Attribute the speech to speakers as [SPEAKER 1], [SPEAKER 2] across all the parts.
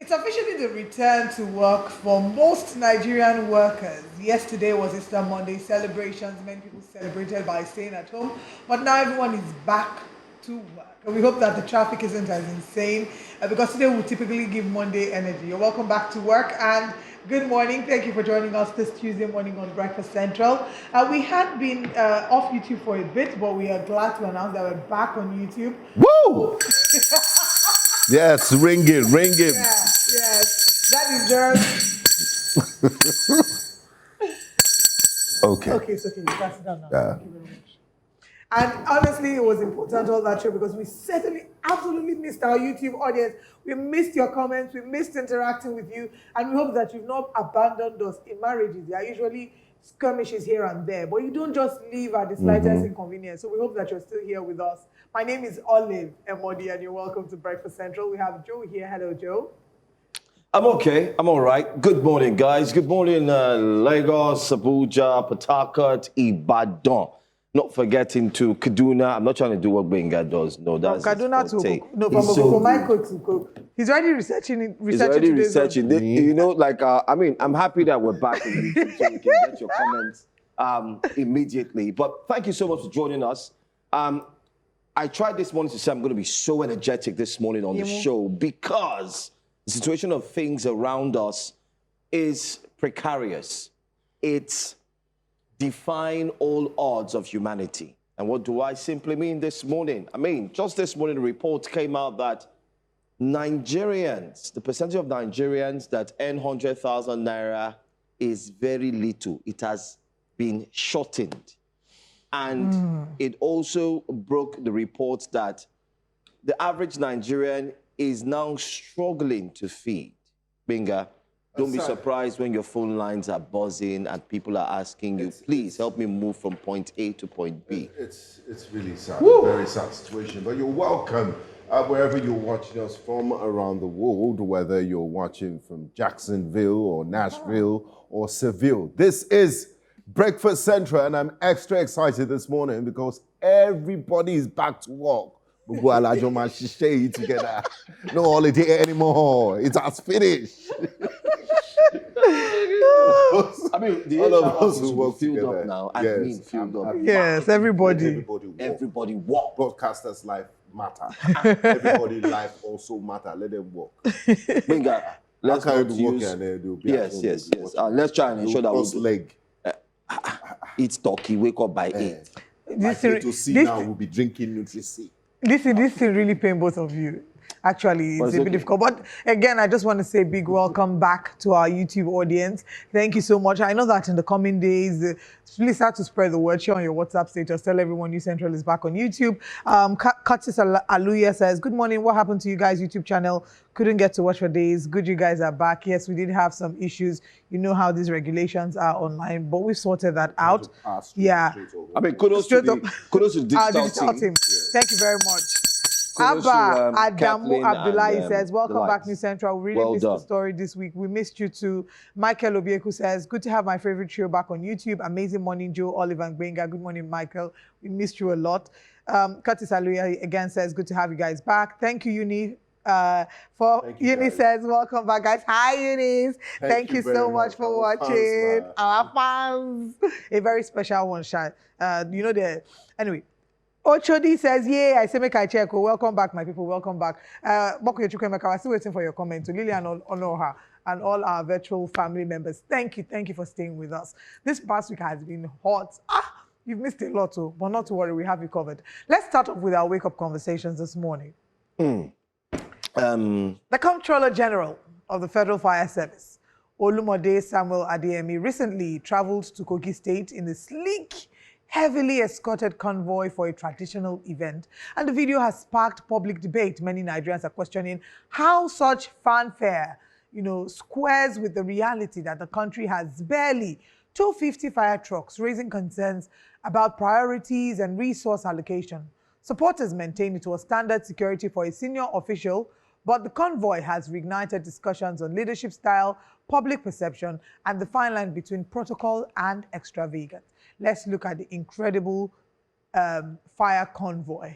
[SPEAKER 1] It's officially the return to work for most Nigerian workers. Yesterday was Easter Monday celebrations. Many people celebrated by staying at home, but now everyone is back to work. And we hope that the traffic isn't as insane because today we typically give Monday energy. You're welcome back to work and good morning. Thank you for joining us this Tuesday morning on Breakfast Central. We had been off YouTube for a bit, but we are glad to announce that we're back on YouTube.
[SPEAKER 2] Woo! Yes, ring it.
[SPEAKER 1] Yeah, yes, that deserves.
[SPEAKER 2] Okay.
[SPEAKER 1] Okay, it's okay. You can sit down now.
[SPEAKER 2] Yeah.
[SPEAKER 1] Thank you very much. And honestly, it was important all that show because we certainly absolutely missed our YouTube audience. We missed your comments. We missed interacting with you. And we hope that you've not abandoned us in marriages. There are usually skirmishes here and there, but you don't just leave at the slightest inconvenience. So we hope that you're still here with us. My name is Olive Emodi, and you're welcome to Breakfast Central. We have Joe here. Hello, Joe.
[SPEAKER 3] I'm okay. I'm all right. Good morning, guys. Good morning, Lagos, Abuja, Port Harcourt, Ibadan. Not forgetting to Kaduna. I'm not trying to do what Benga does. No, that's
[SPEAKER 1] Kaduna
[SPEAKER 3] to
[SPEAKER 1] no, from Michael to go. He's already researching.
[SPEAKER 3] He's already researching. You know, like I'm happy that we're back on YouTube so we can get your comments immediately. But thank you so much for joining us. I tried this morning to say I'm going to be so energetic this morning on the show because the situation of things around us is precarious. It's defying all odds of humanity. And what do I simply mean this morning? I mean, just this morning, a report came out that Nigerians, the percentage of Nigerians that earn 100,000 naira is very little. It has been shortened. And it also broke the report that the average Nigerian is now struggling to feed. Binga, don't be surprised when your phone lines are buzzing and people are asking you, please help me move from point A to point B.
[SPEAKER 2] It's really sad, very sad situation. But you're welcome wherever you're watching us from around the world, whether you're watching from Jacksonville or Nashville or Seville. This is Breakfast Central, and I'm extra excited this morning because everybody is back to work. Together. No holiday anymore. It has finished.
[SPEAKER 3] I mean, the
[SPEAKER 2] all of us who
[SPEAKER 3] will
[SPEAKER 2] work
[SPEAKER 3] filled
[SPEAKER 2] together.
[SPEAKER 3] up now. I mean, filled up.
[SPEAKER 1] Yes, everybody.
[SPEAKER 3] Everybody walk.
[SPEAKER 2] Broadcasters' life matter. Everybody' life also matter. Let them walk.
[SPEAKER 3] Binga, let's not use... Yes. Let's try and ensure that we
[SPEAKER 2] leg.
[SPEAKER 3] Eat turkey, wake up by 8.
[SPEAKER 2] Now we'll be drinking Nutri-C.
[SPEAKER 1] This thing really pain both of you. Actually, it's a bit difficult. But again, I just want to say big welcome back to our YouTube audience. Thank you so much. I know that in the coming days, please start to spread the word. Share on your WhatsApp status. Tell everyone New Central is back on YouTube. Curtis Aluya says, good morning. What happened to you guys' YouTube channel? Couldn't get to watch for days. Good you guys are back. Yes, we did have some issues. You know how these regulations are online, but we sorted that out. Yeah.
[SPEAKER 3] I mean, kudos to the digital team.
[SPEAKER 1] Thank you very much. Abba Adamu Abdullahi says, welcome back, New Central. We really missed the story this week. We missed you too. Michael Obieku says, good to have my favorite show back on YouTube. Amazing morning, Joe, Oliver, and Benga. Good morning, Michael. We missed you a lot. Curtis Aluya again says, good to have you guys back. Thank you, Uni. Uni says, welcome back, guys. Hi, Eunice. Thank you so much for watching. Our fans. A very special one, Shai. Anyway. Ochodi says, yeah, I say make I check. Welcome back, my people. Welcome back. We're still waiting for your comment to Lilian Onoha and all our virtual family members. Thank you for staying with us. This past week has been hot. You've missed a lot, too, but not to worry, we have you covered. Let's start off with our wake-up conversations this morning. The Comptroller General of the Federal Fire Service, Olumode Samuel Adeyemi, recently traveled to Kogi State in a sleek, heavily escorted convoy for a traditional event, and the video has sparked public debate. Many Nigerians are questioning how such fanfare, squares with the reality that the country has barely 250 fire trucks, raising concerns about priorities and resource allocation. Supporters maintain it was standard security for a senior official, but the convoy has reignited discussions on leadership style, public perception, and the fine line between protocol and extravagance. Let's look at the incredible fire convoy.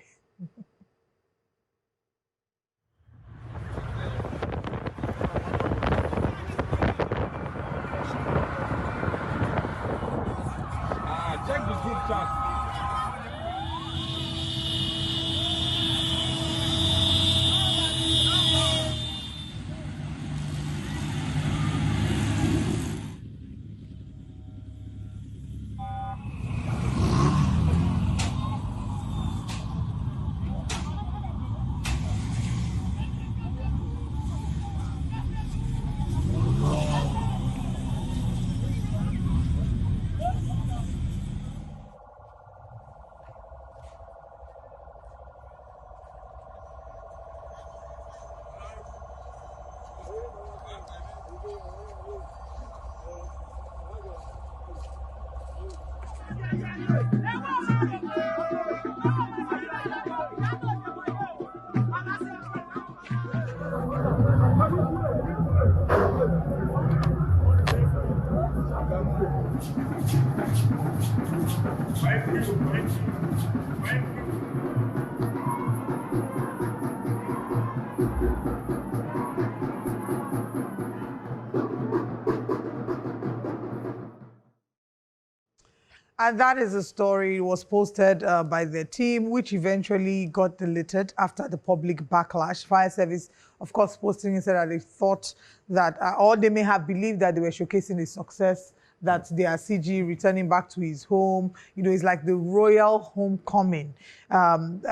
[SPEAKER 1] And that is a story. It was posted by the team, which eventually got deleted after the public backlash. Fire service, of course, posting it said that they thought that, or they may have believed that they were showcasing the success that their CG returning back to his home. You know, it's like the royal homecoming. And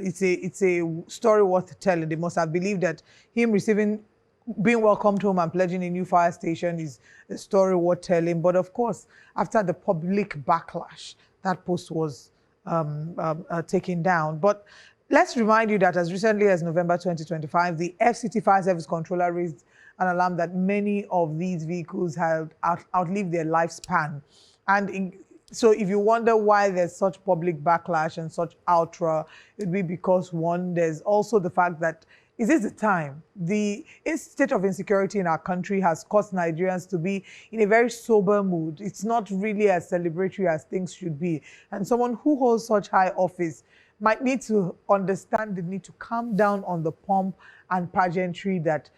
[SPEAKER 1] it's a story worth telling. They must have believed that him being welcomed home and pledging a new fire station is a story worth telling. But of course, after the public backlash, that post was taken down. But let's remind you that as recently as November 2025, the FCT Fire Service Controller raised an alarm that many of these vehicles have outlived their lifespan. And so if you wonder why there's such public backlash and such outrage, it'd be because, one, there's also the fact that is this the time? The state of insecurity in our country has caused Nigerians to be in a very sober mood. It's not really as celebratory as things should be. And someone who holds such high office might need to understand the need to calm down on the pomp and pageantry that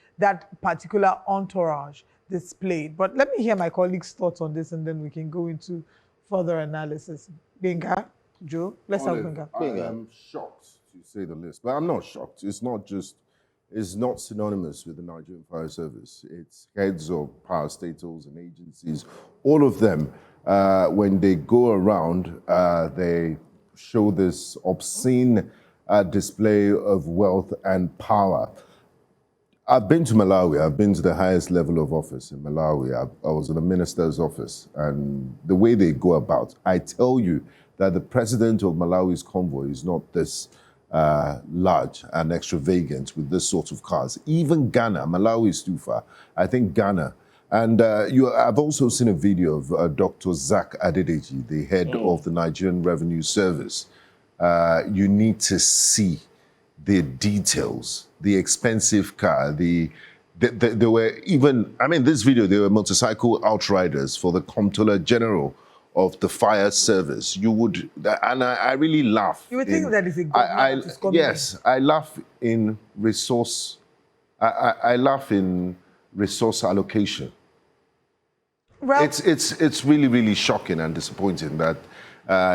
[SPEAKER 1] particular entourage displayed. But let me hear my colleagues' thoughts on this, and then we can go into further analysis. Benga, Joe, let's have Benga.
[SPEAKER 2] I am shocked, to say the least. But I'm not shocked. It's not synonymous with the Nigerian Fire Service. It's heads of parastatals and agencies. All of them, when they go around, they show this obscene display of wealth and power. I've been to Malawi. I've been to the highest level of office in Malawi. I was in the minister's office, and the way they go about, I tell you that the president of Malawi's convoy is not this large and extravagant with this sort of cars. Even Ghana, Malawi is too far. I think Ghana. And I've also seen a video of Dr. Zach Adedeji, the head of the Nigerian Revenue Service. You need to see the details, the expensive car, there were even, I mean, this video, there were motorcycle outriders for the Comptroller General of the fire service. You would, and I really laugh.
[SPEAKER 1] You would think that is a good
[SPEAKER 2] yes, I laugh in resource, I laugh in resource allocation. Well, it's really, really shocking and disappointing that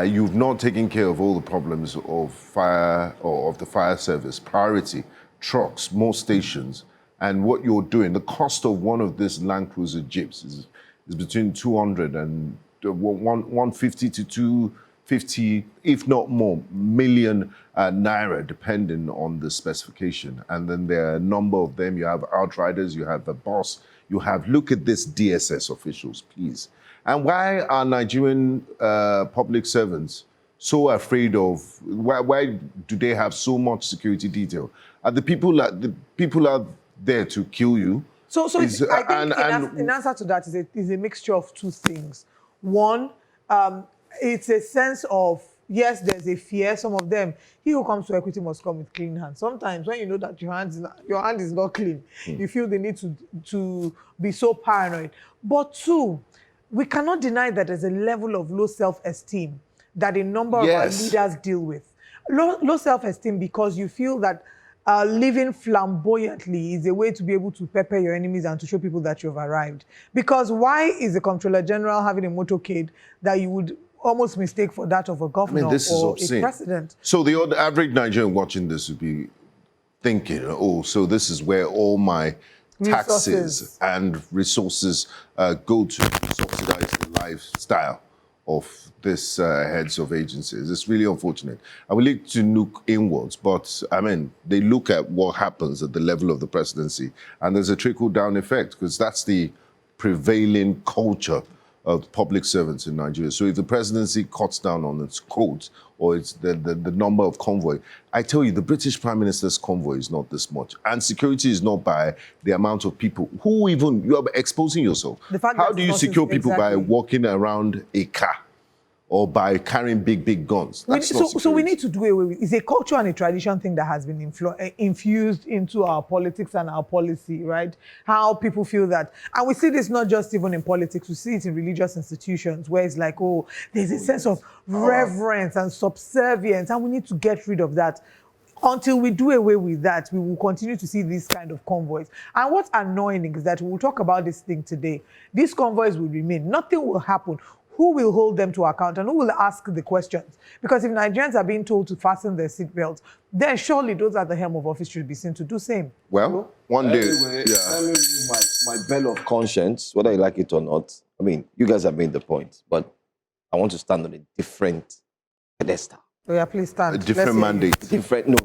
[SPEAKER 2] you've not taken care of all the problems of fire or of the fire service. Priority, trucks, more stations, and what you're doing. The cost of one of these Land Cruiser Jeeps is between 200 and 150 to 250, if not more, million naira, depending on the specification. And then there are a number of them. You have outriders, you have the boss, you have, look at this DSS officials, please. And why are Nigerian public servants so afraid of, why do they have so much security detail? Are the people are there to kill you?
[SPEAKER 1] So I think in answer to that is a mixture of two things. One, it's a sense of, yes, there's a fear. Some of them, he who comes to equity must come with clean hands. Sometimes when you know that your hand is not clean, you feel the need to be so paranoid. But two, we cannot deny that there's a level of low self-esteem that a number of our leaders deal with. Low self-esteem because you feel that living flamboyantly is a way to be able to pepper your enemies and to show people that you've arrived. Because why is the Comptroller General having a motorcade that you would almost mistake for that of a governor or a president?
[SPEAKER 2] So the average Nigerian watching this would be thinking, oh, so this is where all my taxes and resources go to subsidize the lifestyle of this heads of agencies. It's really unfortunate. I would like to look inwards, but I mean, they look at what happens at the level of the presidency, and there's a trickle-down effect, because that's the prevailing culture of public servants in Nigeria. So if the presidency cuts down on its quote or it's the number of convoy, I tell you, the British Prime Minister's convoy is not this much. And security is not by the amount of people. Who even, you are exposing yourself. How do you secure people by walking around a car? or by carrying big guns.
[SPEAKER 1] So we need to do away with. It's a culture and a tradition thing that has been infused into our politics and our policy, right? How people feel that, and we see this not just even in politics. We see it in religious institutions where it's like, oh, there's a sense of reverence and subservience, and we need to get rid of that. Until we do away with that, we will continue to see these kind of convoys. And what's annoying is that we'll talk about this thing today. These convoys will remain. Nothing will happen. Who will hold them to account and who will ask the questions? Because if Nigerians are being told to fasten their seatbelts, then surely those at the helm of office should be seen to do same.
[SPEAKER 2] Well, one day.
[SPEAKER 3] Anyway, let me read my bell of conscience, whether you like it or not. I mean, you guys have made the point, but I want to stand on a different pedestal.
[SPEAKER 1] Oh yeah, please stand.
[SPEAKER 2] A different mandate.
[SPEAKER 3] Different, no.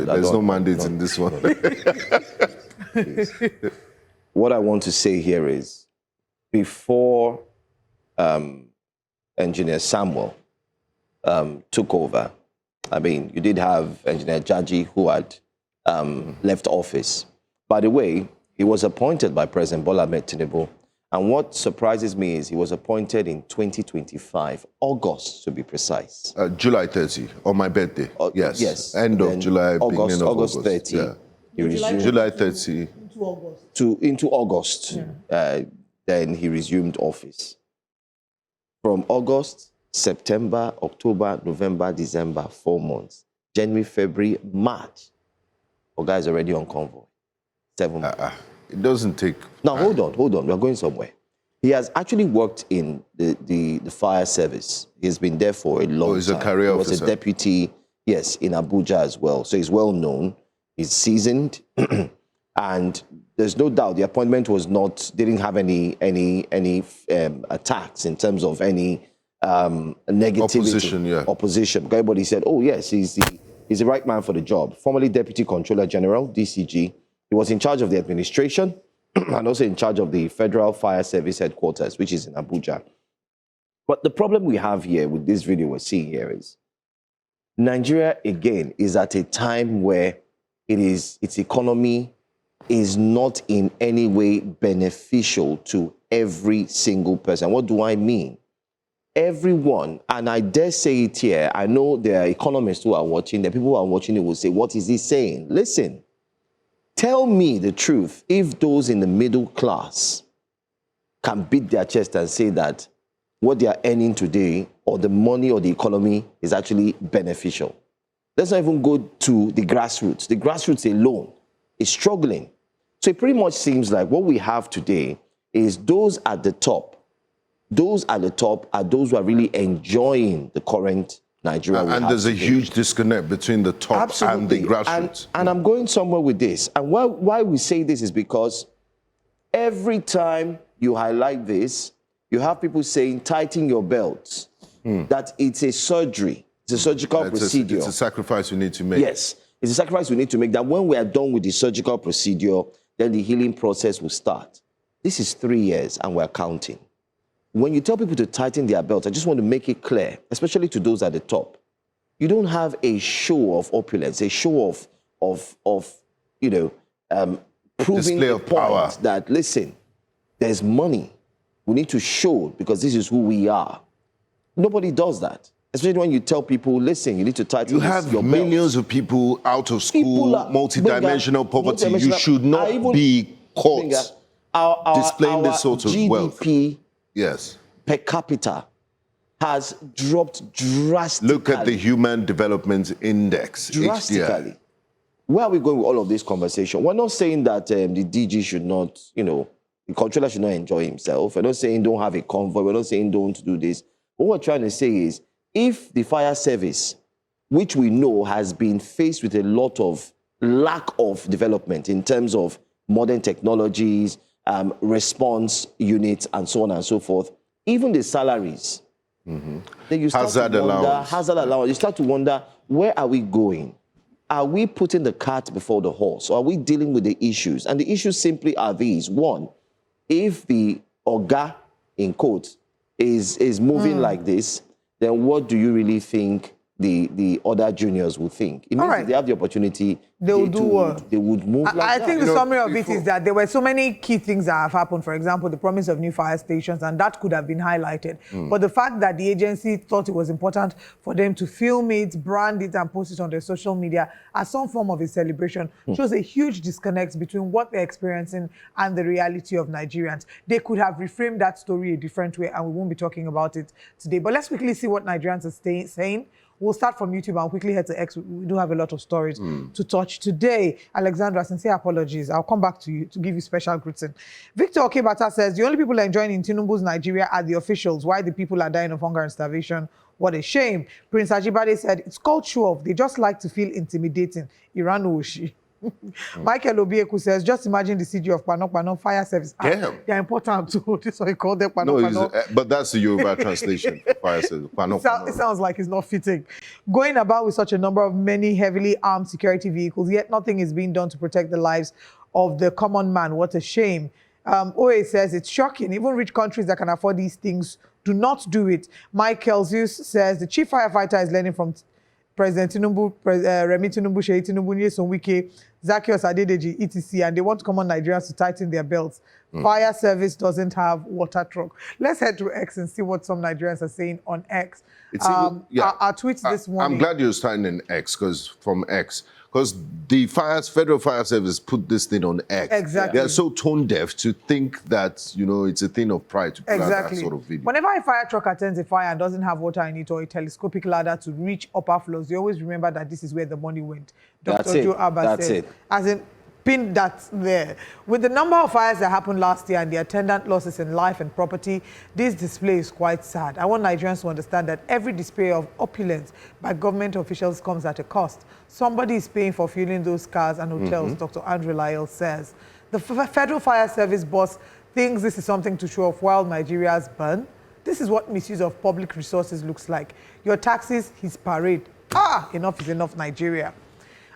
[SPEAKER 2] There's no mandate in this one.
[SPEAKER 3] What I want to say here is, before Engineer Samuel took over, I mean, you did have Engineer Jaji who had left office. By the way, he was appointed by President Bola Ahmed Tinubu. And what surprises me is he was appointed in 2025, August to be precise.
[SPEAKER 2] July 30, on my birthday. Yes.
[SPEAKER 3] Yes.
[SPEAKER 2] End of July, beginning of August.
[SPEAKER 3] 30.
[SPEAKER 2] Yeah.
[SPEAKER 3] He resumed
[SPEAKER 2] July 30.
[SPEAKER 1] Into August.
[SPEAKER 3] Yeah. Then he resumed office. From August, September, October, November, December, 4 months. January, February, March. The guy's already on convoy. 7 months.
[SPEAKER 2] It doesn't take...
[SPEAKER 3] Now, hold on. We're going somewhere. He has actually worked in the fire service. He's been there for a long time.
[SPEAKER 2] He's a career officer.
[SPEAKER 3] He was a deputy, yes, in Abuja as well. So he's well known. He's seasoned. And there's no doubt the appointment was not, didn't have any attacks in terms of any negativity. Opposition. Everybody said, oh, yes, he's the right man for the job. Formerly Deputy Controller General, DCG. He was in charge of the administration and also in charge of the Federal Fire Service headquarters, which is in Abuja. But the problem we have here with this video we're seeing here is Nigeria, again, is at a time where its economy is not in any way beneficial to every single person. What do I mean? Everyone, and I dare say it here, I know there are economists who are watching, the people who are watching it will say, what is he saying? Listen. Tell me the truth, if those in the middle class can beat their chest and say that what they are earning today or the money or the economy is actually beneficial. Let's not even go to the grassroots. The grassroots alone is struggling. So it pretty much seems like what we have today is those at the top. Those at the top are those who are really enjoying the current Nigeria.
[SPEAKER 2] And there's a huge disconnect between the top and the grassroots.
[SPEAKER 3] And I'm going somewhere with this. And why we say this is because every time you highlight this, you have people saying, tighten your belts, that it's a surgery. It's a surgical procedure.
[SPEAKER 2] It's a sacrifice we need to make.
[SPEAKER 3] Yes, it's a sacrifice we need to make, that when we are done with the surgical procedure, then the healing process will start. This is 3 years and we're counting. When you tell people to tighten their belts, I just want to make it clear, especially to those at the top, you don't have a show of opulence, a show of proving
[SPEAKER 2] display of power
[SPEAKER 3] that, listen, there's money. We need to show because this is who we are. Nobody does that. Especially when you tell people, listen, you need to tighten your belt. You have
[SPEAKER 2] millions of people out of school, multidimensional poverty. You should not be caught displaying this sort of wealth. Yes.
[SPEAKER 3] Per capita has dropped drastically.
[SPEAKER 2] Look at the Human Development Index.
[SPEAKER 3] Drastically. Where are we going with all of this conversation? We're not saying that the DG should not, the controller should not enjoy himself. We're not saying don't have a convoy. We're not saying don't do this. What we're trying to say is, if the fire service, which we know has been faced with a lot of lack of development in terms of modern technologies, response units, and so on and so forth, even the salaries, then you start
[SPEAKER 2] hazard allowance.
[SPEAKER 3] You start to wonder, where are we going? Are we putting the cart before the horse? Or are we dealing with the issues? And the issues simply are these. One, if the Oga, in quotes, is moving like this, then what do you really think the other juniors will think. It means if they have the opportunity,
[SPEAKER 1] they will do what?
[SPEAKER 3] They would move like that.
[SPEAKER 1] I think the summary of it is that there were so many key things that have happened. For example, the promise of new fire stations, and that could have been highlighted. But the fact that the agency thought it was important for them to film it, brand it, and post it on their social media as some form of a celebration shows a huge disconnect between what they're experiencing and the reality of Nigerians. They could have reframed that story a different way, and we won't be talking about it today. But let's quickly see what Nigerians are saying. We'll start from YouTube and quickly head to X. We do have a lot of stories to touch today. Alexandra, sincere apologies. I'll come back to you to give you special greeting. Victor Okebata says, the only people enjoying in Tinubu's Nigeria are the officials. Why the people are dying of hunger and starvation? What a shame. Prince Ajibade said, it's called show off. They just like to feel intimidating. Iran Oshi. Michael Obieku says, just imagine the CG of Pano Fire Service.
[SPEAKER 2] Damn.
[SPEAKER 1] They're important too. This is what he called them Pano.
[SPEAKER 2] But that's the Yoruba translation. Fire Service.
[SPEAKER 1] It sounds like it's not fitting. Going about with such a number of many heavily armed security vehicles, yet nothing is being done to protect the lives of the common man. What a shame. Oe says, it's shocking. Even rich countries that can afford these things do not do it. Michael Zeus says, the chief firefighter is learning from President Tinubu, Remi Tinubu, Seun Tinubu, Nyesom Wike, Zacchaeus Adedeji, etc. And they want common Nigerians to tighten their belts. Fire service doesn't have water truck. Let's head to X and see what some Nigerians are saying on X. Our tweets this morning.
[SPEAKER 2] I'm glad you're starting in X, because the Federal Fire Service put this thing on X.
[SPEAKER 1] Exactly.
[SPEAKER 2] They are so tone deaf to think that, it's a thing of pride to put out that sort of video.
[SPEAKER 1] Whenever a fire truck attends a fire and doesn't have water in it or a telescopic ladder to reach upper floors, you always remember that this is where the money went. Dr. Joe Abba said, as in, pin that there. With the number of fires that happened last year and the attendant losses in life and property, this display is quite sad. I want Nigerians to understand that every display of opulence by government officials comes at a cost. Somebody is paying for fueling those cars and hotels, Dr. Andrew Lyle says. The Federal Fire Service boss thinks this is something to show off while Nigeria's burn. This is what misuse of public resources looks like. Your taxes, his parade. Enough is enough, Nigeria.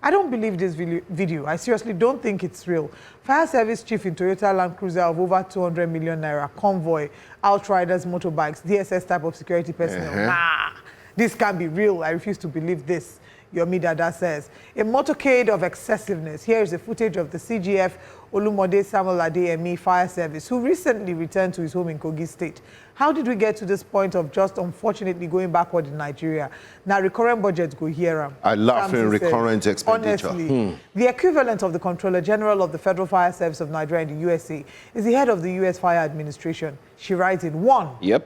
[SPEAKER 1] I don't believe this video. I seriously don't think it's real. Fire service chief in Toyota Land Cruiser of over 200 million naira, convoy, outriders, motorbikes, DSS type of security personnel. This can't be real. I refuse to believe this. Yomi Dada says, a motorcade of excessiveness. Here is a footage of the CGF Olumode Samuel Adeyemi Fire Service, who recently returned to his home in Kogi State. How did we get to this point of just unfortunately going backward in Nigeria? Now, recurrent budgets go here.
[SPEAKER 2] I laugh in recurrent expenditure.
[SPEAKER 1] Honestly, the equivalent of the Controller General of the Federal Fire Service of Nigeria in the USA is the head of the US Fire Administration. She rides in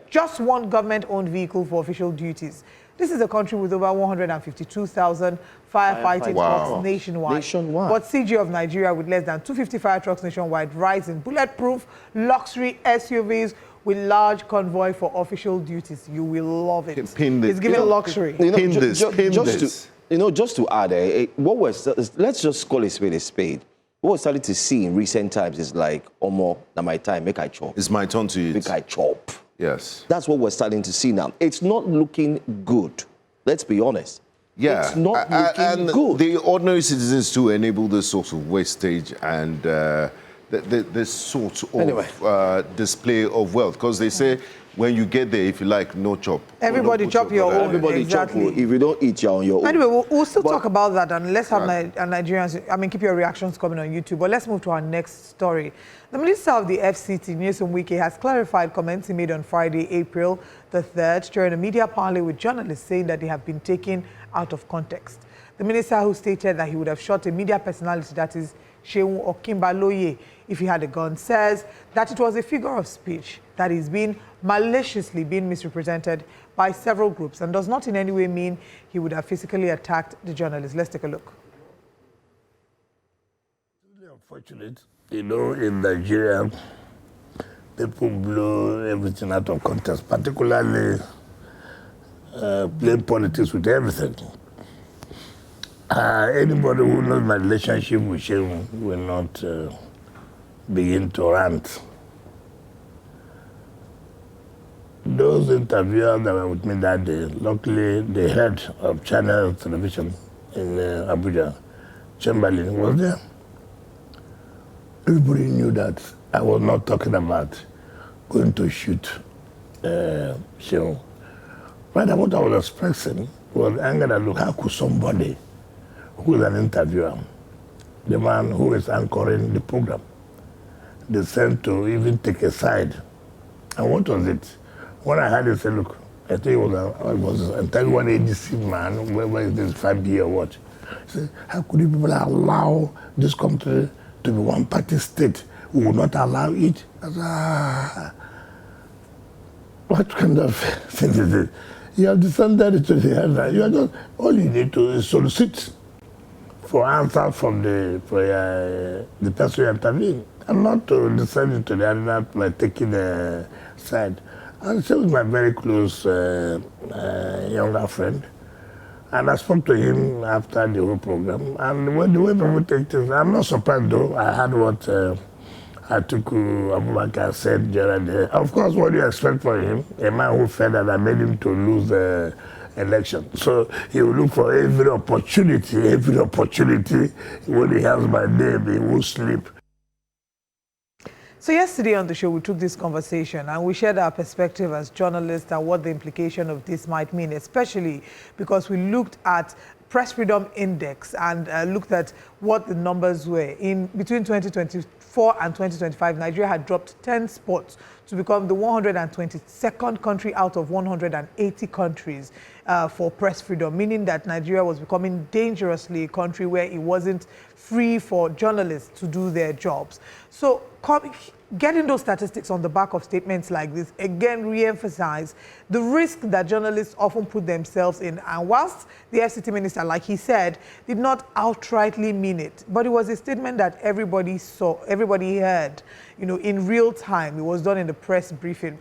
[SPEAKER 1] just one government-owned vehicle for official duties. This is a country with over 152,000 firefighting trucks nationwide. But CG of Nigeria, with less than 250 fire trucks nationwide, rides in bulletproof luxury SUVs with large convoy for official duties. You will love it. It's giving luxury.
[SPEAKER 3] Just to add, let's just call a spade. What we're starting to see in recent times is like, Omo, now my time, make I chop.
[SPEAKER 2] It's my turn to eat.
[SPEAKER 3] Make I chop.
[SPEAKER 2] Yes.
[SPEAKER 3] That's what we're starting to see now. It's not looking good. Let's be honest.
[SPEAKER 2] Yeah.
[SPEAKER 3] It's not looking good.
[SPEAKER 2] The ordinary citizens to enable this sort of wastage and this sort of display of wealth. Because they say, when you get there, if you like, no chop.
[SPEAKER 1] Everybody chop your own.
[SPEAKER 3] Everybody chop. If you don't eat, you're on your own.
[SPEAKER 1] Anyway, we'll still talk about that, and let's have Nigerians, keep your reactions coming on YouTube. But let's move to our next story. The Minister of the FCT, Nyesom Wike, has clarified comments he made on Friday, April the 3rd, during a media parley with journalists, saying that they have been taken out of context. The minister, who stated that he would have shot a media personality, that is Seun Okinbaloye, if he had a gun, says that it was a figure of speech that is being maliciously misrepresented by several groups and does not in any way mean he would have physically attacked the journalist. Let's take a look.
[SPEAKER 4] It's really unfortunate. In Nigeria, people blow everything out of context, particularly playing politics with everything. Anybody who knows my relationship with Seun will not begin to rant. Those interviewers that were with me that day, luckily the head of channel television in Abuja, Chamberlain, was there. Everybody knew that I was not talking about going to shoot Seun. Rather, what I was expressing was angered at, look, how could somebody who is an interviewer, the man who is anchoring the program, descend to even take a side? And what was it? When I heard it, I said, look, I think it was an entirely one ADC man, whether it is 5D or what. He said, how could you people allow this country to be one-party state? We will not allow it. I said, what kind of thing is this? You have descended to the heaven. You are just, all you need to is solicit for answer from the person you intervene, and not to descend into the arena by taking a side. I stayed with my very close younger friend, and I spoke to him after the whole program. And when the way people take things, I'm not surprised though. I heard what Atiku Abubakar said during the. Of course, what do you expect from him? A man who felt that I made him to lose the election. So he will look for every opportunity when he has my name, he will sleep.
[SPEAKER 1] So yesterday on the show, we took this conversation and we shared our perspective as journalists and what the implication of this might mean, especially because we looked at Press Freedom Index and looked at what the numbers were. In between 2024 and 2025, Nigeria had dropped 10 spots to become the 122nd country out of 180 countries for press freedom, meaning that Nigeria was becoming dangerously a country where it wasn't free for journalists to do their jobs. So getting those statistics on the back of statements like this, again, re-emphasize the risk that journalists often put themselves in. And whilst the FCT Minister, like he said, did not outrightly mean it, but it was a statement that everybody saw, everybody heard, you know, in real time. It was done in the press briefing.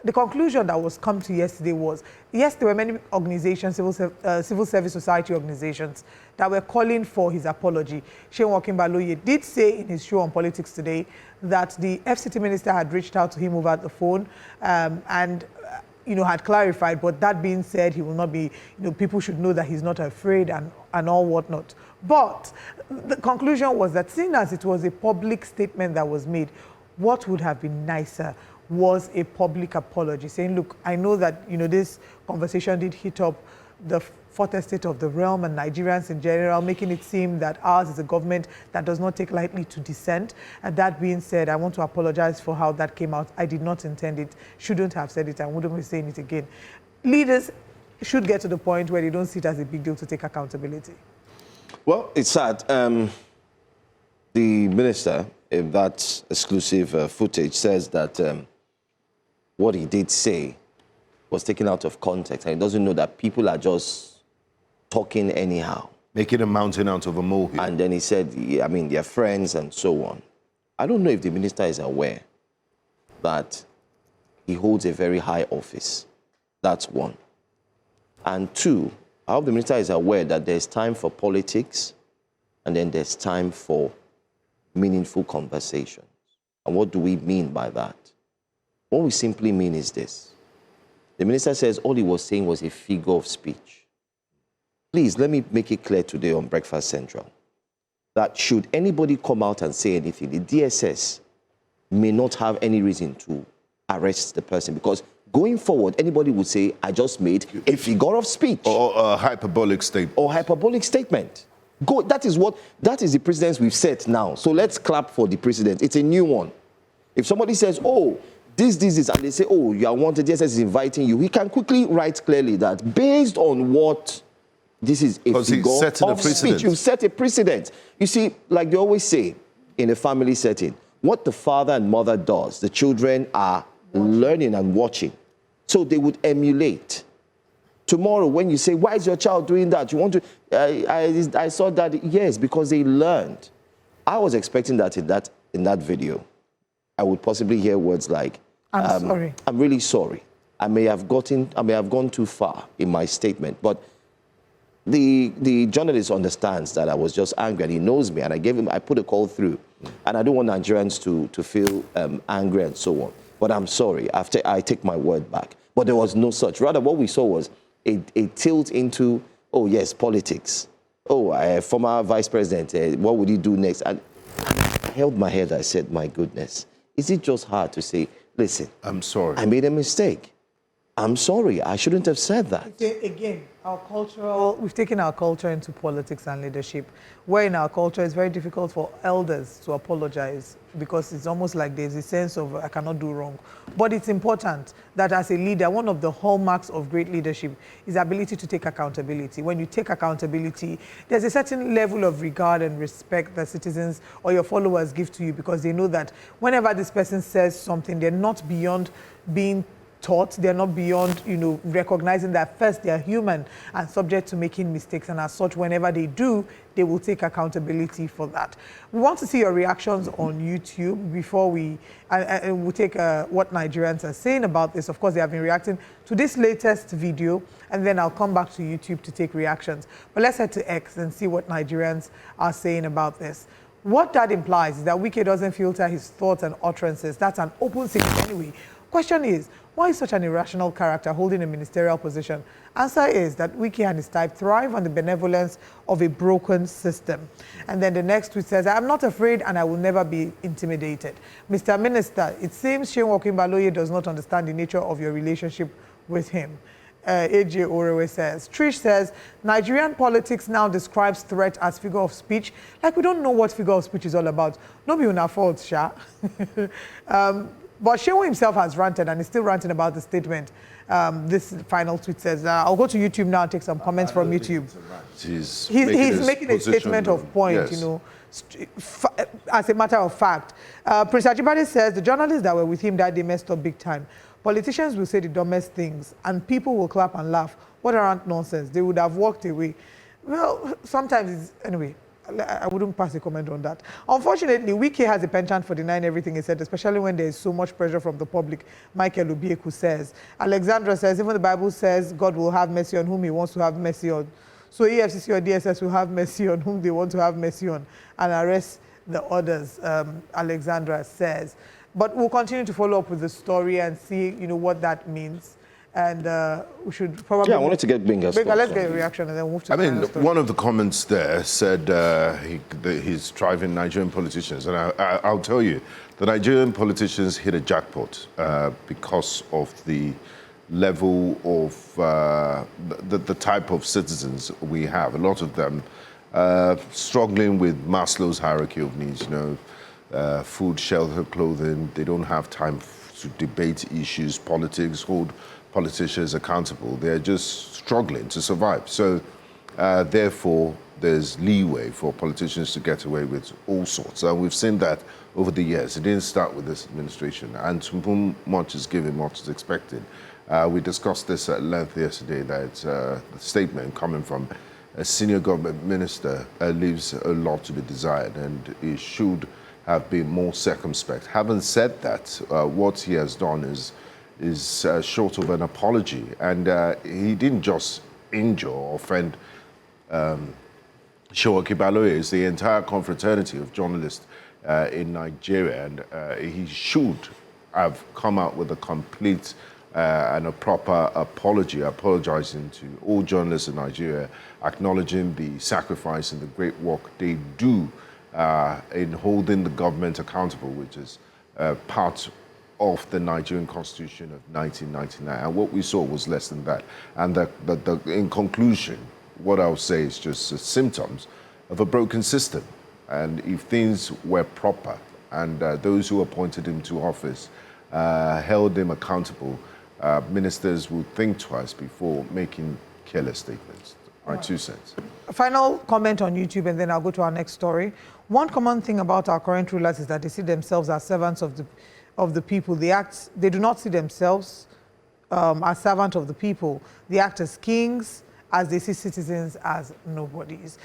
[SPEAKER 1] The conclusion that was come to yesterday was, yes, there were many organizations, civil service society organizations, that were calling for his apology. Seun Okinbaloye did say in his show on Politics Today that the FCT Minister had reached out to him over the phone and had clarified, but that being said, he will not be, people should know that he's not afraid and all whatnot. But the conclusion was that seeing as it was a public statement that was made, what would have been nicer was a public apology, saying, look, I know that, this conversation did hit up the fourth estate of the realm and Nigerians in general, making it seem that ours is a government that does not take lightly to dissent. And that being said, I want to apologize for how that came out. I did not intend it, shouldn't have said it, and wouldn't be saying it again. Leaders should get to the point where they don't see it as a big deal to take accountability.
[SPEAKER 3] Well, it's sad. The minister, in that exclusive footage, says that what he did say was taken out of context, and he doesn't know that people are just talking anyhow.
[SPEAKER 2] Making a mountain out of a molehill.
[SPEAKER 3] And then he said, yeah, I mean, they're friends and so on. I don't know if the minister is aware that he holds a very high office. That's one. And two, I hope the minister is aware that there's time for politics and then there's time for meaningful conversations. And what do we mean by that? What we simply mean is this. The minister says all he was saying was a figure of speech. Please, let me make it clear today on Breakfast Central that should anybody come out and say anything, the DSS may not have any reason to arrest the person, because going forward, anybody would say, I just made a figure of speech.
[SPEAKER 2] Or a hyperbolic statement.
[SPEAKER 3] Or hyperbolic statement. That is the precedence we've set now. So let's clap for the precedent. It's a new one. If somebody says, oh, this, and they say, oh, you are wanted, DSS is inviting you, he can quickly write clearly that based on what this is a figure of speech. You've set a precedent. You see, like they always say in a family setting, what the father and mother does, the children are learning and watching. So they would emulate. Tomorrow, when you say, why is your child doing that? You want to, I saw that. Yes, because they learned. I was expecting that in that video, I would possibly hear words like,
[SPEAKER 1] I'm sorry. I'm
[SPEAKER 3] really sorry. I may have gone too far in my statement, but the journalist understands that I was just angry, and he knows me, and I put a call through, and I don't want Nigerians to feel angry and so on. But I'm sorry. I take my word back. But there was no such. Rather, what we saw was a tilt into, oh yes, politics. Oh, former vice president, what would he do next? And I held my head. I said, my goodness, is it just hard to say, listen,
[SPEAKER 2] I'm sorry,
[SPEAKER 3] I made a mistake. I'm sorry, I shouldn't have said that.
[SPEAKER 1] Again, we've taken our culture into politics and leadership, where in our culture it's very difficult for elders to apologize because it's almost like there's a sense of I cannot do wrong. But it's important that as a leader, one of the hallmarks of great leadership is the ability to take accountability. When you take accountability, there's a certain level of regard and respect that citizens or your followers give to you because they know that whenever this person says something, they're not beyond being taught, they're not beyond, recognizing that first they're human and subject to making mistakes, and as such, whenever they do, they will take accountability for that. We want to see your reactions on YouTube before we'll take what Nigerians are saying about this. Of course, they have been reacting to this latest video, and then I'll come back to YouTube to take reactions. But let's head to X and see what Nigerians are saying about this. What that implies is that Wike doesn't filter his thoughts and utterances. That's an open secret anyway. Question is, why is such an irrational character holding a ministerial position? Answer is that Wike and his type thrive on the benevolence of a broken system. And then the next tweet says, I'm not afraid and I will never be intimidated. Mr. Minister, it seems Seun Okinbaloye does not understand the nature of your relationship with him. AJ Orewe says, Trish says, Nigerian politics now describes threat as figure of speech. Like we don't know what figure of speech is all about. No be una fault, Sha. But Seun himself has ranted and is still ranting about the statement. This final tweet says, I'll go to YouTube now and take some comments from YouTube.
[SPEAKER 2] He's
[SPEAKER 1] making a statement of point, as a matter of fact. Prince Ajibade says, the journalists that were with him that day messed up big time. Politicians will say the dumbest things and people will clap and laugh. What around nonsense? They would have walked away. Well, sometimes anyway. I wouldn't pass a comment on that. Unfortunately, Wike has a penchant for denying everything he said, especially when there is so much pressure from the public. Michael Obieku says. Alexandra says, even the Bible says God will have mercy on whom he wants to have mercy on. So EFCC or DSS will have mercy on whom they want to have mercy on and arrest the others, Alexandra says. But we'll continue to follow up with the story and see, what that means. And we should probably... Yeah,
[SPEAKER 3] I wanted to get Binga's thoughts.
[SPEAKER 1] Let's get a reaction and then move to
[SPEAKER 2] one of the comments there said he's driving Nigerian politicians. And I'll tell you, the Nigerian politicians hit a jackpot because of the level of the type of citizens we have. A lot of them struggling with Maslow's hierarchy of needs, food, shelter, clothing. They don't have time to debate issues, politics, hold politicians accountable. They're just struggling to survive. So therefore, there's leeway for politicians to get away with all sorts. And we've seen that over the years. It didn't start with this administration. And to whom much is given, much is expected. We discussed this at length yesterday, that the statement coming from a senior government minister leaves a lot to be desired, and he should have been more circumspect. Having said that, what he has done is short of an apology, and he didn't just injure or offend Seun Okinbaloye. It's the entire confraternity of journalists in Nigeria, and he should have come out with a complete and a proper apology, apologizing to all journalists in Nigeria, acknowledging the sacrifice and the great work they do in holding the government accountable, which is part of the Nigerian Constitution of 1999. And what we saw was less than that. And in conclusion, what I'll say is just symptoms of a broken system. And if things were proper and those who appointed him to office held him accountable, ministers would think twice before making careless statements. My 2 cents.
[SPEAKER 1] A final comment on YouTube, and then I'll go to our next story. One common thing about our current rulers is that they see themselves as servants of the people. They do not see themselves as servants of the people. They act as kings, as they see citizens as nobodies.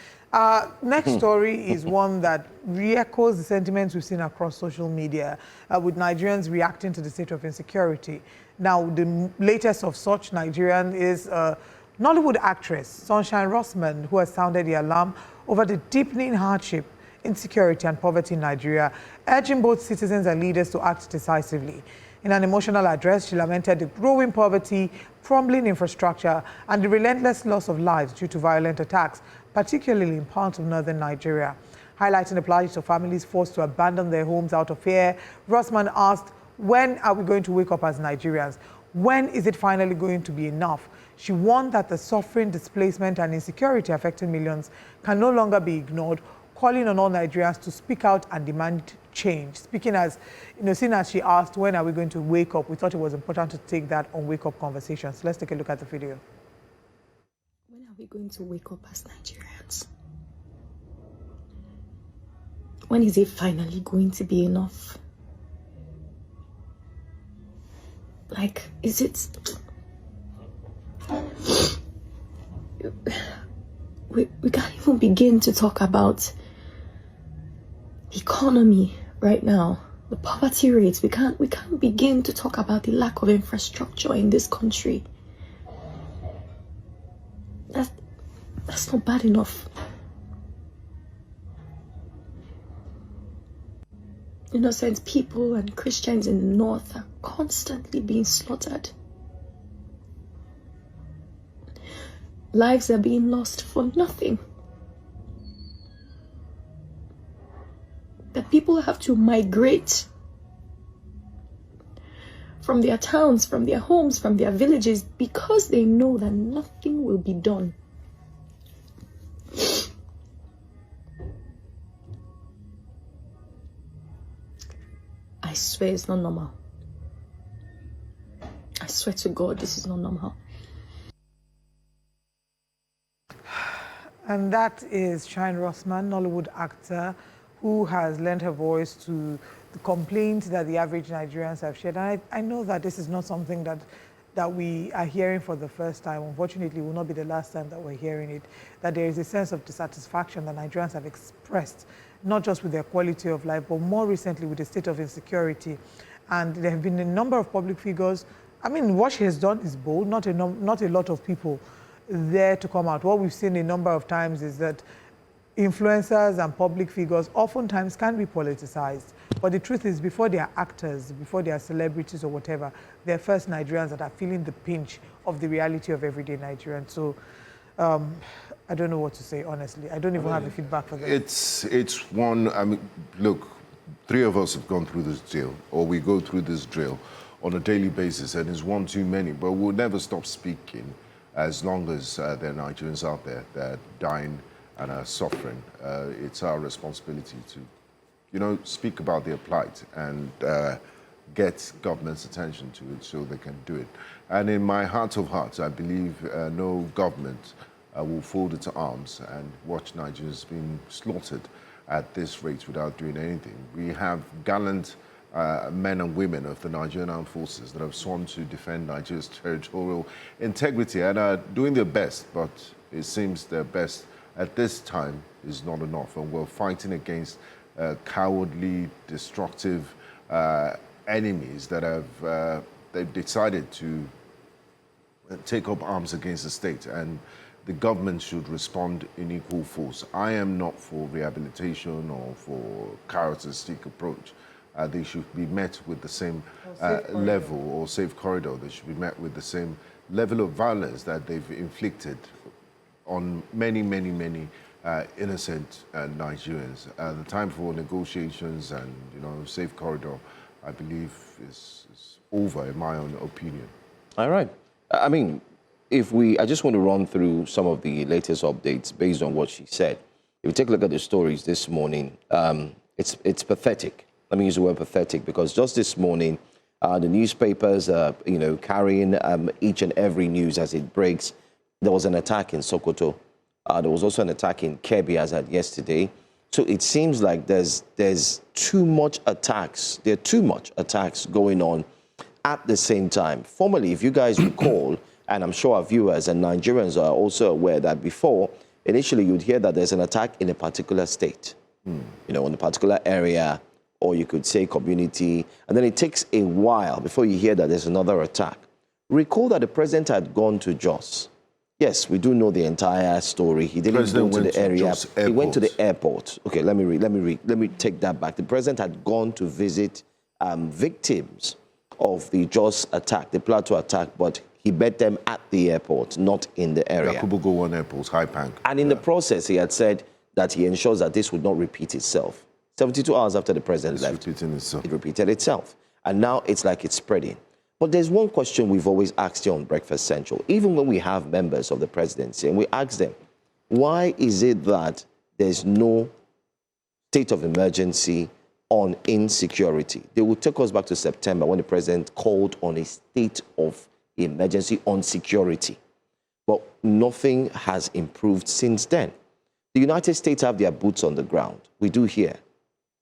[SPEAKER 1] Next story is one that re-echoes the sentiments we've seen across social media, with Nigerians reacting to the state of insecurity. Now, the latest of such Nigerian is Nollywood actress Sunshine Rossman, who has sounded the alarm over the deepening hardship, insecurity and poverty in Nigeria, urging both citizens and leaders to act decisively. In an emotional address, she lamented the growing poverty, crumbling infrastructure, and the relentless loss of lives due to violent attacks, particularly in parts of northern Nigeria. Highlighting the plight of families forced to abandon their homes out of fear, Rossman asked, when are we going to wake up as Nigerians? When is it finally going to be enough? She warned that the suffering, displacement, and insecurity affecting millions can no longer be ignored, calling on all Nigerians to speak out and demand change. Speaking as, seeing as she asked, when are we going to wake up? We thought it was important to take that on Wake Up Conversations. Let's take a look at the video.
[SPEAKER 5] When are we going to wake up as Nigerians? When is it finally going to be enough? Like, is it... We can't even begin to talk about economy right now, the poverty rates. We can't begin to talk about the lack of infrastructure in this country. That's not bad enough. Innocent people and Christians in the north are constantly being slaughtered. Lives are being lost for nothing. That people have to migrate from their towns, from their homes, from their villages, because they know that nothing will be done. I swear it's not normal. I swear to God, this is not normal.
[SPEAKER 1] And that is Shine Rossman, Nollywood actor, who has lent her voice to the complaints that the average Nigerians have shared. And I know that this is not something that we are hearing for the first time. Unfortunately, it will not be the last time that we're hearing it, that there is a sense of dissatisfaction that Nigerians have expressed, not just with their quality of life, but more recently with the state of insecurity. And there have been a number of public figures. I mean, what she has done is bold, not a lot of people there to come out. What we've seen a number of times is that influencers and public figures oftentimes can be politicized. But the truth is, before they are actors, before they are celebrities or whatever, they're first Nigerians that are feeling the pinch of the reality of everyday Nigerians. So I don't know what to say, honestly. I don't even have a feedback for them.
[SPEAKER 2] It's one, I mean, look, three of us have gone through this drill, or we go through this drill on a daily basis, and it's one too many, but we'll never stop speaking as long as there are Nigerians out there that are dying and are suffering. It's our responsibility to, speak about their plight and get government's attention to it so they can do it. And in my heart of hearts, I believe no government will fold its arms and watch Nigerians being slaughtered at this rate without doing anything. We have gallant men and women of the Nigerian Armed Forces that have sworn to defend Nigeria's territorial integrity and are doing their best, but it seems their best at this time is not enough, and we're fighting against cowardly, destructive enemies that have they've decided to take up arms against the state, and the government should respond in equal force. I am not for rehabilitation or for carrot-and-stick approach. They should be met with the same level, or safe corridor. They should be met with the same level of violence that they've inflicted on many, many, many innocent Nigerians. The time for negotiations and safe corridor, I believe, is over, in my own opinion. All right.
[SPEAKER 3] I mean, I just want to run through some of the latest updates based on what she said. If you take a look at the stories this morning, it's pathetic. Let me use the word pathetic, because just this morning, the newspapers, carrying each and every news as it breaks. There was an attack in Sokoto. There was also an attack in Kebbi as at yesterday. So it seems like there's too much attacks. There are too much attacks going on at the same time. Formerly, if you guys recall, and I'm sure our viewers and Nigerians are also aware that before, initially you'd hear that there's an attack in a particular state, in a particular area, or you could say community, and then it takes a while before you hear that there's another attack. Recall that the president had gone to Jos. Yes, we do know the entire story. He didn't go to the area. He went to the airport. Okay, let me take that back. The president had gone to visit victims of the Jos attack, the Plateau attack, but he met them at the airport, not in the area.
[SPEAKER 2] Yakubu Gowon Airport, High Bank.
[SPEAKER 3] And in the process, he had said that he ensures that this would not repeat itself. 72 hours after the president left, it repeated itself. And now it's like it's spreading. But there's one question we've always asked you on Breakfast Central, even when we have members of the presidency, and we ask them, why is it that there's no state of emergency on insecurity? They will take us back to September when the president called on a state of emergency on security. But nothing has improved since then. The United States have their boots on the ground. We do here.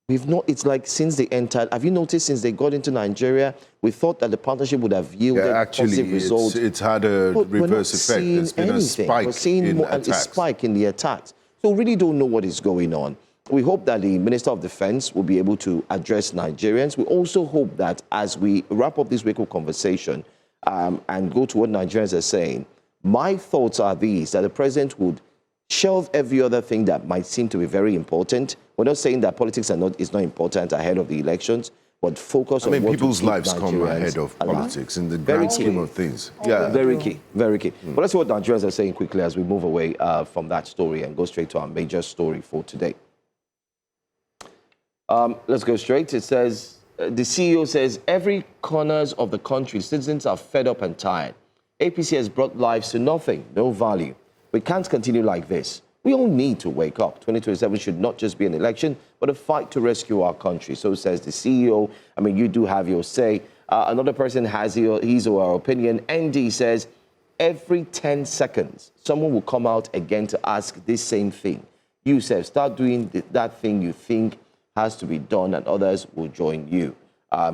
[SPEAKER 3] We've not, it's like since they entered, have you noticed since they got into Nigeria, we thought that the partnership would have yielded positive results.
[SPEAKER 2] It's had a reverse effect. There's been a spike in attacks.
[SPEAKER 3] A spike in the attacks. So we really don't know what is going on. We hope that the Minister of Defense will be able to address Nigerians. We also hope that as we wrap up this week of conversation and go to what Nigerians are saying, my thoughts are these, that the president would shelve every other thing that might seem to be very important. We're not saying that politics is not important ahead of the elections, but focus on what
[SPEAKER 2] people's lives come ahead of politics in the grand scheme of things.
[SPEAKER 3] Yeah, very key, very key. But let's see what Nigerians are saying quickly as we move away from that story and go straight to our major story for today. Let's go straight. It says, the CEO says, every corners of the country, citizens are fed up and tired. APC has brought lives to nothing, no value. We can't continue like this. We all need to wake up. 2027 should not just be an election, but a fight to rescue our country. So says the CEO. I mean, you do have your say. Another person has his or her opinion. ND says, every 10 seconds, someone will come out again to ask this same thing. You said, start doing that thing you think has to be done, and others will join you.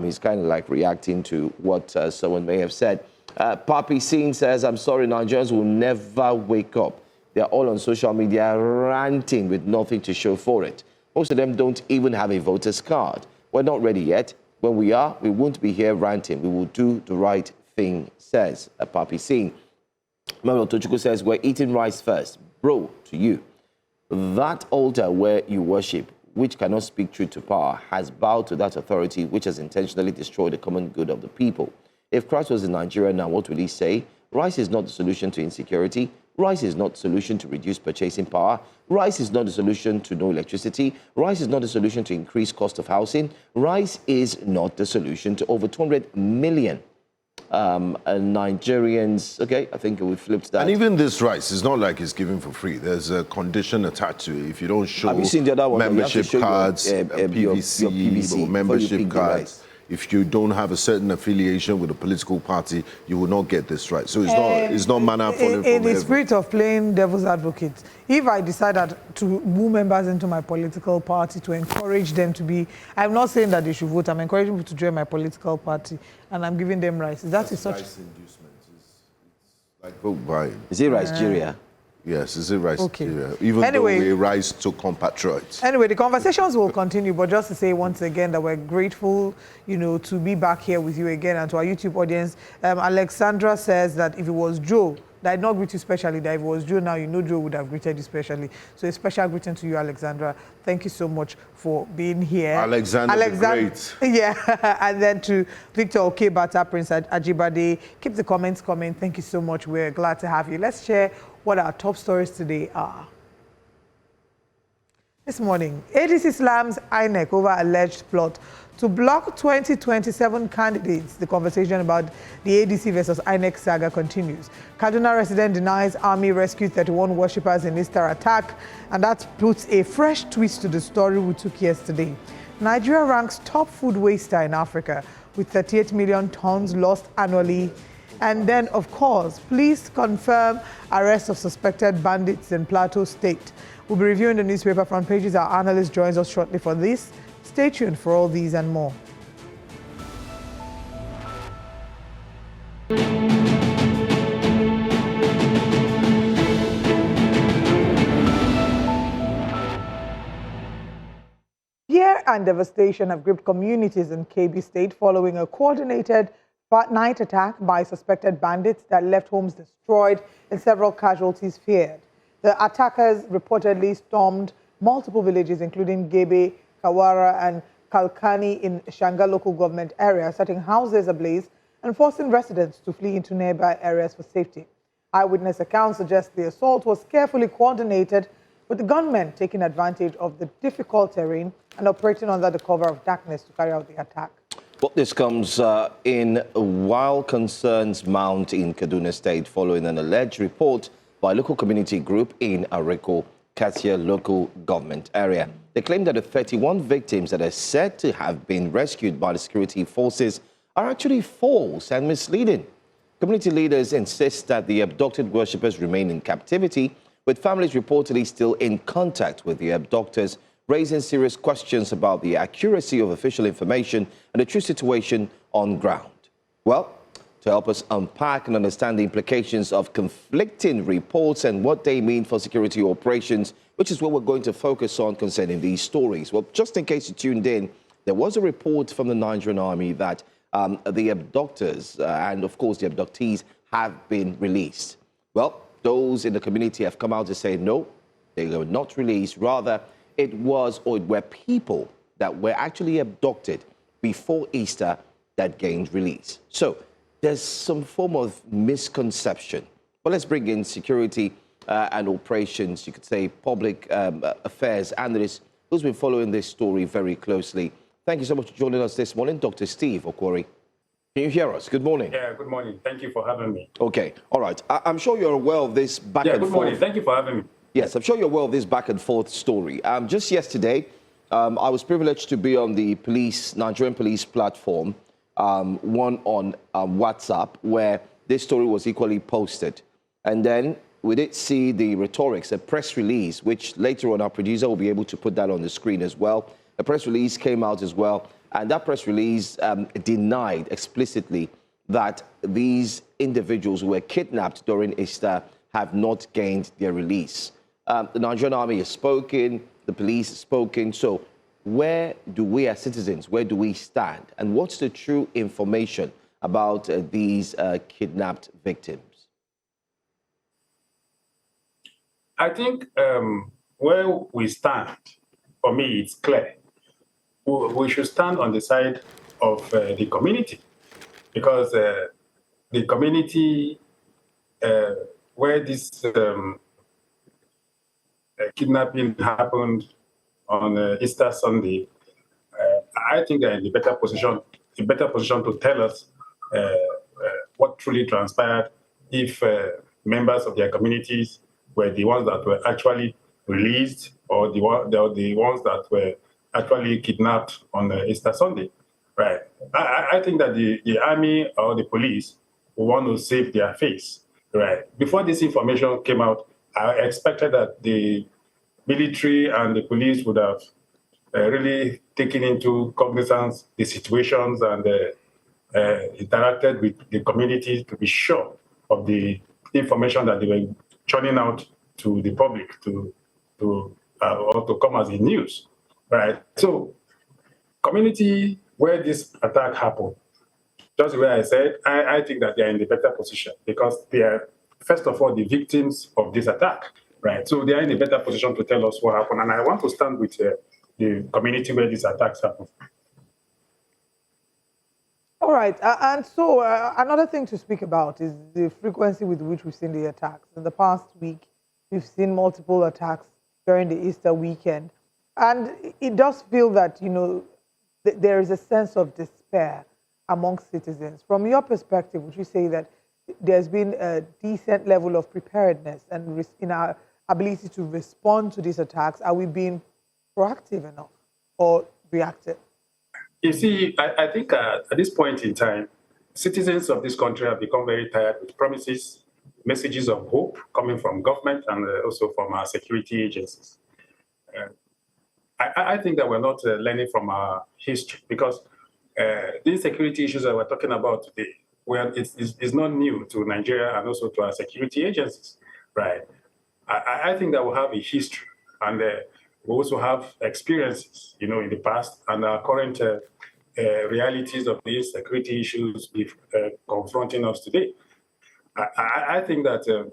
[SPEAKER 3] He's kind of like reacting to what someone may have said. Papi Seun says, I'm sorry, Nigerians will never wake up. They're all on social media ranting with nothing to show for it. Most of them don't even have a voter's card. We're not ready yet. When we are, we won't be here ranting. We will do the right thing, says Papi Seun. Manuel Tochukwu says, we're eating rice first. Bro, to you. That altar where you worship, which cannot speak truth to power, has bowed to that authority which has intentionally destroyed the common good of the people. If Christ was in Nigeria now, what would he say? Rice is not the solution to insecurity. Rice is not the solution to reduce purchasing power. Rice is not the solution to no electricity. Rice is not the solution to increase cost of housing. Rice is not the solution to over 200 million Nigerians. Okay, I think we flipped that.
[SPEAKER 2] And even this rice, it's not like it's given for free. There's a condition attached to it. If you don't show membership cards, PVC or membership cards, if you don't have a certain affiliation with a political party, you will not get this right. So it's not manna falling from heaven.
[SPEAKER 1] In the spirit of playing devil's advocate, if I decided to woo members into my political party to encourage them to be, I'm not saying that they should vote, I'm encouraging people to join my political party, and I'm giving them rice. That is such
[SPEAKER 2] rice inducement. It's like vote buying.
[SPEAKER 3] Is it Nigeria?
[SPEAKER 2] Yes, is it rice? Okay. Even though we rise to compatriots.
[SPEAKER 1] Anyway, the conversations will continue, but just to say once again that we're grateful, to be back here with you again, and to our YouTube audience. Alexandra says that if it was Joe, that I did not greet you specially, that if it was Joe now, Joe would have greeted you specially. So a special greeting to you, Alexandra. Thank you so much for being here.
[SPEAKER 2] Alexandra the Great.
[SPEAKER 1] Yeah, and then to Victor Okebata, Prince Ajibade. Keep the comments coming. Thank you so much. We're glad to have you. Let's share what our top stories today are. This morning, ADC slams INEC over alleged plot to block 2027 candidates. The conversation about the ADC versus INEC saga continues. Kaduna resident denies army rescued 31 worshippers in Easter attack, and that puts a fresh twist to the story we took yesterday. Nigeria ranks top food waster in Africa with 38 million tons lost annually. And then, of course, police confirm arrest of suspected bandits in Plateau State. We'll be reviewing the newspaper front pages. Our analyst joins us shortly for this. Stay tuned for all these and more. Fear and devastation have gripped communities in Kebbi State following a coordinated night attack by suspected bandits that left homes destroyed and several casualties feared. The attackers reportedly stormed multiple villages, including Gebe, Kawara, and Kalkani in Shanga local government area, setting houses ablaze and forcing residents to flee into nearby areas for safety. Eyewitness accounts suggest the assault was carefully coordinated, with the gunmen taking advantage of the difficult terrain and operating under the cover of darkness to carry out the attack.
[SPEAKER 3] Well, this comes in while concerns mount in Kaduna State following an alleged report by a local community group in Areko, Katia local government area. They claim that the 31 victims that are said to have been rescued by the security forces are actually false and misleading. Community leaders insist that the abducted worshippers remain in captivity, with families reportedly still in contact with the abductors, raising serious questions about the accuracy of official information and the true situation on ground. Well, to help us unpack and understand the implications of conflicting reports and what they mean for security operations, which is what we're going to focus on concerning these stories. Well, just in case you tuned in, there was a report from the Nigerian Army that the abductors and, of course, the abductees have been released. Well, those in the community have come out to say no, they were not released. Rather, it were people that were actually abducted before Easter that gained release. So there's some form of misconception. Well, let's bring in security and operations, you could say public affairs analyst who's been following this story very closely. Thank you so much for joining us this morning, Dr. Steve Okwori. Can you hear us? Good morning.
[SPEAKER 6] Yeah, good morning. Thank you for having me.
[SPEAKER 3] Okay, all right. I'm sure you're aware of this back and forth.
[SPEAKER 6] Yeah, good morning. Thank you for having me.
[SPEAKER 3] Yes, I'm sure you're aware of this back and forth story. Just yesterday, I was privileged to be on the Nigerian police platform, one on WhatsApp, where this story was equally posted. And then we did see the rhetorics, a press release, which later on our producer will be able to put that on the screen as well. A press release came out as well. And that press release denied explicitly that these individuals who were kidnapped during Easter have not gained their release. The Nigerian Army has spoken, the police has spoken. So where do we as citizens, where do we stand? And what's the true information about these kidnapped victims?
[SPEAKER 6] I think where we stand, for me, it's clear. We should stand on the side of the community, because the community where this kidnapping happened on Easter Sunday, I think they're in a better position to tell us what truly transpired if members of their communities were the ones that were actually released or the ones that were actually kidnapped on Easter Sunday, right? I think that the army or the police will want to save their face, right? Before this information came out, I expected that the military and the police would have really taken into cognizance the situations and interacted with the community to be sure of the information that they were churning out to the public or to come as the news. Right. So, community where this attack happened, just the way I said, I think that they are in the better position because they are, first of all, the victims of this attack. Right. So they are in a better position to tell us what happened. And I want to stand with the community where these attacks happen.
[SPEAKER 1] All right. And so another thing to speak about is the frequency with which we've seen the attacks. In the past week, we've seen multiple attacks during the Easter weekend. And it does feel that, you know, there is a sense of despair amongst citizens. From your perspective, would you say that there's been a decent level of preparedness and in our ability to respond to these attacks? Are we being proactive enough or reactive?
[SPEAKER 6] You see, I think at this point in time, citizens of this country have become very tired with promises, messages of hope coming from government and also from our security agencies. I think that we're not learning from our history because these security issues that we're talking about today, well, it's not new to Nigeria and also to our security agencies, right? I think that we have a history and we also have experiences, you know, in the past and our current realities of these security issues confronting us today. I think that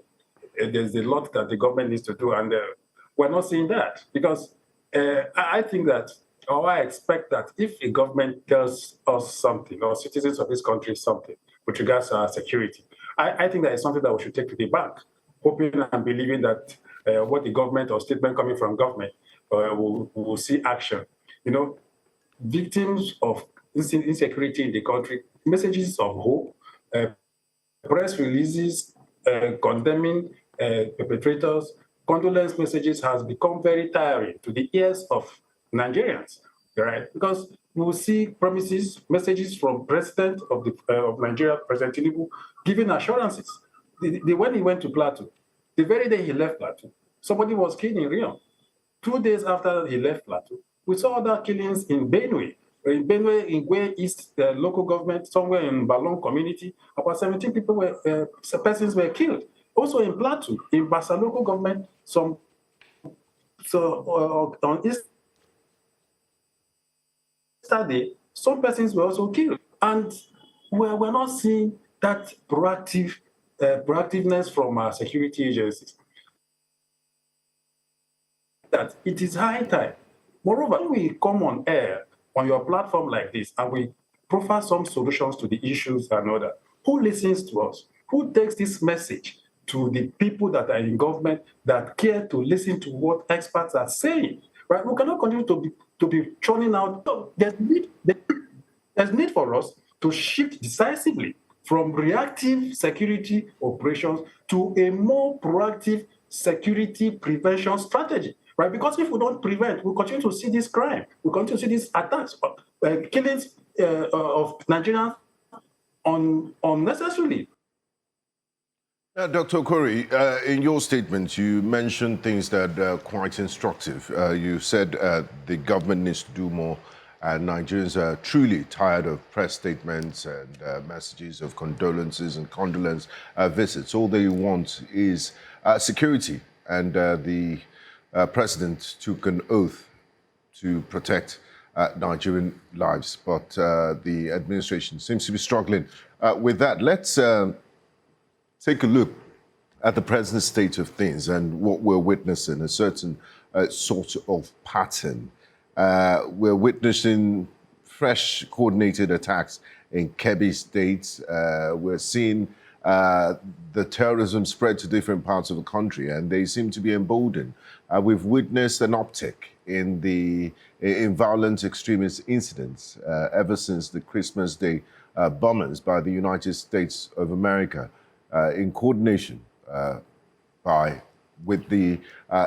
[SPEAKER 6] there's a lot that the government needs to do and we're not seeing that because I think that, or I expect that if a government tells us something, or citizens of this country something with regards to our security, I think that is something that we should take to the bank, hoping and believing that what the government or statement coming from government will see action. You know, victims of insecurity in the country, messages of hope, press releases condemning perpetrators, condolence messages has become very tiring to the ears of Nigerians, right? Because you will see promises, messages from President of Nigeria, President Tinubu, giving assurances. When he went to Plateau, the very day he left Plateau, somebody was killed in Rio. 2 days after he left Plateau, we saw other killings in Benue. In Benue, in Gwe East, the local government, somewhere in Balong community, about 17 persons were killed. Also in Plateau, in Basa local government, on Easter Day, some persons were also killed. And we're not seeing that proactiveness from our security agencies. That it is high time. Moreover, when we come on air on your platform like this and we proffer some solutions to the issues and other, who listens to us? Who takes this message to the people that are in government that care to listen to what experts are saying? Right? We cannot continue to be churning out. There's need for us to shift decisively from reactive security operations to a more proactive security prevention strategy. Right? Because if we don't prevent, we continue to see this crime, we continue to see these attacks, killings of Nigerians unnecessarily.
[SPEAKER 2] Dr. Okori, in your statement, you mentioned things that are quite instructive. You said the government needs to do more, and Nigerians are truly tired of press statements and messages of condolence visits. All they want is security, and the President took an oath to protect Nigerian lives, but the administration seems to be struggling with that. Let's take a look at the present state of things and what we're witnessing, a certain sort of pattern. We're witnessing fresh coordinated attacks in Kebbi State. We're seeing the terrorism spread to different parts of the country, and they seem to be emboldened. We've witnessed an uptick in violent extremist incidents ever since the Christmas Day bombings by the United States of America, in coordination with the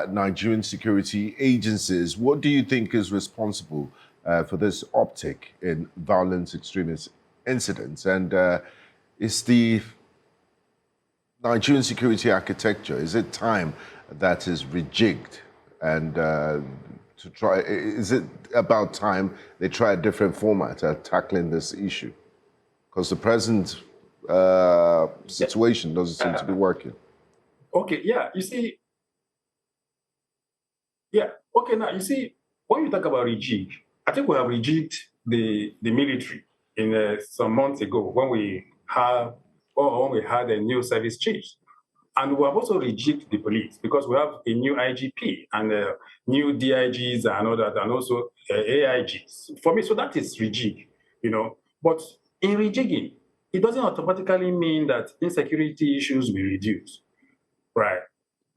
[SPEAKER 2] Nigerian security agencies. What do you think is responsible for this uptick in violent extremist incidents? And is the Nigerian security architecture, is it time that is rejigged? And is it about time they try a different format at tackling this issue? Because the present situation doesn't seem to be working.
[SPEAKER 6] Okay, yeah, you see, now you see, when you talk about rejig, I think we have rejigged the military in some months ago when we had a new service chief. And we have also rejigged the police because we have a new IGP and new DIGs and all that, and also AIGs. For me, so that is rejig, But in rejigging, it doesn't automatically mean that insecurity issues will reduce, right?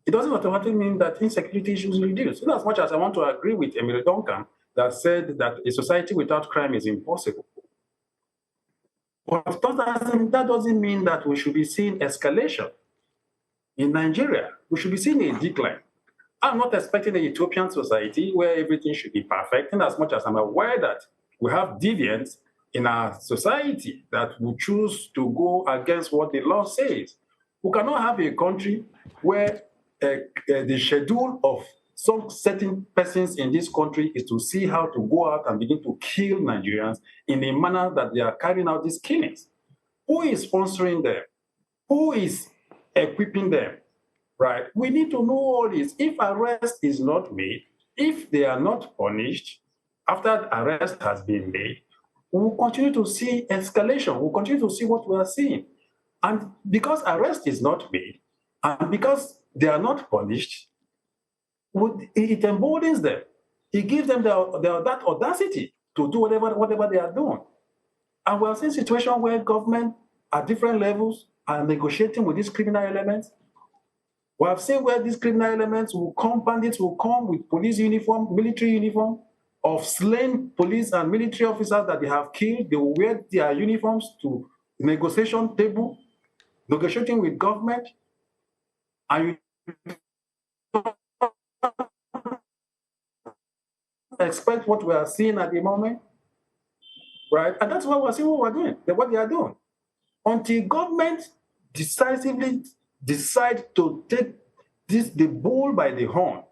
[SPEAKER 6] It doesn't automatically mean that insecurity issues will reduce. In as much as I want to agree with Emily Duncan that said that a society without crime is impossible. But that doesn't mean that we should be seeing escalation. In Nigeria, we should be seeing a decline. I'm not expecting a utopian society where everything should be perfect, in as much as I'm aware that we have deviants in our society that will choose to go against what the law says. We cannot have a country where the schedule of some certain persons in this country is to see how to go out and begin to kill Nigerians in a manner that they are carrying out these killings. Who is sponsoring them? Who is equipping them? Right? We need to know all this. If arrest is not made, if they are not punished, after arrest has been made, we will continue to see escalation. We'll continue to see what we are seeing. And because arrest is not made, and because they are not punished, it emboldens them. It gives them that audacity to do whatever they are doing. And we are seeing situations where government at different levels are negotiating with these criminal elements. We have seen where these criminal elements will come, bandits will come with police uniform, military uniform, of slain police and military officers that they have killed. They will wear their uniforms to negotiation table, negotiating with government, and you expect what we are seeing at the moment, right? And that's why we're seeing what we're doing, what they are doing. Until government decisively decide to take the bull by the horn,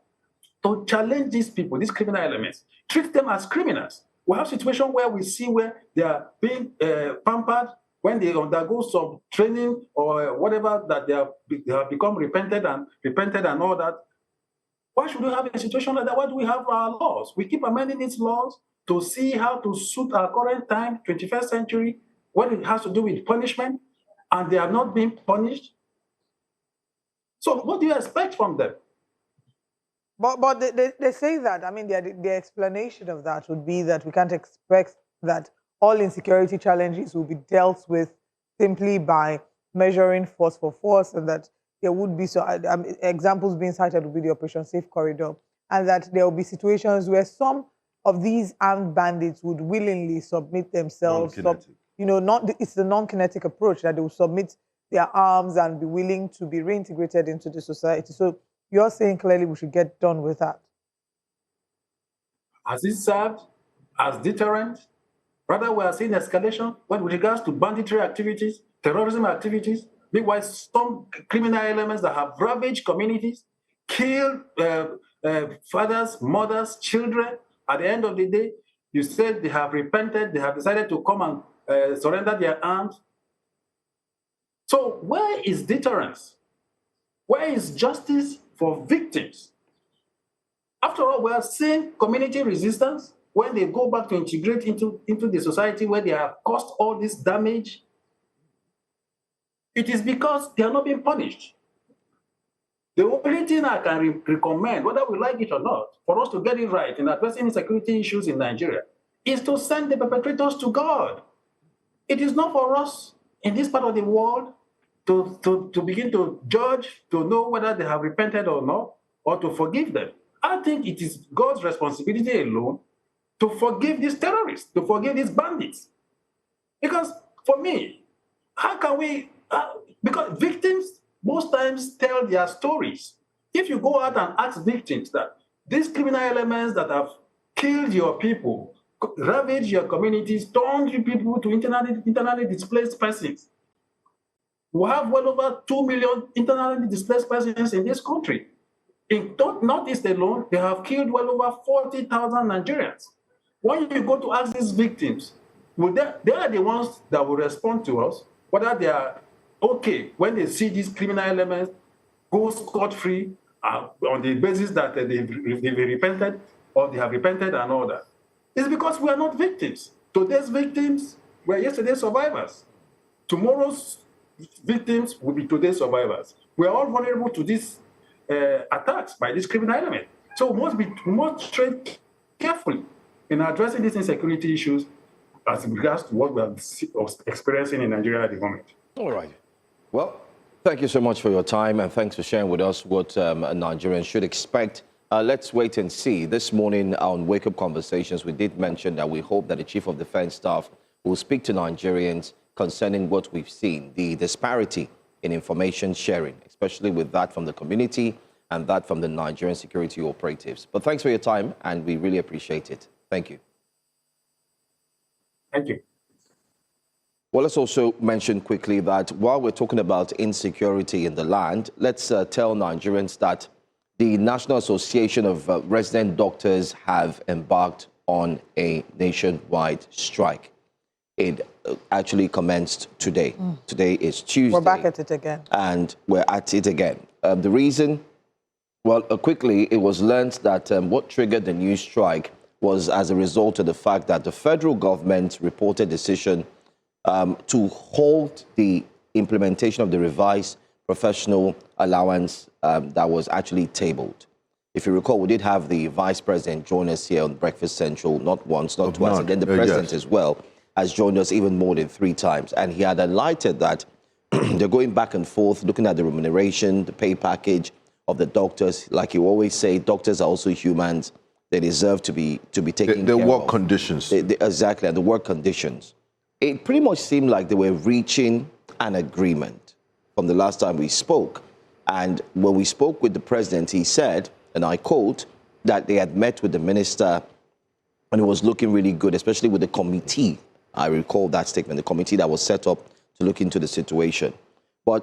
[SPEAKER 6] to challenge these people, these criminal elements, treat them as criminals. We have situations where we see where they are being pampered, when they undergo some training or whatever, that they have become repented and all that. Why should we have a situation like that? Why do we have our laws? We keep amending these laws to see how to suit our current time, 21st century, when it has to do with punishment, and they are not being punished. So what do you expect from them?
[SPEAKER 1] But they say that, I mean, the explanation of that would be that we can't expect that all insecurity challenges will be dealt with simply by measuring force for force, and that there would be examples being cited would be the Operation Safe Corridor, and that there will be situations where some of these armed bandits would willingly submit themselves. It's the non-kinetic approach that they will submit their arms and be willing to be reintegrated into the society. So you're saying clearly we should get done with that.
[SPEAKER 6] Has it served as deterrent? Rather, we are seeing escalation with regards to banditry activities, terrorism activities. Meanwhile, some criminal elements that have ravaged communities, killed fathers, mothers, children. At the end of the day, you said they have repented, they have decided to come and surrender their arms. So where is deterrence? Where is justice for victims? After all, we are seeing community resistance when they go back to integrate into the society where they have caused all this damage. It is because they are not being punished. The only thing I can recommend, whether we like it or not, for us to get it right in addressing security issues in Nigeria, is to send the perpetrators to God. It is not for us in this part of the world to begin to judge, to know whether they have repented or not, or to forgive them. I think it is God's responsibility alone to forgive these terrorists, to forgive these bandits. Because for me, how can we, because victims most times tell their stories. If you go out and ask victims that these criminal elements that have killed your people, ravaged your communities, turned you people to internally displaced persons. We have well over 2 million internally displaced persons in this country. In Northeast alone, they have killed well over 40,000 Nigerians. When you go to ask these victims, they are the ones that will respond to us, whether they are okay when they see these criminal elements go scot-free on the basis that they've repented or they have repented and all that. It's because we are not victims. Today's victims were yesterday's survivors. Tomorrow's victims will be today's survivors. We are all vulnerable to these attacks by this criminal element. So we must tread carefully in addressing these insecurity issues as regards to what we are experiencing in Nigeria at the moment.
[SPEAKER 3] All right. Well, thank you so much for your time, and thanks for sharing with us what Nigerians should expect. Let's wait and see. This morning on Wake Up Conversations, we did mention that we hope that the Chief of Defense Staff will speak to Nigerians concerning what we've seen, the disparity in information sharing, especially with that from the community and that from the Nigerian security operatives. But thanks for your time, and we really appreciate it. Thank you.
[SPEAKER 6] Thank you.
[SPEAKER 3] Well, let's also mention quickly that while we're talking about insecurity in the land, let's tell Nigerians that the National Association of Resident Doctors have embarked on a nationwide strike. It actually commenced today. Today is Tuesday.
[SPEAKER 1] We're back at it again.
[SPEAKER 3] And we're at it again. The reason, well, quickly, it was learned that what triggered the new strike was as a result of the fact that the federal government reported decision to halt the implementation of the revised professional allowance that was actually tabled. If you recall, we did have the Vice President join us here on Breakfast Central, not once, not twice, and then the President as well has joined us even more than 3 times. And he had highlighted that they're going back and forth, looking at the remuneration, the pay package of the doctors. Like you always say, doctors are also humans. they deserve to be taken
[SPEAKER 2] care
[SPEAKER 3] of.
[SPEAKER 2] The work conditions.
[SPEAKER 3] Exactly, and the work conditions. It pretty much seemed like they were reaching an agreement from the last time we spoke. And when we spoke with the president, he said, and I quote, that they had met with the minister and it was looking really good, especially with the committee. I recall that statement, the committee that was set up to look into the situation. But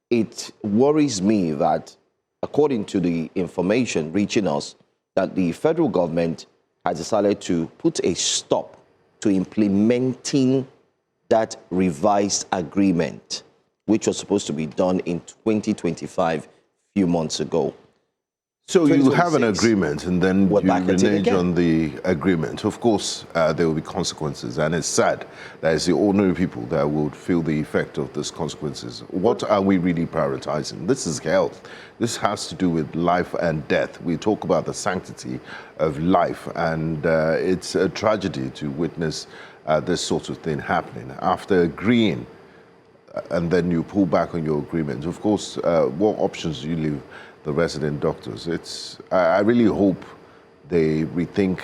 [SPEAKER 3] it worries me that, according to the information reaching us, that the federal government has decided to put a stop to implementing that revised agreement, which was supposed to be done in 2025, a few months ago.
[SPEAKER 2] So you have an agreement and then you renege on the agreement. Of course, there will be consequences, and it's sad that it's the ordinary people that will feel the effect of these consequences. What are we really prioritizing? This is health. This has to do with life and death. We talk about the sanctity of life, and it's a tragedy to witness this sort of thing happening. After agreeing, and then you pull back on your agreement. Of course, what options do you leave the resident doctors? I really hope they rethink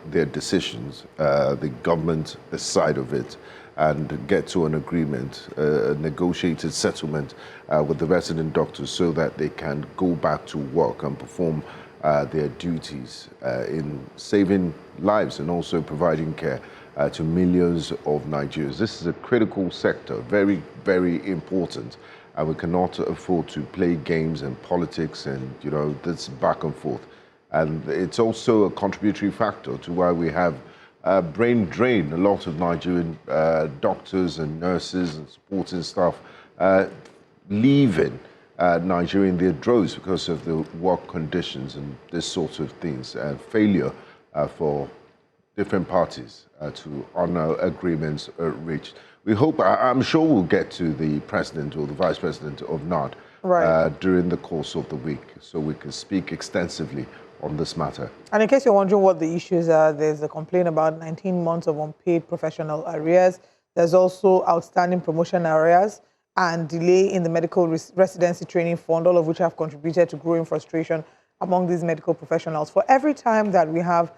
[SPEAKER 2] their decisions, the government side of it, and get to an agreement, a negotiated settlement with the resident doctors so that they can go back to work and perform their duties in saving lives and also providing care to millions of Nigerians. This is a critical sector, very, very important. And we cannot afford to play games and politics and, this back and forth. And it's also a contributory factor to why we have brain drain. A lot of Nigerian doctors and nurses and supporting staff leaving Nigeria in their droves because of the work conditions and this sort of things, and failure for different parties to honor agreements reached. We hope, I'm sure we'll get to the president or the vice president of NARD during the course of the week, so we can speak extensively on this matter. And
[SPEAKER 1] in case you're wondering what the issues are, there's a complaint about 19 months of unpaid professional arrears. There's also outstanding promotion arrears and delay in the medical residency training fund, all of which have contributed to growing frustration among these medical professionals. For every time that we have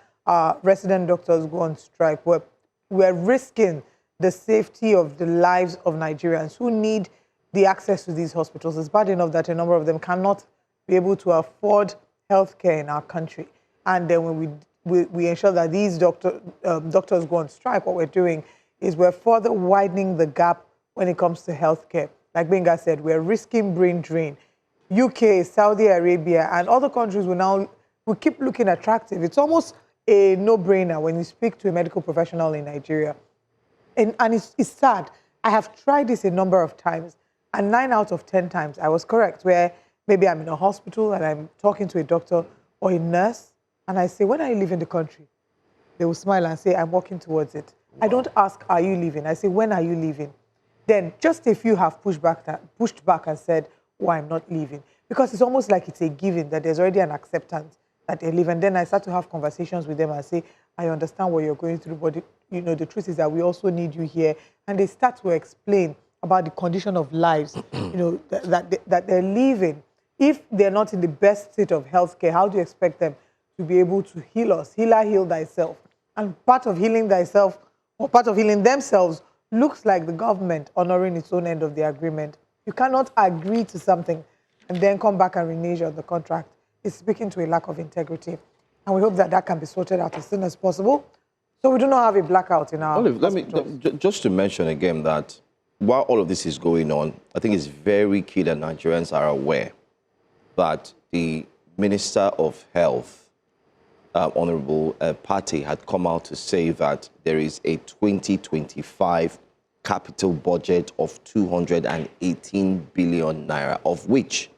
[SPEAKER 1] resident doctors go on strike, we're risking the safety of the lives of Nigerians who need the access to these hospitals. It's bad enough that a number of them cannot be able to afford healthcare in our country. And then when we ensure that these doctors go on strike, what we're doing is we're further widening the gap when it comes to healthcare. Like Benga said, we're risking brain drain. UK, Saudi Arabia, and other countries will keep looking attractive. It's almost a no-brainer when you speak to a medical professional in Nigeria. And it's sad. I have tried this a number of times, and 9 out of 10 times I was correct, where maybe I'm in a hospital and I'm talking to a doctor or a nurse, and I say, when are you leaving the country? They will smile and say, I'm walking towards it. Wow. I don't ask, are you leaving? I say, when are you leaving? Then just a few have pushed back and said, oh, I'm not leaving. Because it's almost like it's a given that there's already an acceptance that they leave. And then I start to have conversations with them and say, I understand what you're going through, but the truth is that we also need you here. And they start to explain about the condition of lives, that they're leaving. If they're not in the best state of healthcare, how do you expect them to be able to heal us? Heal thyself. And part of healing thyself, or part of healing themselves, looks like the government honoring its own end of the agreement. You cannot agree to something and then come back and renege on the contract. It's speaking to a lack of integrity. And we hope that that can be sorted out as soon as possible, so we do not have a blackout in our
[SPEAKER 3] Olive, just to mention again that while all of this is going on, I think it's very key that Nigerians are aware that the Minister of Health, Honorable Party, had come out to say that there is a 2025 capital budget of 218 billion naira, of which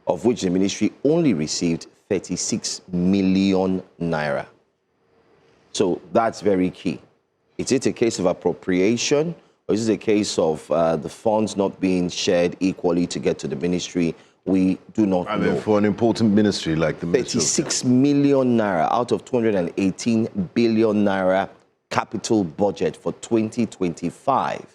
[SPEAKER 3] the ministry only received 36 million naira. So that's very key. Is it a case of appropriation, or is it a case of the funds not being shared equally to get to the ministry? We do not know. I mean,
[SPEAKER 2] for an important ministry like the Ministry
[SPEAKER 3] 36 million naira out of 218 billion naira capital budget for 2025.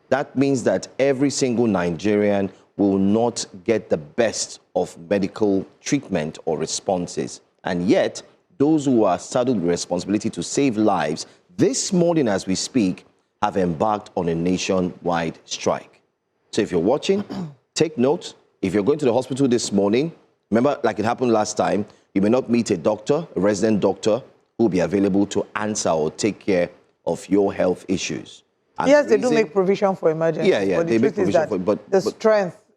[SPEAKER 3] That means that every single Nigerian will not get the best of medical treatment or responses. And yet, those who are saddled with responsibility to save lives, this morning as we speak, have embarked on a nationwide strike. So if you're watching, take note. If you're going to the hospital this morning, remember, like it happened last time, you may not meet a doctor, a resident doctor, who will be available to answer or take care of your health issues. And
[SPEAKER 1] yes, they do make provision for emergency.
[SPEAKER 3] Yeah,
[SPEAKER 1] but
[SPEAKER 3] they
[SPEAKER 1] the
[SPEAKER 3] make
[SPEAKER 1] truth is
[SPEAKER 3] provision
[SPEAKER 1] that
[SPEAKER 3] for it,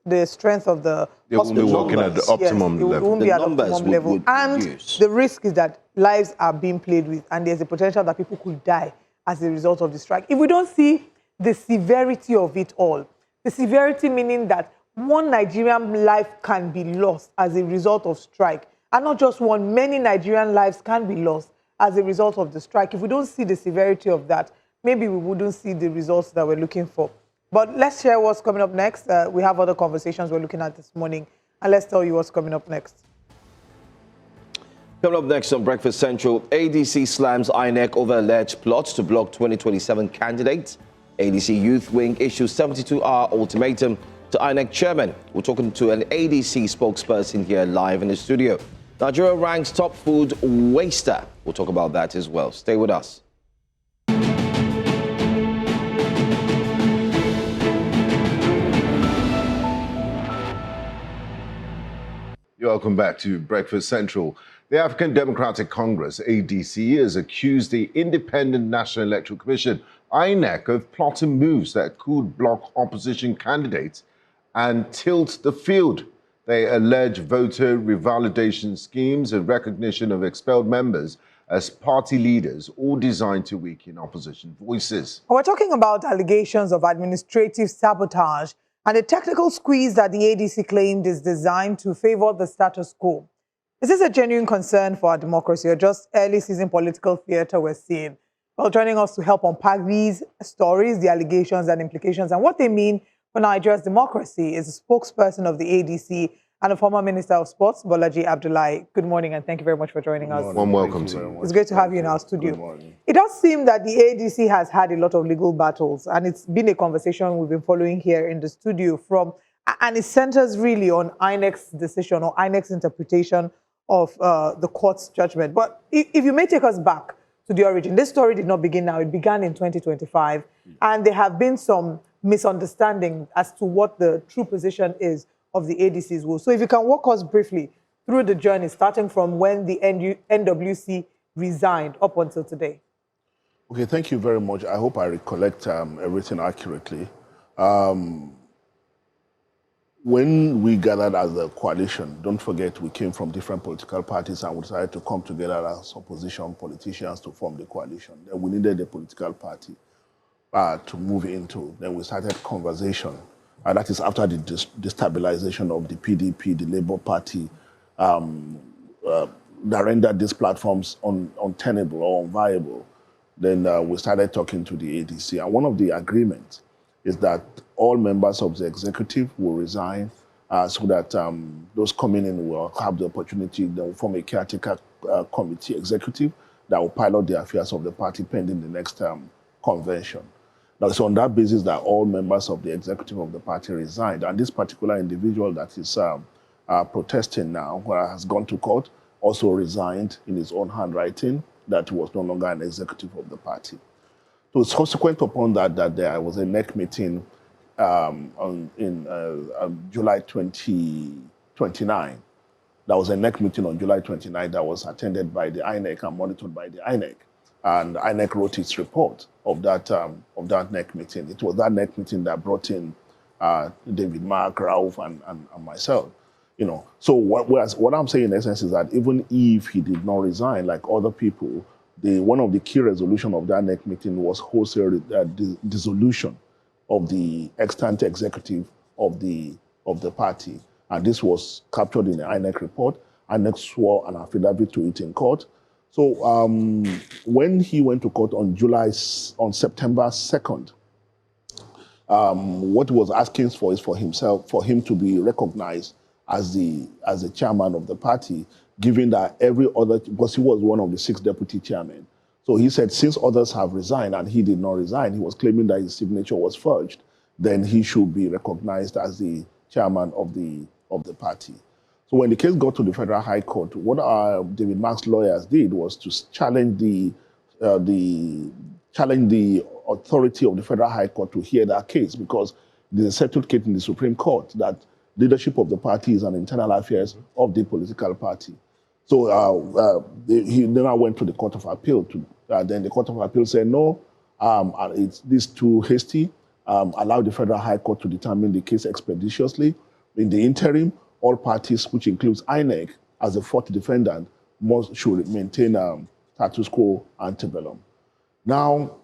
[SPEAKER 1] the strength of the
[SPEAKER 2] they won't be working at the optimum
[SPEAKER 1] level.
[SPEAKER 2] level.
[SPEAKER 1] Won't be at optimum level. And
[SPEAKER 3] reduce.
[SPEAKER 1] The risk is that lives are being played with, and there's a potential that people could die as a result of the strike. If we don't see the severity of it all, the severity meaning that one Nigerian life can be lost as a result of strike, and not just one, many Nigerian lives can be lost as a result of the strike. If we don't see the severity of that, maybe we wouldn't see the results that we're looking for. But let's share what's coming up next. We have other conversations we're looking at this morning, and let's tell you what's coming up next.
[SPEAKER 3] Coming up next on Breakfast Central, ADC slams INEC over alleged plots to block 2027 candidates. ADC Youth Wing issues 72-hour ultimatum to INEC chairman. We're talking to an ADC spokesperson here live in the studio. Nigeria ranks top food waster. We'll talk about that as well. Stay with us.
[SPEAKER 2] Welcome back to Breakfast Central. The African Democratic Congress, ADC, has accused the Independent National Electoral Commission, INEC, of plotting moves that could block opposition candidates and tilt the field. They allege voter revalidation schemes and recognition of expelled members as party leaders, all designed to weaken opposition voices.
[SPEAKER 1] We're talking about allegations of administrative sabotage and a technical squeeze that the ADC claimed is designed to favor the status quo. Is this a genuine concern for our democracy or just early season political theater we're seeing? Well, joining us to help unpack these stories, the allegations and implications, and what they mean for Nigeria's democracy is a spokesperson of the ADC and a former Minister of Sports, Bolaji Abdullahi. Good morning, and thank you very much for joining us.
[SPEAKER 2] Warm welcome to you.
[SPEAKER 1] It's great to have you in our studio. It does seem that the ADC has had a lot of legal battles, and it's been a conversation we've been following here in the studio and it centers really on INEC's decision or INEC's interpretation of the court's judgment. But if you may take us back to the origin, this story did not begin now. It began in 2025, and there have been some misunderstanding as to what the true position is of the ADC's rule. So if you can walk us briefly through the journey, starting from when the NWC resigned up until today.
[SPEAKER 4] Okay, thank you very much. I hope I recollect everything accurately. When we gathered as a coalition, don't forget we came from different political parties and we decided to come together as opposition politicians to form the coalition. Then we needed a political party to move into. Then we started conversation. And that is after the destabilization of the PDP, the Labour Party, that rendered these platforms untenable or unviable. Then we started talking to the ADC. And one of the agreements is that all members of the executive will resign so that those coming in will have the opportunity. They will form a caretaker committee executive that will pilot the affairs of the party pending the next convention. Now, it's on that basis that all members of the executive of the party resigned. And this particular individual that is protesting now, who has gone to court, also resigned in his own handwriting that he was no longer an executive of the party. So subsequent upon that, there was a NEC meeting in July 2029. There was a NEC meeting on July 29 that was attended by the INEC and monitored by the INEC. And INEC wrote its report of that NEC meeting. It was that NEC meeting that brought in David Mark, Rauf, and myself. You know, so what I'm saying in essence is that even if he did not resign like other people, one of the key resolutions of that NEC meeting was wholesale dissolution of the extant executive of the party, and this was captured in the INEC report. INEC swore an affidavit to it in court. So when he went to court on September 2nd, what he was asking for is for him to be recognized as the chairman of the party, given that because he was one of the 6 deputy chairmen. So he said since others have resigned and he did not resign, he was claiming that his signature was forged, then he should be recognized as the chairman of the party. So when the case got to the Federal High Court, what David Mark's lawyers did was to challenge the authority of the Federal High Court to hear that case, because there's a settled case in the Supreme Court that leadership of the party is an internal affairs of the political party. So he then went to the Court of Appeal. Then the Court of Appeal said, no, it's this too hasty. Allow the Federal High Court to determine the case expeditiously. In the interim, all parties, which includes INEC as the fourth defendant, should maintain status quo ante bellum. Now,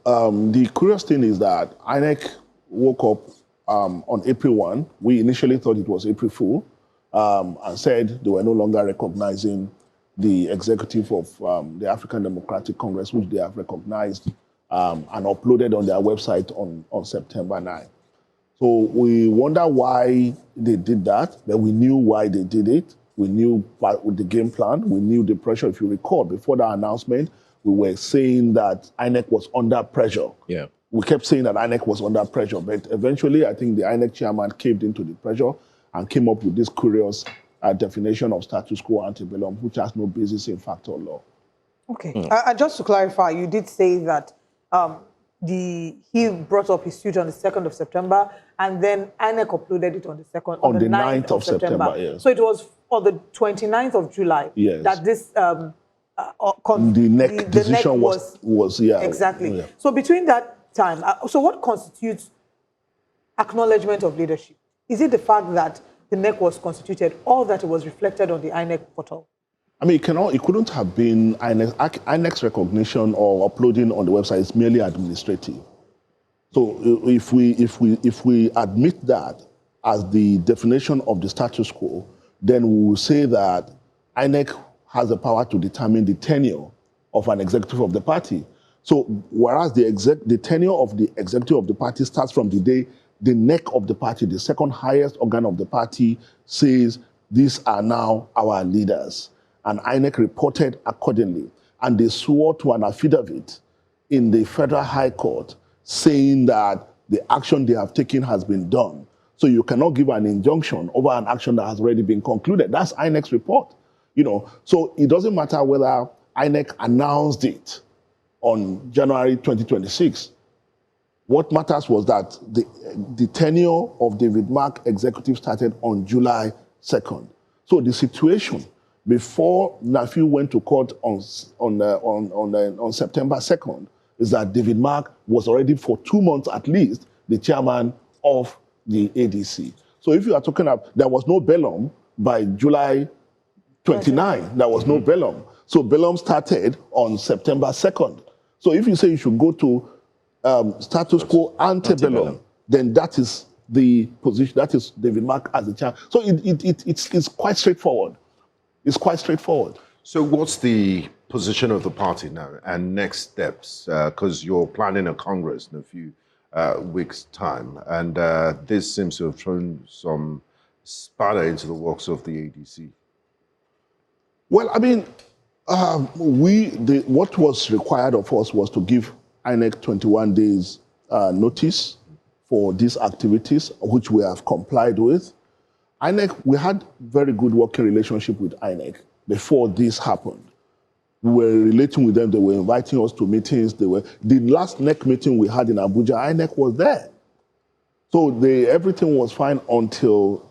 [SPEAKER 4] the curious thing is that INEC woke up on April 1. We initially thought it was April Fool, and said they were no longer recognizing the executive of the African Democratic Congress, which they have recognized and uploaded on their website on September 9. So we wonder why they did that, but we knew why they did it. We knew the game plan. We knew the pressure. If you recall, before the announcement, we were saying that INEC was under pressure.
[SPEAKER 3] Yeah.
[SPEAKER 4] We kept saying that INEC was under pressure, but eventually I think the INEC chairman caved into the pressure and came up with this curious definition of status quo ante bellum, which has no basis in fact or law.
[SPEAKER 1] Okay. Just to clarify, you did say that he brought up his suit on the 2nd of September, and then INEC uploaded it on the 9th of September.
[SPEAKER 4] Yes.
[SPEAKER 1] So it was on the 29th of July that this
[SPEAKER 4] the NEC decision was
[SPEAKER 1] exactly.
[SPEAKER 4] Yeah.
[SPEAKER 1] So between that time, so what constitutes acknowledgement of leadership? Is it the fact that the NEC was constituted, or that it was reflected on the INEC portal?
[SPEAKER 4] I mean, it couldn't have been INEC's recognition or uploading on the website. It's merely administrative. So if we admit that as the definition of the status quo, then we will say that INEC has the power to determine the tenure of an executive of the party. So whereas the tenure of the executive of the party starts from the day the neck of the party, the second highest organ of the party, says these are now our leaders. And INEC reported accordingly. And they swore to an affidavit in the Federal High Court saying that the action they have taken has been done. So you cannot give an injunction over an action that has already been concluded. That's INEC's report. So it doesn't matter whether INEC announced it on January 2026. What matters was that the tenure of David Mark executive started on July 2nd. So the situation before Nafiu went to court on September 2nd is that David Mark was already for 2 months at least the chairman of the ADC. So if you are talking about, there was no bellum by July 29, there was no bellum. So bellum started on September 2nd. So if you say you should go to status quo ante bellum, then that is the position, that is David Mark as the chairman. So it's quite straightforward. It's quite straightforward.
[SPEAKER 2] So what's the position of the party now and next steps? Because you're planning a Congress in a few weeks' time, and this seems to have thrown some spanner into the works of the ADC.
[SPEAKER 4] Well, I mean, what was required of us was to give INEC 21 days notice for these activities, which we have complied with. INEC, we had very good working relationship with INEC before this happened. We were relating with them. They were inviting us to meetings. The last NEC meeting we had in Abuja, INEC was there. So everything was fine until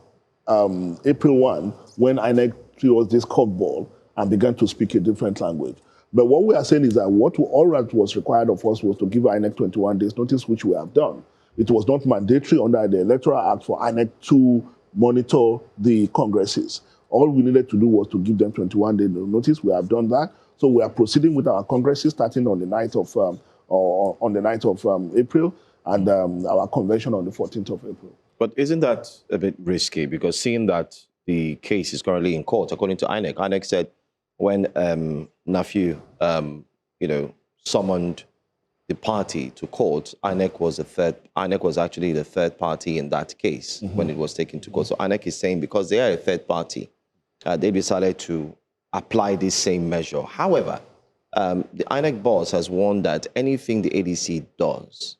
[SPEAKER 4] April 1, when INEC threw us this curveball and began to speak a different language. But what we are saying is that all that was required of us was to give INEC 21 days notice, which we have done. It was not mandatory under the Electoral Act for INEC to monitor the congresses. All we needed to do was to give them 21 days notice. We have done that. So we are proceeding with our congresses starting on the 9th of April, and our convention on the 14th of April.
[SPEAKER 3] But isn't that a bit risky? Because seeing that the case is currently in court, according to INEC, INEC said when Nafiu, summoned the party to court, INEC was actually the third party in that case when it was taken to court. So INEC is saying because they are a third party, they decided to apply this same measure. However, the INEC boss has warned that anything the ADC does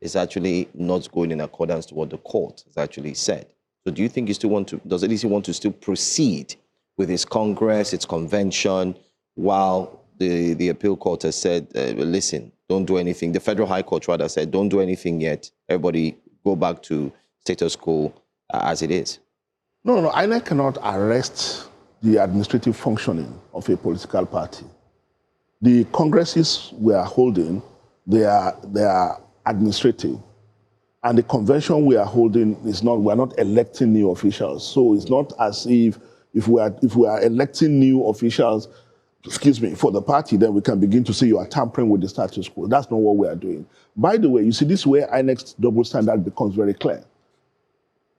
[SPEAKER 3] is actually not going in accordance to what the court has actually said. So do you think you still want to, does ADC want to still proceed with its Congress, its convention, while the appeal court has said, listen, don't do anything. The Federal High Court rather said, don't do anything yet. Everybody go back to status quo as it is.
[SPEAKER 4] No, INEC cannot arrest the administrative functioning of a political party. The congresses we are holding, they are administrative. And the convention we are holding is not, we are not electing new officials. So it's not as if we are electing new officials, for the party, then we can begin to say you are tampering with the status quo. That's not what we are doing. By the way, you see, this is where INEC's double standard becomes very clear.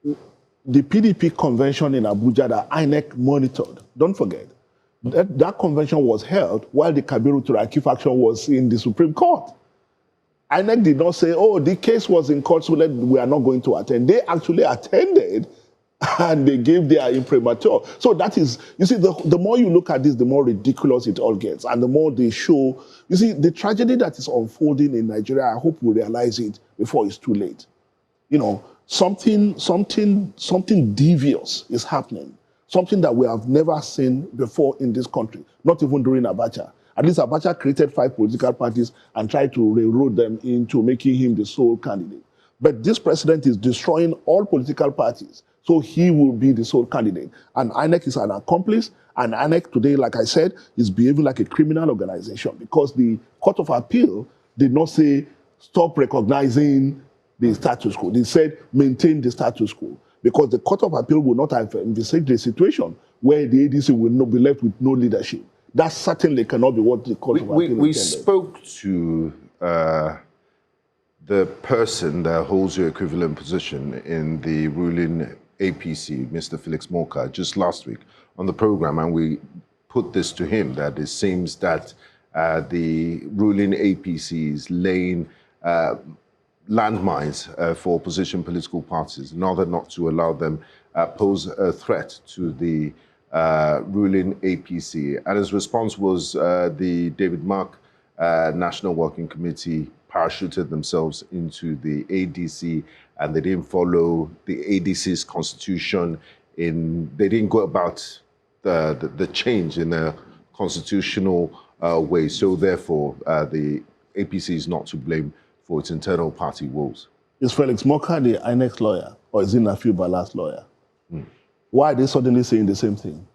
[SPEAKER 4] The PDP convention in Abuja that INEC monitored, don't forget, that convention was held while the Kabiru Turaki faction was in the Supreme Court. INEC did not say, oh, the case was in court, so we are not going to attend. They actually attended, and they gave their imprimatur. So that is, you see, the more you look at this, the more ridiculous it all gets. And the more they show, you see, the tragedy that is unfolding in Nigeria, I hope we realize it before it's too late. You know, something devious is happening. Something that we have never seen before in this country, not even during Abacha. At least Abacha created 5 political parties and tried to railroad them into making him the sole candidate. But this president is destroying all political parties. So he will be the sole candidate. And INEC is an accomplice. And INEC today, like I said, is behaving like a criminal organization because the Court of Appeal did not say, stop recognizing the status quo. They said, maintain the status quo. Because the Court of Appeal will not have envisaged a situation where the ADC will not be left with no leadership. That certainly cannot be what the Court of Appeal intended.
[SPEAKER 2] We spoke to the person that holds your equivalent position in the ruling APC, Mr. Felix Morka, just last week on the program, and we put this to him, that it seems that the ruling APC is laying landmines for opposition political parties in order not to allow them pose a threat to the ruling APC. And his response was the David Mark National Working Committee parachuted themselves into the ADC, and they didn't follow the ADC's constitution. They didn't go about the change in a constitutional way. So therefore, the APC is not to blame for its internal party woes.
[SPEAKER 4] Is Felix Morka the INEC lawyer, or is he Nafiu Bala's lawyer? Why are they suddenly saying the same thing?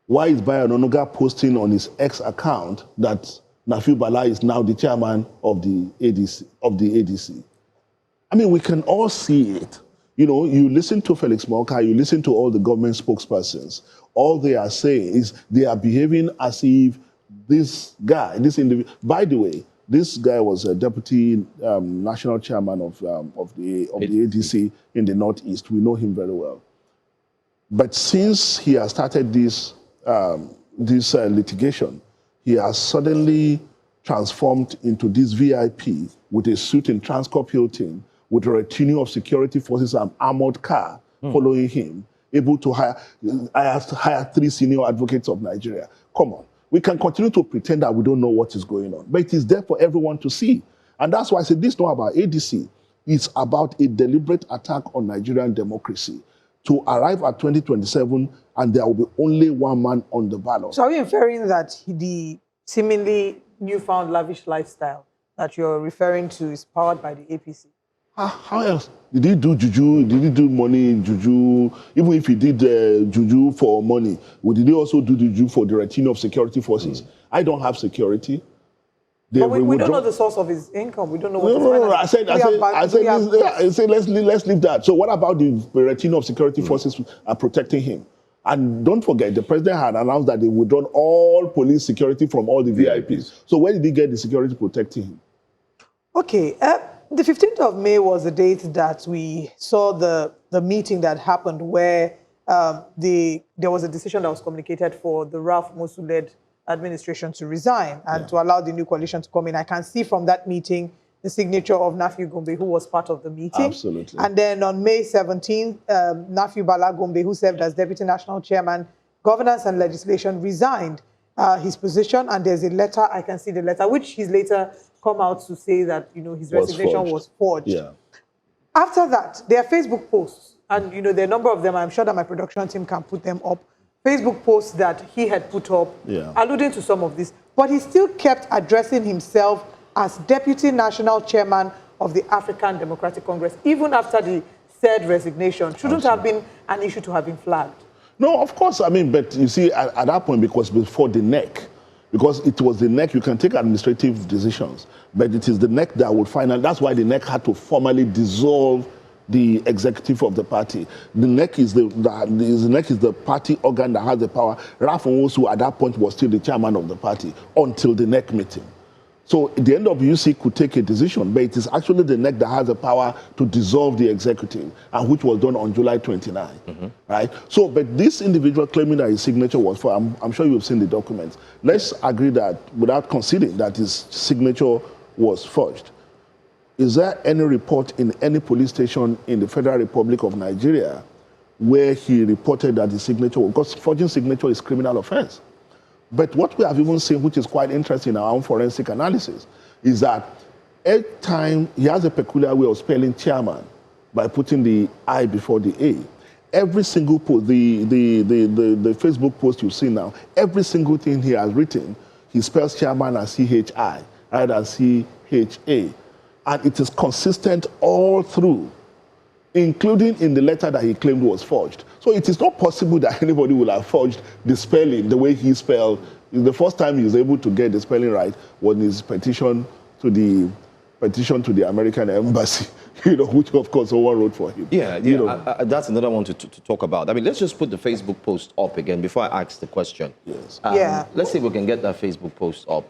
[SPEAKER 4] Why is Bayo Ononuga posting on his X account that Nafiu Bala is now the chairman of the ADC? I mean, we can all see it. You know, you listen to Felix Morka, you listen to all the government spokespersons. All they are saying is they are behaving as if this guy, this individual. By the way, this guy was a deputy national chairman of the ADC in the Northeast. We know him very well. But since he has started this litigation, he has suddenly transformed into this VIP with a suit in Transcorp Hilton, with a retinue of security forces and armored car following him, able to hire 3 senior advocates of Nigeria. Come on. We can continue to pretend that we don't know what is going on, but it is there for everyone to see. And that's why I said this is not about ADC. It's about a deliberate attack on Nigerian democracy to arrive at 2027 and there will be only one man on the ballot.
[SPEAKER 1] So are you inferring that the seemingly newfound lavish lifestyle that you're referring to is powered by the APC?
[SPEAKER 4] How else? Did he do juju? Did he do money juju? Even if he did juju for money, did he also do juju for the retinue of security forces? I don't have security.
[SPEAKER 1] But we don't know the source of his income. We don't know what
[SPEAKER 4] No. I said let's leave that. So what about the retinue of security forces are protecting him? And don't forget, the president had announced that they withdrawn all police security from all the VIPs. So where did he get the security protecting him?
[SPEAKER 1] Okay. The 15th of May was the date that we saw the meeting that happened where there was a decision that was communicated for the Ralph Mosu-led administration to resign and to allow the new coalition to come in. I can see from that meeting the signature of Nafiu Gombe, who was part of the meeting.
[SPEAKER 4] Absolutely.
[SPEAKER 1] And then on May 17th, Nafiu Bala Gombe, who served as Deputy National Chairman, Governance and Legislation, resigned his position. And there's a letter, I can see the letter, which he's later come out to say that, you know, his resignation was forged.
[SPEAKER 4] Yeah.
[SPEAKER 1] After that, there are Facebook posts and you know, there are a number of them. I'm sure that my production team can put them up. Facebook posts that he had put up, alluding to some of this, but he still kept addressing himself as Deputy National Chairman of the African Democratic Congress, even after the said resignation. Shouldn't have been an issue to have been flagged.
[SPEAKER 4] No, of course. I mean, but you see, at that point, because before the NEC, because it was the NEC, you can take administrative decisions, but it is the NEC that would finally, that's why the NEC had to formally dissolve the executive of the party. The NEC is the party organ that has the power. Ralph Nwosu at that point was still the chairman of the party until the NEC meeting. So the NWC could take a decision, but it is actually the NEC that has the power to dissolve the executive, and which was done on July 29, right? So, but this individual claiming that his signature was for, I'm sure you've seen the documents. Let's agree that without conceding that his signature was forged. Is there any report in any police station in the Federal Republic of Nigeria where he reported that his signature, because forging signature is criminal offense. But what we have even seen, which is quite interesting in our own forensic analysis, is that every time he has a peculiar way of spelling chairman by putting the I before the A. Every single post, the Facebook post you see now, every single thing he has written, he spells chairman as C-H-I rather than C-H-A. And it is consistent all through, including in the letter that he claimed was forged. So it is not possible that anybody will have forged the spelling the way he spelled. The first time he was able to get the spelling right was his petition to the American embassy, you know, which of course someone wrote for him.
[SPEAKER 3] Yeah, that's another one to talk about. I mean, let's just put the Facebook post up again before I ask the question.
[SPEAKER 4] Yes.
[SPEAKER 3] Let's see if we can get that Facebook post up.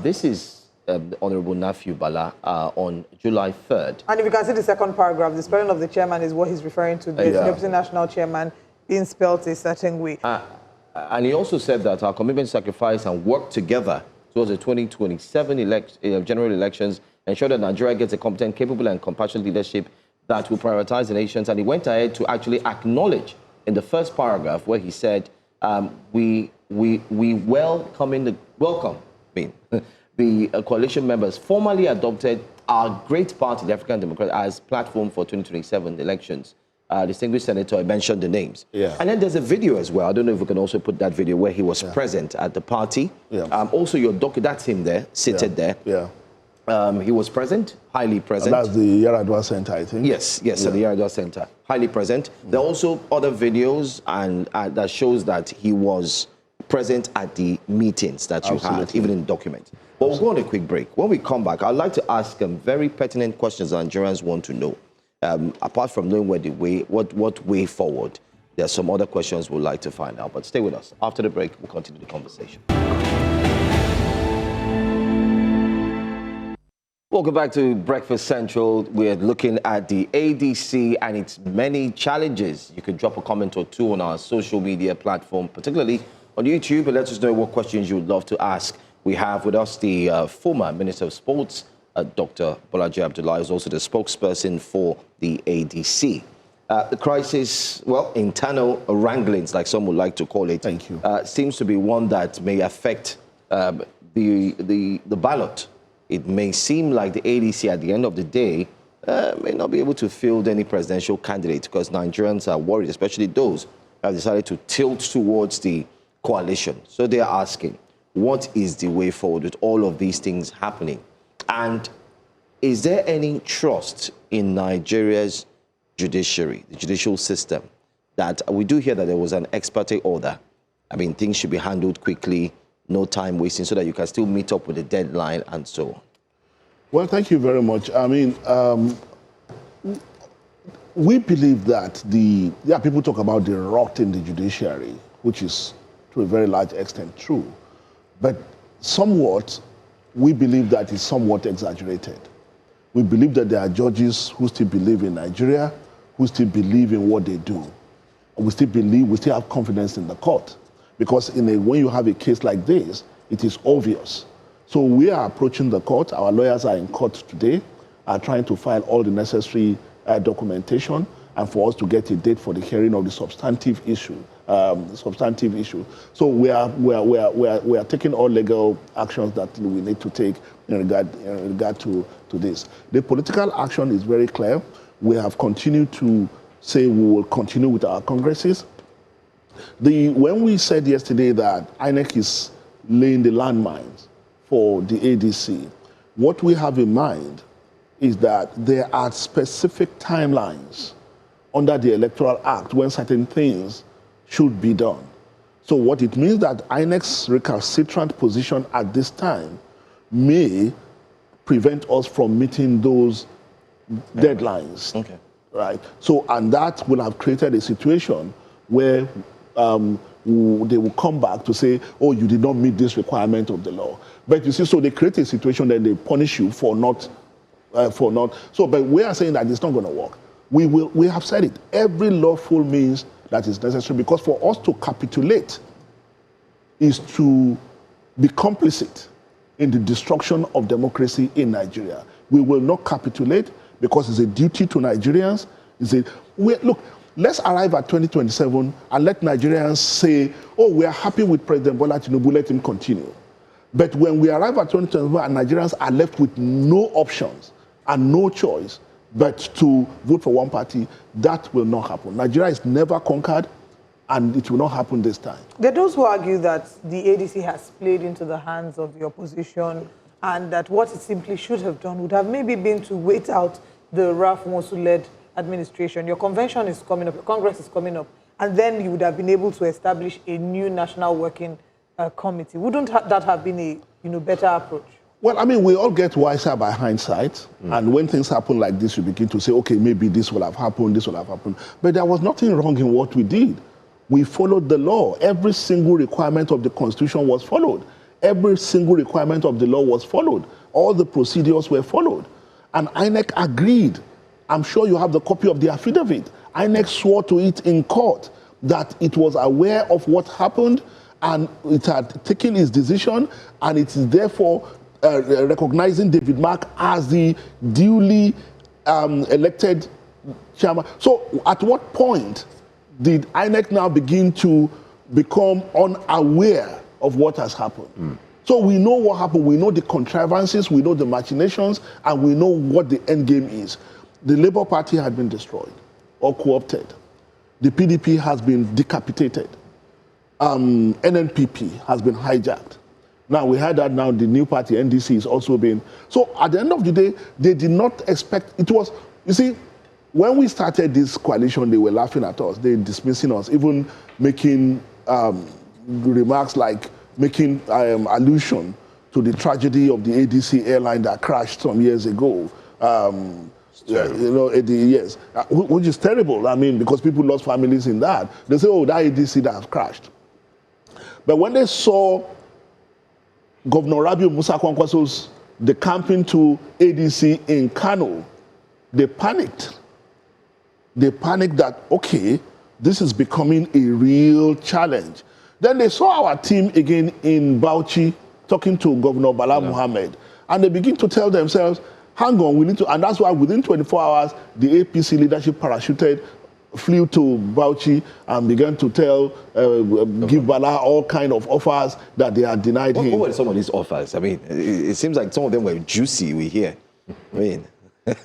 [SPEAKER 3] This is the Honorable Nafiu Bala on July 3rd.
[SPEAKER 1] And if you can see the second paragraph, the spelling of the chairman is what he's referring to. The Deputy National Chairman being spelled a certain way.
[SPEAKER 3] And he also said that our commitment, sacrifice, and work together towards the 2027 general elections ensure that Nigeria gets a competent, capable, and compassionate leadership that will prioritize the nations. And he went ahead to actually acknowledge in the first paragraph where he said, we welcome the coalition members formally adopted our great party, the African Democratic, as platform for 2027 elections. Distinguished Senator, I mentioned the names.
[SPEAKER 4] Yeah.
[SPEAKER 3] And then there's a video as well. I don't know if we can also put that video where he was present at the party. Yeah. Also, your that's him there, seated there.
[SPEAKER 4] Yeah.
[SPEAKER 3] He was present, highly present.
[SPEAKER 4] And that's the Yaradua Center, I think.
[SPEAKER 3] Yes, at the Yaradua Center, highly present. There are also other videos and that shows that he was present at the meetings that you had, even in the document. But we'll go on a quick break. When we come back, I'd like to ask very pertinent questions that Nigerians want to know. Apart from knowing what way forward, there are some other questions we'd like to find out. But stay with us. After the break, we'll continue the conversation. Welcome back to Breakfast Central. We're looking at the ADC and its many challenges. You can drop a comment or two on our social media platform, particularly on YouTube, and let us know what questions you would love to ask. We have with us the former Minister of Sports, Dr. Bolaji Abdullahi, is also the spokesperson for the ADC. The crisis, well, internal wranglings, like some would like to call it,
[SPEAKER 4] Thank you.
[SPEAKER 3] Seems to be one that may affect the ballot. It may seem like the ADC at the end of the day may not be able to field any presidential candidate because Nigerians are worried, especially those who have decided to tilt towards the coalition. So they are asking, what is the way forward with all of these things happening? And is there any trust in Nigeria's judiciary, the judicial system, that we do hear that there was an ex parte order? I mean, things should be handled quickly, no time wasting, so that you can still meet up with the deadline and so on.
[SPEAKER 4] Well, thank you very much. I mean, we believe that people talk about the rot in the judiciary, which is to a very large extent true. But somewhat, we believe that is somewhat exaggerated. We believe that there are judges who still believe in Nigeria, who still believe in what they do. We still have confidence in the court. Because when you have a case like this, it is obvious. So we are approaching the court. Our lawyers are in court today, are trying to file all the necessary documentation, and for us to get a date for the hearing of the substantive issue. So we are taking all legal actions that we need to take in regard to this. The political action is very clear. We have continued to say we will continue with our congresses. When we said yesterday that INEC is laying the landmines for the ADC, what we have in mind is that there are specific timelines under the Electoral Act when certain things should be done. So what it means that INEC's recalcitrant position at this time may prevent us from meeting those deadlines. Okay. Right. So, and that will have created a situation where they will come back to say, oh, you did not meet this requirement of the law. But you see, so they create a situation that they punish you for not. So, but we are saying that it's not going to work. We have said it. Every lawful means that is necessary, because for us to capitulate is to be complicit in the destruction of democracy in Nigeria. We will not capitulate because it's a duty to Nigerians. Look, let's arrive at 2027 and let Nigerians say, oh, we are happy with President Bola Tinubu, let him continue. But when we arrive at 2027 and Nigerians are left with no options and no choice but to vote for one party, that will not happen. Nigeria is never conquered, and it will not happen this time.
[SPEAKER 1] There are those who argue that the ADC has played into the hands of the opposition, and that what it simply should have done would have maybe been to wait out the Ralph Mosu-led administration. Your convention is coming up, your Congress is coming up, and then you would have been able to establish a new national working committee. Wouldn't that have been a better approach?
[SPEAKER 4] Well, I mean, we all get wiser by hindsight. And when things happen like this, we begin to say, okay, maybe this will have happened, this will have happened. But there was nothing wrong in what we did. We followed the law. Every single requirement of the Constitution was followed. Every single requirement of the law was followed. All the procedures were followed. And INEC agreed. I'm sure you have the copy of the affidavit. INEC swore to it in court that it was aware of what happened and it had taken its decision, and it is therefore recognizing David Mark as the duly elected chairman. So at what point did INEC now begin to become unaware of what has happened? So we know what happened, we know the contrivances, we know the machinations, and we know what the end game is. The Labour Party had been destroyed or co-opted. The PDP has been decapitated. NNPP has been hijacked. Now, we heard that now the new party, NDC, is also being... So, at the end of the day, they did not expect... It was... You see, when we started this coalition, they were laughing at us. They were dismissing us, even making remarks like making allusion to the tragedy of the ADC airline that crashed some years ago. Yes, which is terrible. I mean, because people lost families in that. They say, oh, that ADC that has crashed. But when they saw Governor Rabiu Musa Kwankwaso's decamping to ADC in Kano, they panicked. They panicked that, okay, this is becoming a real challenge. Then they saw our team again in Bauchi talking to Governor Bala Muhammad, and they begin to tell themselves, hang on, we need to, and that's why within 24 hours, the APC leadership parachuted, flew to Bauchi and began to give Bala all kind of offers that they had denied him.
[SPEAKER 3] What were some of these offers? I mean, it seems like some of them were juicy, we hear. I mean...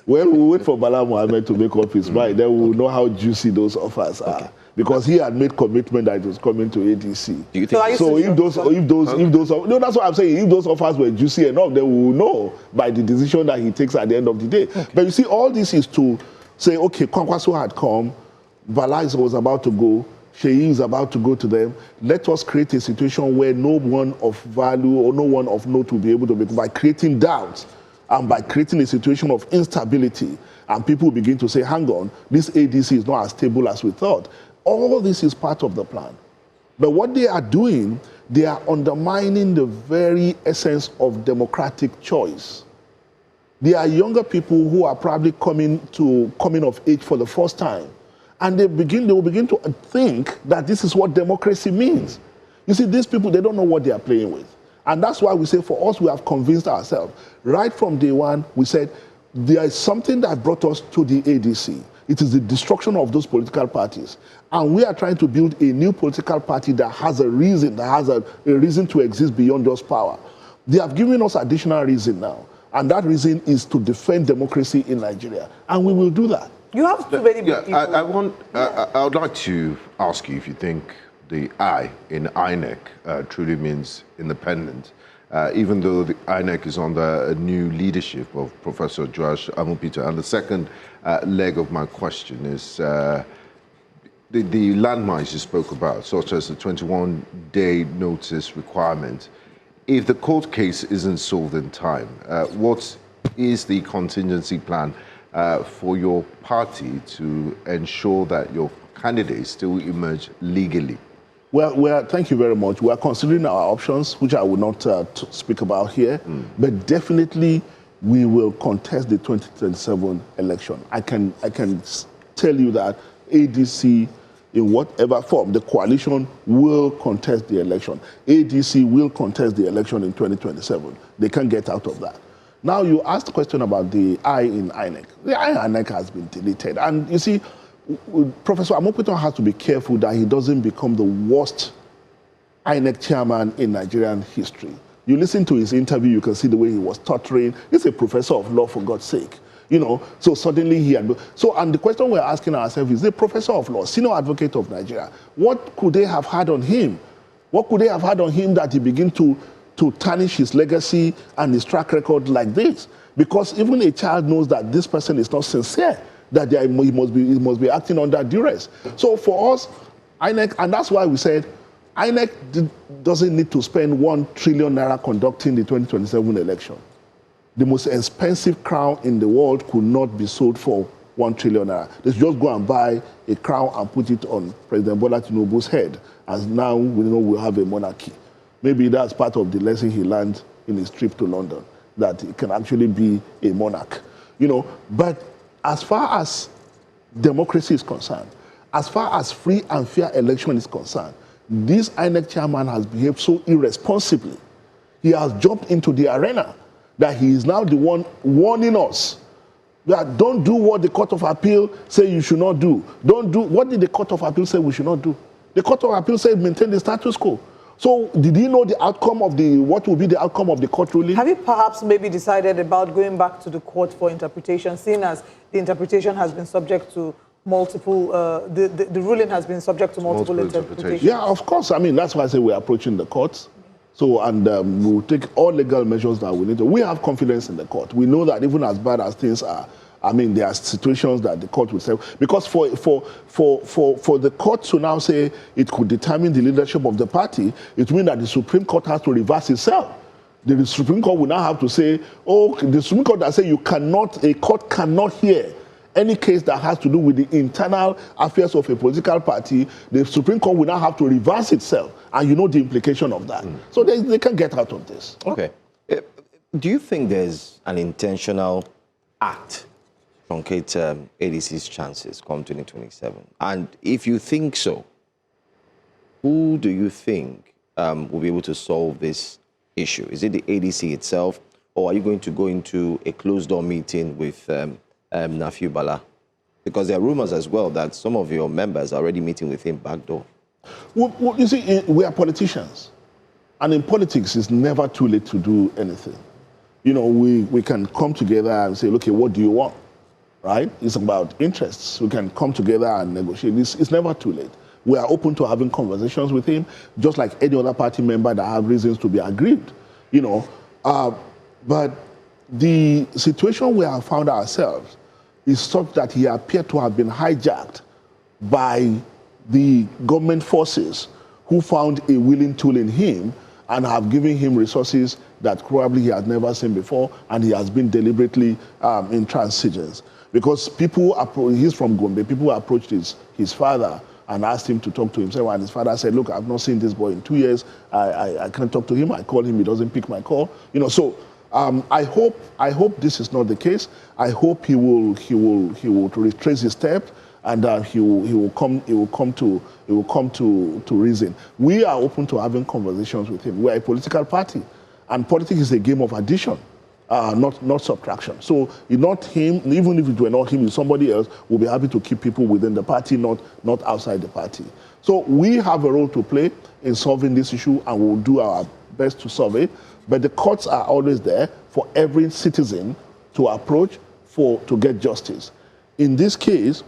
[SPEAKER 4] Well, we'll wait for Bala Muhammad to make up his mind. Then we'll know how juicy those offers are. Because he had made commitment that it was coming to ADC. Do you think so? If those, no, that's what I'm saying. If those offers were juicy enough, then we will know by the decision that he takes at the end of the day. Okay. But you see, all this is to say, okay, Kwankwaso had come, Bala was about to go, Seun is about to go to them. Let us create a situation where no one of value or no one of note will be able to make, by creating doubts and by creating a situation of instability. And people begin to say, hang on, this ADC is not as stable as we thought. All this is part of the plan. But what they are doing, they are undermining the very essence of democratic choice. They are younger people who are probably coming of age for the first time. And they will begin to think that this is what democracy means. You see, these people, they don't know what they are playing with. And that's why we say, for us, we have convinced ourselves. Right from day one, we said, there is something that brought us to the ADC. It is the destruction of those political parties. And we are trying to build a new political party that has a reason, to exist beyond just power. They have given us additional reason now. And that reason is to defend democracy in Nigeria. And we will do that.
[SPEAKER 1] You have too many people.
[SPEAKER 2] I would like to ask you if you think the I in INEC truly means independent, even though the INEC is under a new leadership of Professor Joash Amupita. And the second leg of my question is the landmines you spoke about, such as the 21-day notice requirement. If the court case isn't solved in time, what is the contingency plan for your party to ensure that your candidates still emerge legally?
[SPEAKER 7] Well, thank you very much. We are considering our options, which I will not speak about here, but definitely we will contest the 2027 election. I can tell you that ADC, in whatever form, the coalition will contest the election. ADC will contest the election in 2027. They can't get out of that. Now, you asked the question about the I in INEC. The I in INEC has been deleted. And you see, Professor Amopito has to be careful that he doesn't become the worst INEC chairman in Nigerian history. You listen to his interview, you can see the way he was stuttering. He's a professor of law, for God's sake. You know, so suddenly he had... and the question we're asking ourselves is, the professor of law, senior advocate of Nigeria, what could they have had on him? What could they have had on him that he begin to tarnish his legacy and his track record like this? Because even a child knows that this person is not sincere, that he must be acting under duress. So for us, INEC, and that's why we said, INEC doesn't need to spend 1 trillion naira conducting the 2027 election. The most expensive crown in the world could not be sold for 1 trillion naira. They should just go and buy a crown and put it on President Bola Tinubu's head, as now we know we'll have a monarchy. Maybe that's part of the lesson he learned in his trip to London, that he can actually be a monarch. You know, but as far as democracy is concerned, as far as free and fair election is concerned, this INEC chairman has behaved so irresponsibly. He has jumped into the arena that he is now the one warning us that don't do what the Court of Appeal say you should not do. Don't do, what did the Court of Appeal say we should not do? The Court of Appeal said maintain the status quo. So did he know the outcome of what will be the outcome of the court ruling?
[SPEAKER 1] Have you perhaps maybe decided about going back to the court for interpretation, seeing as the interpretation has been subject to multiple, the ruling has been subject to multiple interpretations?
[SPEAKER 7] Yeah, of course. I mean, that's why I say we're approaching the courts. So, and we'll take all legal measures that we need to. We have confidence in the court. We know that even as bad as things are, I mean, there are situations that the court will say, because for the court to now say it could determine the leadership of the party, it means that the Supreme Court has to reverse itself. The Supreme Court will now have to say, oh, the Supreme Court that say a court cannot hear any case that has to do with the internal affairs of a political party. The Supreme Court will now have to reverse itself, and you know the implication of that. So they can get out of this.
[SPEAKER 3] Okay. Do you think there's an intentional act to truncate ADC's chances come 2027? And if you think so, who do you think will be able to solve this issue? Is it the ADC itself, or are you going to go into a closed-door meeting with Nafiu Bala? Because there are rumors as well that some of your members are already meeting with him backdoor.
[SPEAKER 7] Well, you see, we are politicians. And in politics, it's never too late to do anything. You know, we can come together and say, okay, what do you want? Right? It's about interests. We can come together and negotiate. It's never too late. We are open to having conversations with him, just like any other party member that have reasons to be aggrieved. You know, but the situation we have found ourselves is such that he appeared to have been hijacked by the government forces who found a willing tool in him and have given him resources that probably he has never seen before, and he has been deliberately intransigent. Because he's from Gombe, people approached his father and asked him to talk to himself, and his father said, look, I've not seen this boy in 2 years, I can't talk to him, I call him, he doesn't pick my call. You know, so I hope this is not the case. I hope he will retrace his steps, and he will come to reason. We are open to having conversations with him. We are a political party, and politics is a game of addition, not subtraction. So not him, even if it were not him, it's somebody else, will be happy to keep people within the party, not outside the party. So we have a role to play in solving this issue, and we'll do our best to solve it. But the courts are always there for every citizen to approach to get justice. in this case,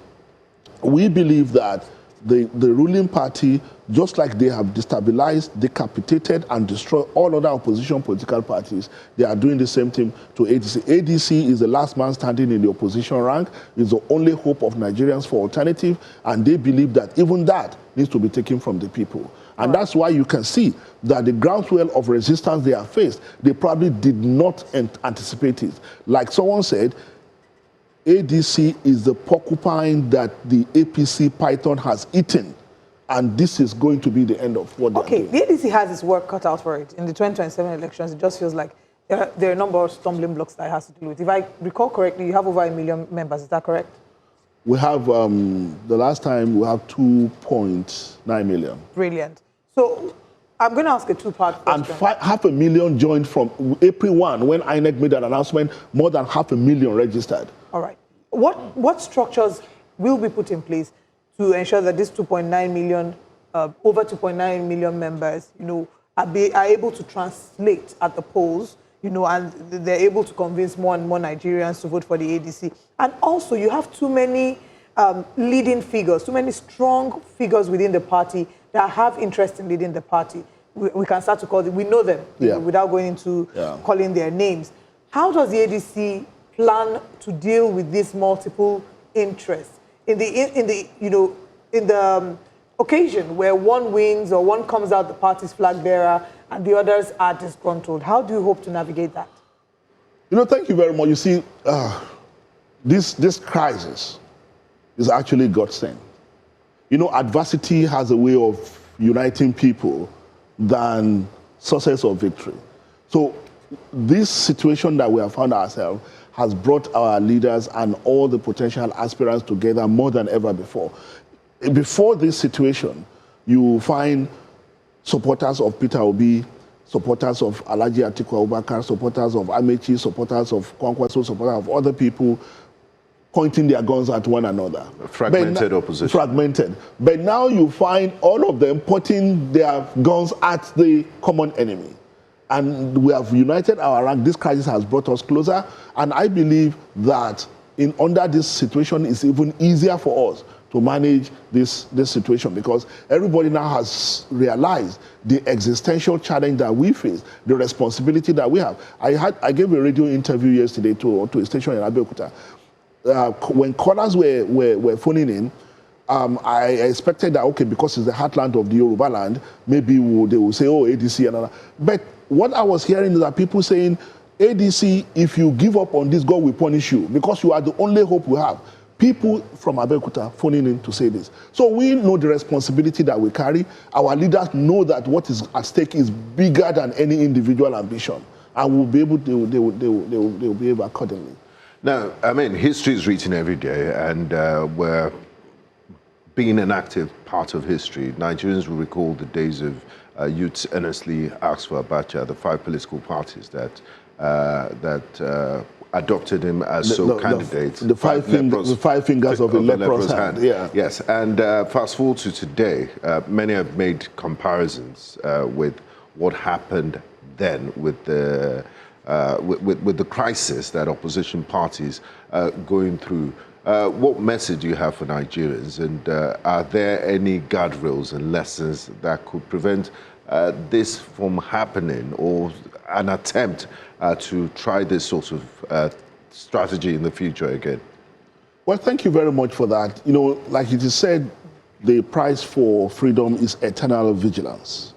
[SPEAKER 7] we believe that the ruling party, just like they have destabilized, decapitated, and destroyed all other opposition political parties, they are doing the same thing to ADC. ADC is the last man standing in the opposition rank, is the only hope of Nigerians for alternative, and they believe that even that needs to be taken from the people. And that's why you can see that the groundswell of resistance they have faced, they probably did not anticipate it. Like someone said, ADC is the porcupine that the APC python has eaten, and this is going to be the end of what they're doing.
[SPEAKER 1] The ADC has its work cut out for it. In the 2027 elections, it just feels like there are a number of stumbling blocks that it has to deal with. If I recall correctly, you have over 1 million members, is that correct?
[SPEAKER 7] We have, the last time, we have 2.9 million.
[SPEAKER 1] Brilliant. So I'm going to ask a two-part question.
[SPEAKER 7] And 500,000 joined from April 1, when INEC made an announcement, more than 500,000 registered.
[SPEAKER 1] All right. What structures will be put in place to ensure that this 2.9 million, over 2.9 million members, are able to translate at the polls, and they're able to convince more and more Nigerians to vote for the ADC? And also, you have too many leading figures, too many strong figures within the party that have interest in leading the party. We can start to call them, we know them, without going into calling their names. How does the ADC plan to deal with these multiple interests in the occasion where one wins or one comes out the party's flag bearer and the others are disgruntled? How do you hope to navigate that?
[SPEAKER 7] Thank you very much. You see, this crisis is actually God sent. Adversity has a way of uniting people than success or victory. So this situation that we have found ourselves has brought our leaders and all the potential aspirants together more than ever before. Before this situation, you find supporters of Peter Obi, supporters of Alhaji Atiku Abubakar, supporters of Amechi, supporters of Kwankwaso, supporters of other people pointing their guns at one another.
[SPEAKER 2] Fragmented opposition.
[SPEAKER 7] Fragmented. But now you find all of them pointing their guns at the common enemy. And we have united our rank. This crisis has brought us closer. And I believe that under this situation, it's even easier for us to manage this situation, because everybody now has realized the existential challenge that we face, the responsibility that we have. I gave a radio interview yesterday to a station in Abeokuta. When callers were phoning in, I expected that, okay, because it's the heartland of the Yoruba land, maybe they will say, oh, ADC and all that. But what I was hearing is that people saying, ADC, if you give up on this, God will punish you, because you are the only hope we have. People from Abeokuta phoning in to say this. So we know the responsibility that we carry. Our leaders know that what is at stake is bigger than any individual ambition, and we'll be able to, they will behave accordingly.
[SPEAKER 2] Now, I mean, history is written every day, and we're being an active part of history. Nigerians will recall the days of youths earnestly asked for Abacha, the 5 political parties that adopted him as candidate.
[SPEAKER 7] The five fingers of a leprous hand. Yeah.
[SPEAKER 2] Yes, and fast forward to today, many have made comparisons with what happened then with the crisis that opposition parties are going through. What message do you have for Nigerians, and are there any guardrails and lessons that could prevent this from happening, or an attempt to try this sort of strategy in the future again?
[SPEAKER 7] Well, thank you very much for that. Like it is said, the price for freedom is eternal vigilance.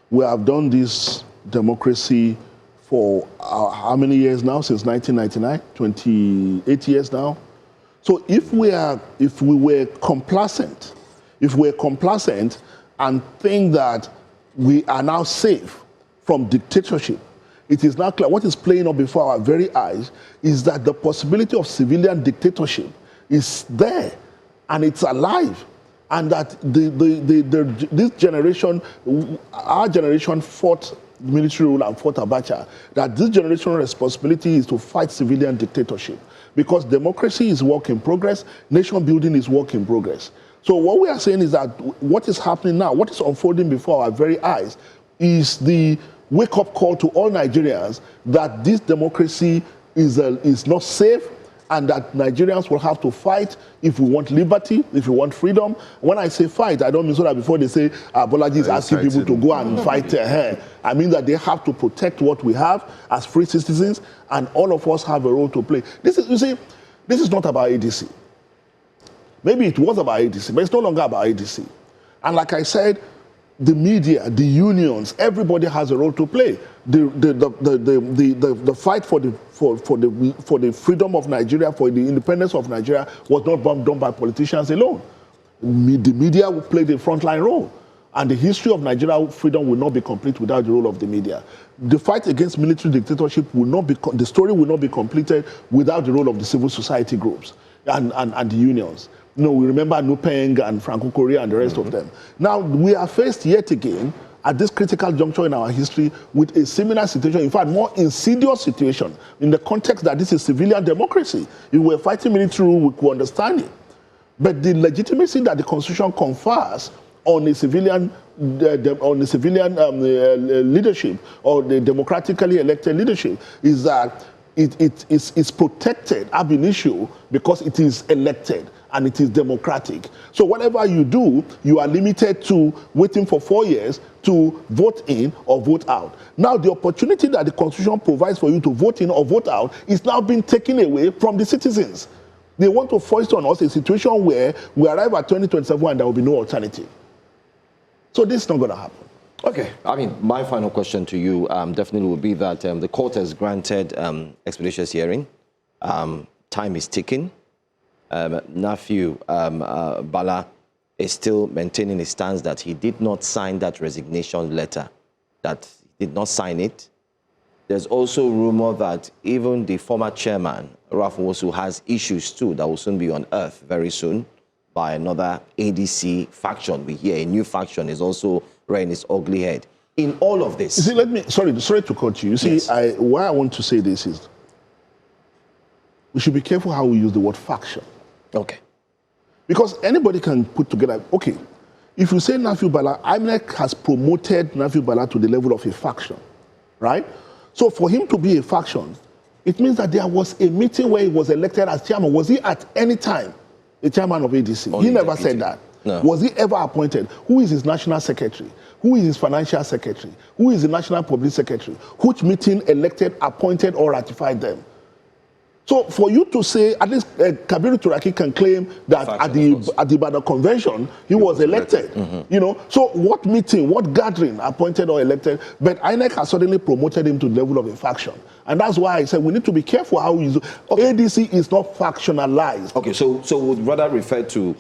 [SPEAKER 7] We have done this democracy for how many years now? Since 1999, 28 years now. So if we were complacent and think that we are now safe from dictatorship, it is now clear what is playing up before our very eyes is that the possibility of civilian dictatorship is there and it's alive, and that this generation, our generation, fought military rule and fought Abacha, that this generational responsibility is to fight civilian dictatorship, because democracy is work in progress, nation building is work in progress. So what we are saying is that what is happening now, what is unfolding before our very eyes, is the wake-up call to all Nigerians that this democracy is not safe, and that Nigerians will have to fight if we want liberty, if we want freedom. When I say fight, I don't mean so that before they say Bolaji is asking people to go and fight. I mean that they have to protect what we have as free citizens, and all of us have a role to play. This is, you see, this is not about ADC. Maybe it was about ADC, but it's no longer about ADC. And like I said, the media, the unions, everybody has a role to play. The fight for the freedom of Nigeria, for the independence of Nigeria, was not done by politicians alone. The media will play the frontline role, and the history of Nigerian freedom will not be complete without the role of the media. The fight against military dictatorship will not be. The story will not be completed without the role of the civil society groups and the unions. No, we remember Nupeng and Franco Korea and the rest of them. Now, we are faced yet again at this critical juncture in our history with a similar situation, in fact, more insidious situation, in the context that this is civilian democracy. If we were fighting military rule, we could understand it. But the legitimacy that the Constitution confers on the civilian leadership or the democratically elected leadership is that it is protected ab initio because it is elected and it is democratic. So whatever you do, you are limited to waiting for 4 years to vote in or vote out. Now the opportunity that the Constitution provides for you to vote in or vote out is now being taken away from the citizens. They want to foist on us a situation where we arrive at 2027 and there will be no alternative. So this is not going to happen.
[SPEAKER 3] Okay, I mean, my final question to you definitely will be that the court has granted expeditious hearing. Time is ticking. Nephew Bala is still maintaining his stance that he did not sign that resignation letter, that he did not sign it. There's also rumor that even the former chairman, Ralph Nwosu, has issues too that will soon be unearthed very soon by another ADC faction. We hear a new faction is also rearing its ugly head. In all of this...
[SPEAKER 7] You see, sorry to cut you. You see, yes. Why I want to say this is we should be careful how we use the word faction.
[SPEAKER 3] Okay.
[SPEAKER 7] Because anybody can put together, okay, if you say Nafiu Bala, INEC has promoted Nafiu Bala to the level of a faction, right? So for him to be a faction, it means that there was a meeting where he was elected as chairman. Was he at any time the chairman of ADC?
[SPEAKER 3] Only
[SPEAKER 7] he never said that.
[SPEAKER 3] No.
[SPEAKER 7] Was he ever appointed? Who is his national secretary? Who is his financial secretary? Who is the national public secretary? Which meeting elected, appointed, or ratified them? So for you to say, at least Kabiru Turaki can claim that at the Ibadan convention, he was elected. You know, so what meeting, what gathering appointed or elected, but INEC has suddenly promoted him to the level of a faction. And that's why I said we need to be careful how we use it. ADC is not factionalized.
[SPEAKER 3] Okay, so would rather refer to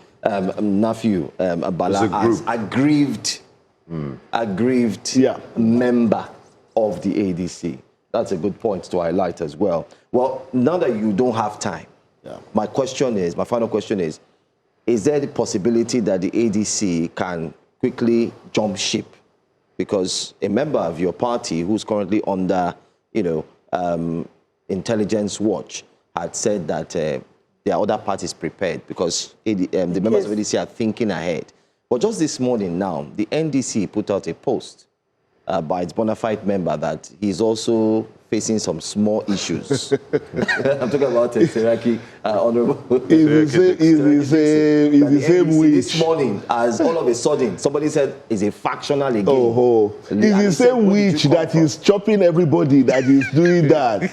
[SPEAKER 3] Nephew Bala as aggrieved member of the ADC. That's a good point to highlight as well. Well, now that you don't have time, my final question is there the possibility that the ADC can quickly jump ship? Because a member of your party who's currently under, intelligence watch had said that there are other parties prepared because the members of ADC are thinking ahead. But just this morning now, the NDC put out a post by its bona fide member that he's also facing some small issues. I'm talking about Seraki, Honorable.
[SPEAKER 7] Is the same witch.
[SPEAKER 3] This morning, as all of a sudden, somebody said is a factional again.
[SPEAKER 7] It's the same witch that is chopping everybody that is doing that.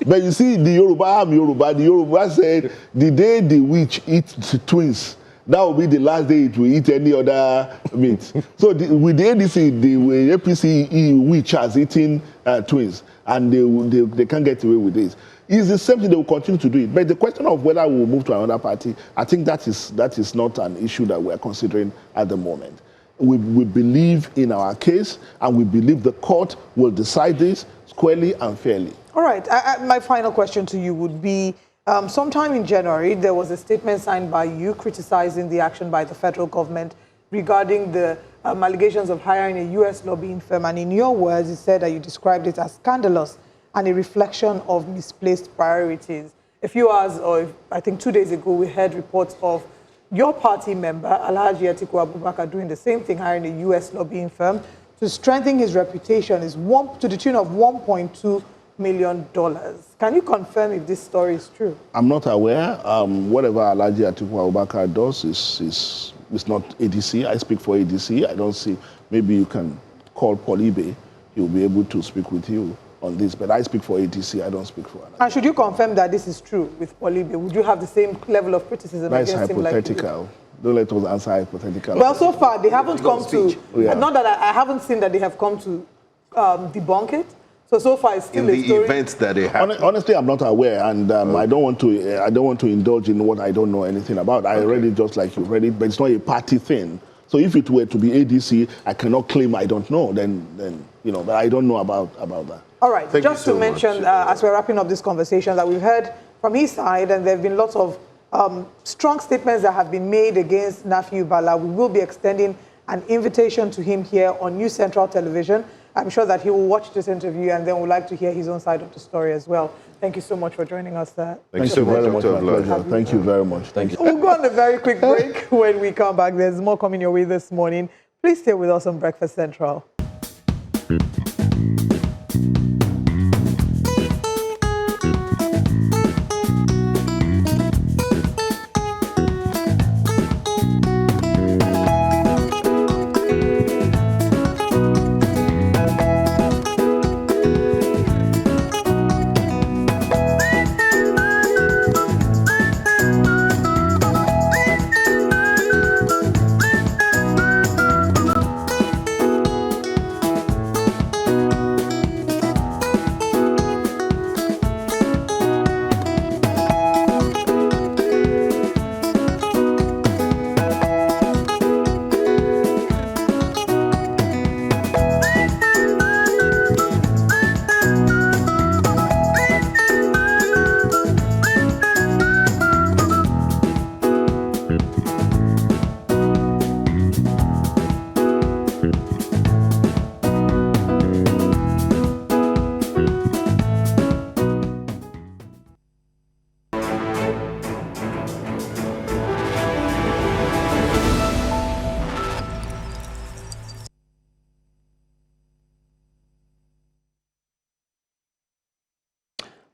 [SPEAKER 7] But you see, the Yoruba said, the day the witch eats twins, that will be the last day it will eat any other meat. So with the ADC, the APC witch has eaten twins, and they can't get away with this. It's the same thing, they will continue to do it. But the question of whether we will move to another party, I think that is not an issue that we are considering at the moment. We believe in our case, and we believe the court will decide this squarely and fairly.
[SPEAKER 1] All right. My final question to you would be, sometime in January, there was a statement signed by you criticizing the action by the federal government regarding the allegations of hiring a U.S. lobbying firm. And in your words, you said that you described it as scandalous and a reflection of misplaced priorities. A few hours, or I think 2 days ago, we heard reports of your party member, Alhaji Atiku Abubakar, doing the same thing, hiring a U.S. lobbying firm to strengthen his reputation is to the tune of $1.2 million. Can you confirm if this story is true?
[SPEAKER 7] I'm not aware. Whatever Alhaji Atiku Abubakar does is not ADC. I speak for ADC. I don't see. Maybe you can call Paul Ibe. He'll be able to speak with you on this. But I speak for ADC. I don't speak for Alhaji.
[SPEAKER 1] And should you confirm that this is true with Paul Ibe? Would you have the same level of criticism
[SPEAKER 7] That's
[SPEAKER 1] against him like
[SPEAKER 7] hypothetical. Don't let us answer hypothetical.
[SPEAKER 1] Well, so far they haven't come to.
[SPEAKER 7] Yeah.
[SPEAKER 1] Not that I haven't seen that they have come to debunk it. So far it's still
[SPEAKER 2] in
[SPEAKER 1] a story.
[SPEAKER 2] the events that they have.
[SPEAKER 7] Honestly, I'm not aware, and I don't want to indulge in what I don't know anything about. I read it just like you read it, but it's not a party thing. So if it were to be ADC, I cannot claim I don't know. Then but I don't know about that.
[SPEAKER 1] All right. Just to mention, as we're wrapping up this conversation, that we've heard from his side, and there have been lots of strong statements that have been made against Nafiu Bala. We will be extending an invitation to him here on News Central Television. I'm sure that he will watch this interview and then would like to hear his own side of the story as well. Thank you so much for joining us there.
[SPEAKER 7] Thank you so very much. My pleasure. Thank you very much. Thank you.
[SPEAKER 1] We'll go on a very quick break. When we come back, there's more coming your way this morning. Please stay with us on Breakfast Central.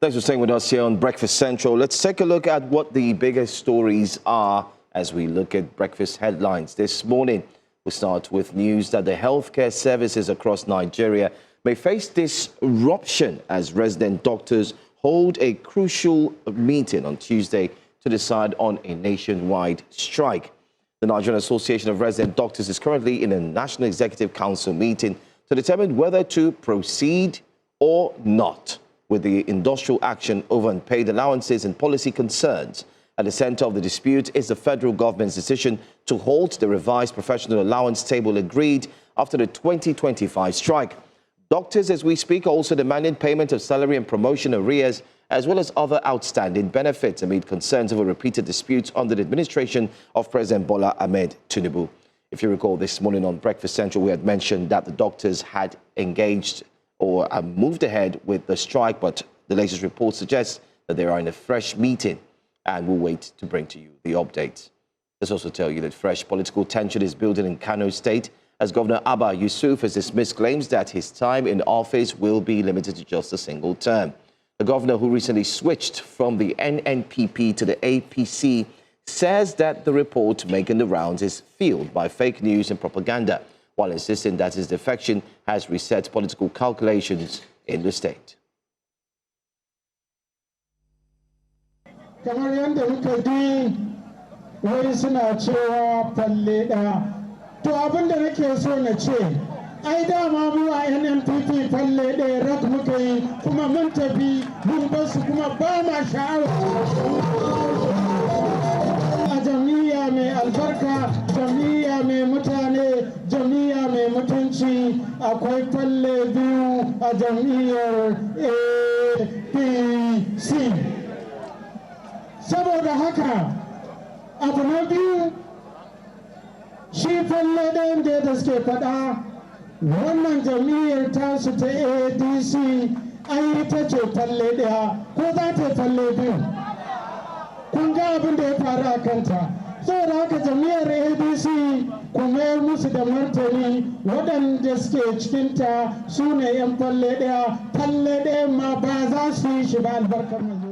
[SPEAKER 3] Thanks for staying with us here on Breakfast Central. Let's take a look at what the biggest stories are as we look at breakfast headlines this morning. We start with news that the healthcare services across Nigeria may face disruption as resident doctors hold a crucial meeting on Tuesday to decide on a nationwide strike. The Nigerian Association of Resident Doctors is currently in a National Executive Council meeting to determine whether to proceed or not with the industrial action over unpaid allowances and policy concerns. At the center of the dispute is the federal government's decision to halt the revised professional allowance table agreed after the 2025 strike. Doctors, as we speak, are also demanding payment of salary and promotion arrears, as well as other outstanding benefits amid concerns over repeated disputes under the administration of President Bola Ahmed Tinubu. If you recall, this morning on Breakfast Central, we had mentioned that the doctors had engaged or moved ahead with the strike, but the latest report suggests that they are in a fresh meeting, and we'll wait to bring to you the updates. Let's also tell you that fresh political tension is building in Kano State as Governor Abba Yusuf has dismissed claims that his time in office will be limited to just a single term. The governor, who recently switched from the NNPP to the APC, says that the report making the rounds is fueled by fake news and propaganda, while insisting that his defection has reset political calculations in the state.
[SPEAKER 8] Kamar yadda muka ji wai suna cewa falle ɗaya. To abin da nake so na ce, ai dama mu a NNPP falle ɗaya rak muka yi kuma mun tafi mun basu kuma ba ma sha'awa. A jam'iyya mai albarka, jam'iyya mai mutane, jam'iyya mai mutunci, akwai falle biyu a jam'iyyar APC. Saboda haka abu na biyu shi falle ɗayan da suke faɗa wannan jam'iyyar tasu ta ADC an yi ta ce falle ɗaya ko za ta falle biyu. Kun ga abin da ya faru a kanta saboda haka jami'ar ADC kuma ya musu da martani waɗanda suke cikinta su ne 'yan falle ɗaya ma ba za su yi shi ba albarkar manzo.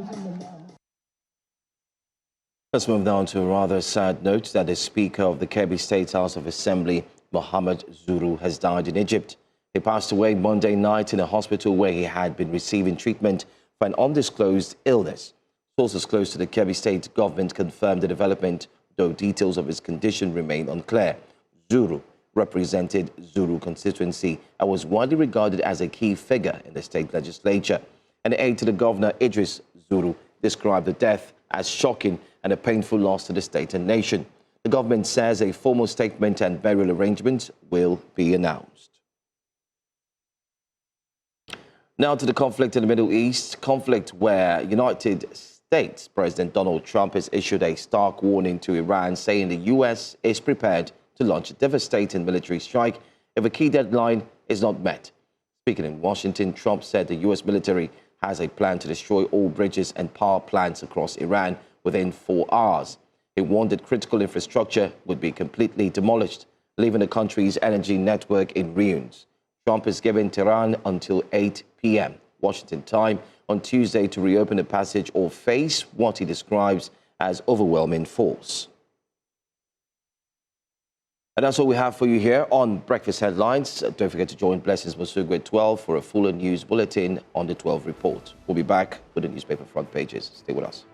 [SPEAKER 3] Let's move down to a rather sad note that the Speaker of the Kebbi State House of Assembly, Mohammed Zuru, has died in Egypt. He passed away Monday night in a hospital where he had been receiving treatment for an undisclosed illness. Sources close to the Kebbi State government confirmed the development, though details of his condition remain unclear. Zuru represented Zuru constituency and was widely regarded as a key figure in the state legislature. An aide to the governor, Idris Zuru, described the death as shocking and a painful loss to the state and nation. The government says a formal statement and burial arrangements will be announced. Now to the conflict in the Middle East, conflict where United States President Donald Trump has issued a stark warning to Iran, saying the U.S. is prepared to launch a devastating military strike if a key deadline is not met. Speaking in Washington, Trump said the U.S. military has a plan to destroy all bridges and power plants across Iran within 4 hours. He warned that critical infrastructure would be completely demolished, leaving the country's energy network in ruins. Trump is giving Tehran until 8 p.m. Washington time on Tuesday to reopen the passage or face what he describes as overwhelming force. And that's all we have for you here on Breakfast Headlines. Don't forget to join Blessings Masugu at 12 for a fuller news bulletin on the 12 report. We'll be back with the newspaper front pages. Stay with us.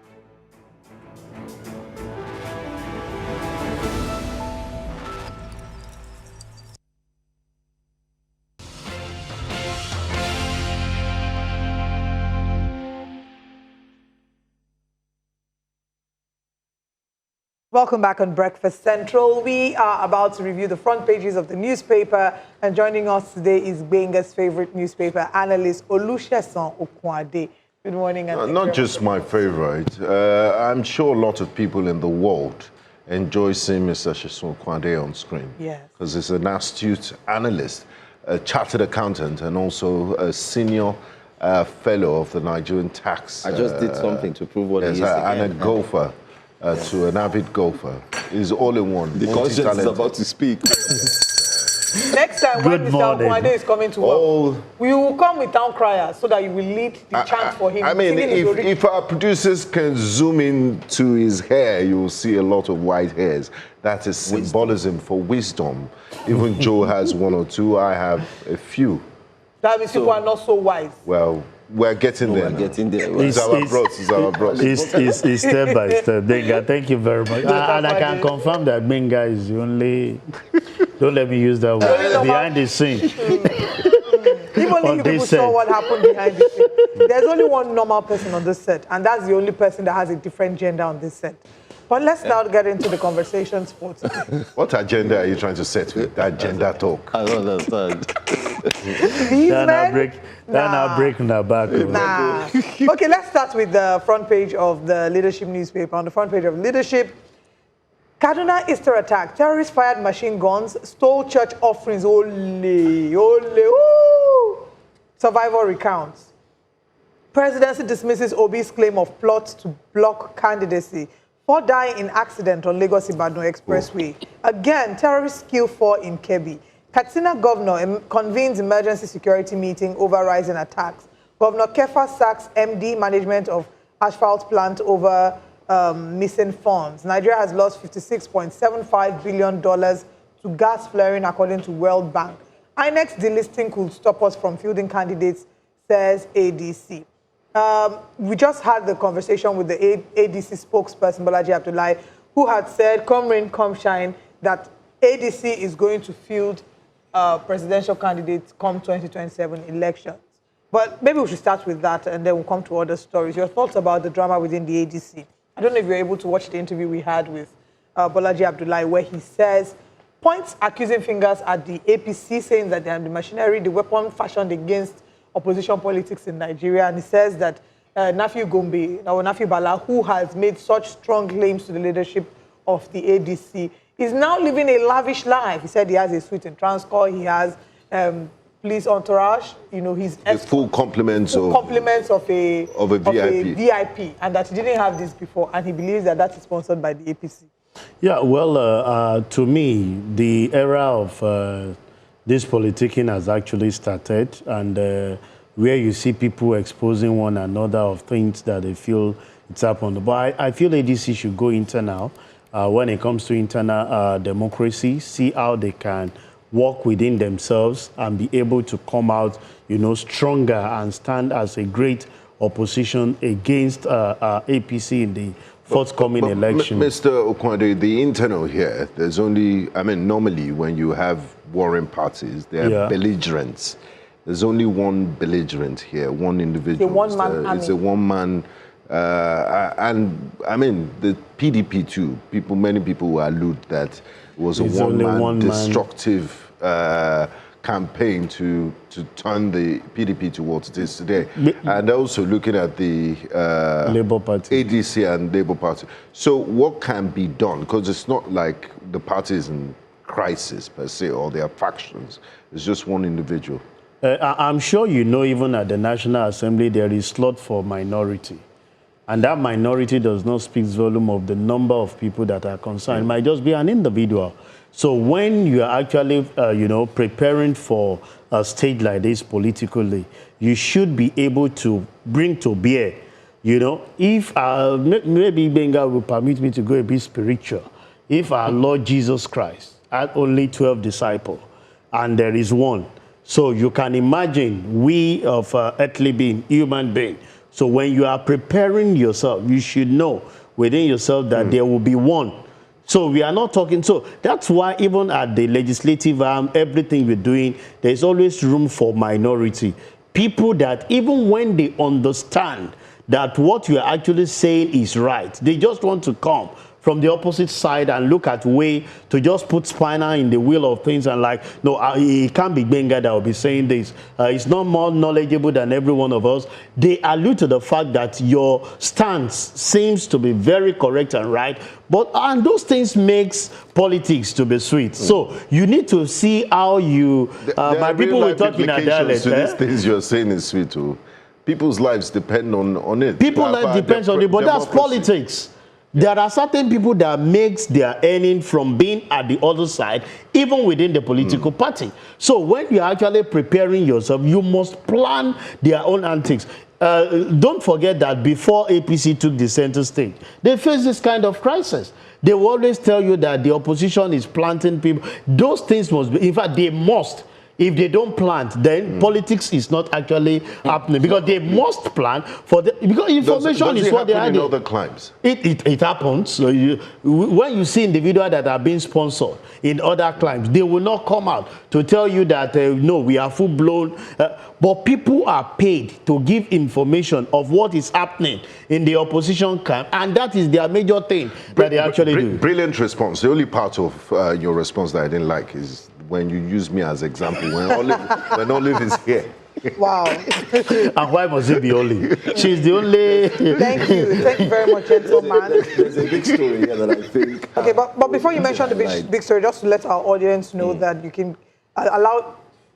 [SPEAKER 1] Welcome back on Breakfast Central. We are about to review the front pages of the newspaper, and joining us today is Benga's favorite newspaper analyst, Seun Okwade. Good morning. And
[SPEAKER 2] not just my favorite. I'm sure a lot of people in the world enjoy seeing Mr. Seun Okwade on screen.
[SPEAKER 1] Yes.
[SPEAKER 2] Because he's an astute analyst, a chartered accountant, and also a senior fellow of the Nigerian tax.
[SPEAKER 3] I just did something to prove what he is again.
[SPEAKER 2] And a golfer. To an avid golfer. He's all in one.
[SPEAKER 3] The conscience is about to speak.
[SPEAKER 1] Next time when Mr. Okwade is coming to work, we will come with town criers so that you will lead the chant for him.
[SPEAKER 2] I mean, if our producers can zoom in to his hair, you will see a lot of white hairs. That is symbolism for wisdom. Even Joe has one or two. I have a few.
[SPEAKER 1] That means people are not so wise.
[SPEAKER 2] Well, we're getting there.
[SPEAKER 3] We're getting there.
[SPEAKER 2] It's our bros. It's our bros.
[SPEAKER 4] It's step by step. Benga, thank you very much. And I can confirm that Benga is the only, don't let me use that word, behind the scene.
[SPEAKER 1] If only you people saw what happened behind the scene. There's only one normal person on this set, and that's the only person that has a different gender on this set. But let's now get into the conversations for today.
[SPEAKER 2] What agenda are you trying to set with that gender talk?
[SPEAKER 3] I don't understand.
[SPEAKER 1] These men?
[SPEAKER 4] I'll break in the back.
[SPEAKER 1] Nah. Okay, let's start with the front page of the Leadership newspaper. On the front page of Leadership, Kaduna Easter attack. Terrorists fired machine guns, stole church offerings. Survivor recounts. Presidency dismisses Obi's claim of plot to block candidacy. 4 die in accident on Lagos-Ibadan Expressway. Again, terrorists kill 4 in Kebbi. Katsina governor convenes emergency security meeting over rising attacks. Governor Kefa sacks MD management of asphalt plant over missing funds. Nigeria has lost $56.75 billion to gas flaring, according to World Bank. INEC's delisting could stop us from fielding candidates, says ADC. We just had the conversation with the ADC spokesperson, Bolaji Abdullahi, who had said, come rain, come shine, that ADC is going to field presidential candidates come 2027 elections. But maybe we should start with that, and then we'll come to other stories. Your thoughts about the drama within the ADC. I don't know if you're able to watch the interview we had with Bolaji Abdullahi, where he says, points accusing fingers at the APC, saying that they are the machinery, the weapon fashioned against opposition politics in Nigeria. And he says that Nafi Gombe, or Nafi Bala, who has made such strong claims to the leadership of the ADC, is now living a lavish life. He said he has a suite in Transcorp, he has police entourage, you know, he's
[SPEAKER 2] full compliments of a VIP,
[SPEAKER 1] and that he didn't have this before, and he believes that that is sponsored by the APC.
[SPEAKER 4] Yeah, well, to me, the era of this politicking has actually started, and where you see people exposing one another of things that they feel it's happened. But I feel ADC should go internal when it comes to internal democracy, see how they can work within themselves and be able to come out, you know, stronger and stand as a great opposition against APC in the forthcoming election.
[SPEAKER 2] Mr. Okinbaloye, the internal here, there's only, I mean, normally when you have warring parties, there are belligerents. There's only one belligerent here, one individual.
[SPEAKER 1] It's a one-man army.
[SPEAKER 2] It's a one-man, and I mean, the PDP too, many people will allude that it was a one-man destructive campaign to turn the PDP to what it is today. And also looking at the
[SPEAKER 4] Labour Party,
[SPEAKER 2] ADC and Labour Party. So what can be done? Because it's not like the party is in crisis per se, or their factions. It's just one individual.
[SPEAKER 4] I'm sure you know, even at the National Assembly, there is slot for minority. And that minority does not speak volume of the number of people that are concerned. It might just be an individual. So when you are actually, you know, preparing for a stage like this politically, you should be able to bring to bear, you know, if maybe Benga will permit me to go a bit spiritual. If our Lord Jesus Christ had only 12 disciples, and there is one, so you can imagine we of earthly being, human being. So when you are preparing yourself, you should know within yourself that there will be one. So we are not talking. So that's why even at the legislative arm, everything we're doing, there's always room for minority. People that even when they understand that what you are actually saying is right, they just want to come from the opposite side and look at way to just put spinal in the wheel of things and like, no, it can't be Benga that will be saying this. It's not more knowledgeable than every one of us. They allude to the fact that your stance seems to be very correct and right, and those things makes politics to be sweet. So you need to see how you, my people will talk in a dialect.
[SPEAKER 2] These things you're saying is sweet too. People's lives depend on it.
[SPEAKER 4] People's lives depend on it, but that's politics. There are certain people that makes their earning from being at the other side, even within the political party. So when you're actually preparing yourself, you must plan their own antics. Don't forget that before APC took the center stage, they faced this kind of crisis. They will always tell you that the opposition is planting people. Those things must be, in fact, they must. If they don't plant, then politics is not actually happening, because they must plant for the, because information is what they are.
[SPEAKER 2] In other climes,
[SPEAKER 4] it happens. So when you see individuals that are being sponsored in other climes, they will not come out to tell you that no, we are full blown. But people are paid to give information of what is happening in the opposition camp, and that is their major thing that they actually do.
[SPEAKER 2] Brilliant response. The only part of your response that I didn't like is when you use me as example, when Olive is here.
[SPEAKER 1] Wow.
[SPEAKER 4] And why must it be Olive? She's the only...
[SPEAKER 1] Thank you very much, gentleman.
[SPEAKER 3] There's a big story here that I think...
[SPEAKER 1] Okay, but before you mention the big story, just to let our audience know that you can allow...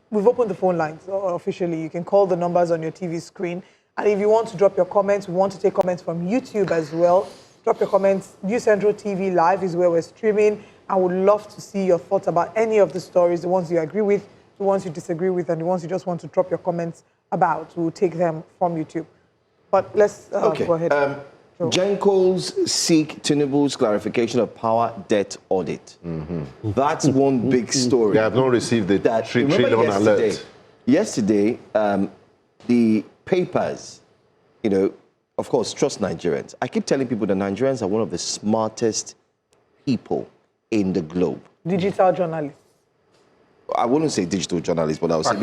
[SPEAKER 1] We've opened the phone lines officially. You can call the numbers on your TV screen. And if you want to drop your comments, we want to take comments from YouTube as well. Drop your comments. News Central TV Live is where we're streaming. I would love to see your thoughts about any of the stories, the ones you agree with, the ones you disagree with, and the ones you just want to drop your comments about. We'll take them from YouTube. But let's go ahead.
[SPEAKER 3] Gencos seek Tinubu's clarification of power debt audit. That's one big story.
[SPEAKER 2] They have not received the 3 trillion alert.
[SPEAKER 3] Yesterday, the papers, you know, of course, trust Nigerians. I keep telling people that Nigerians are one of the smartest people in the globe.
[SPEAKER 1] Digital journalists.
[SPEAKER 3] I wouldn't say digital journalists, but I would say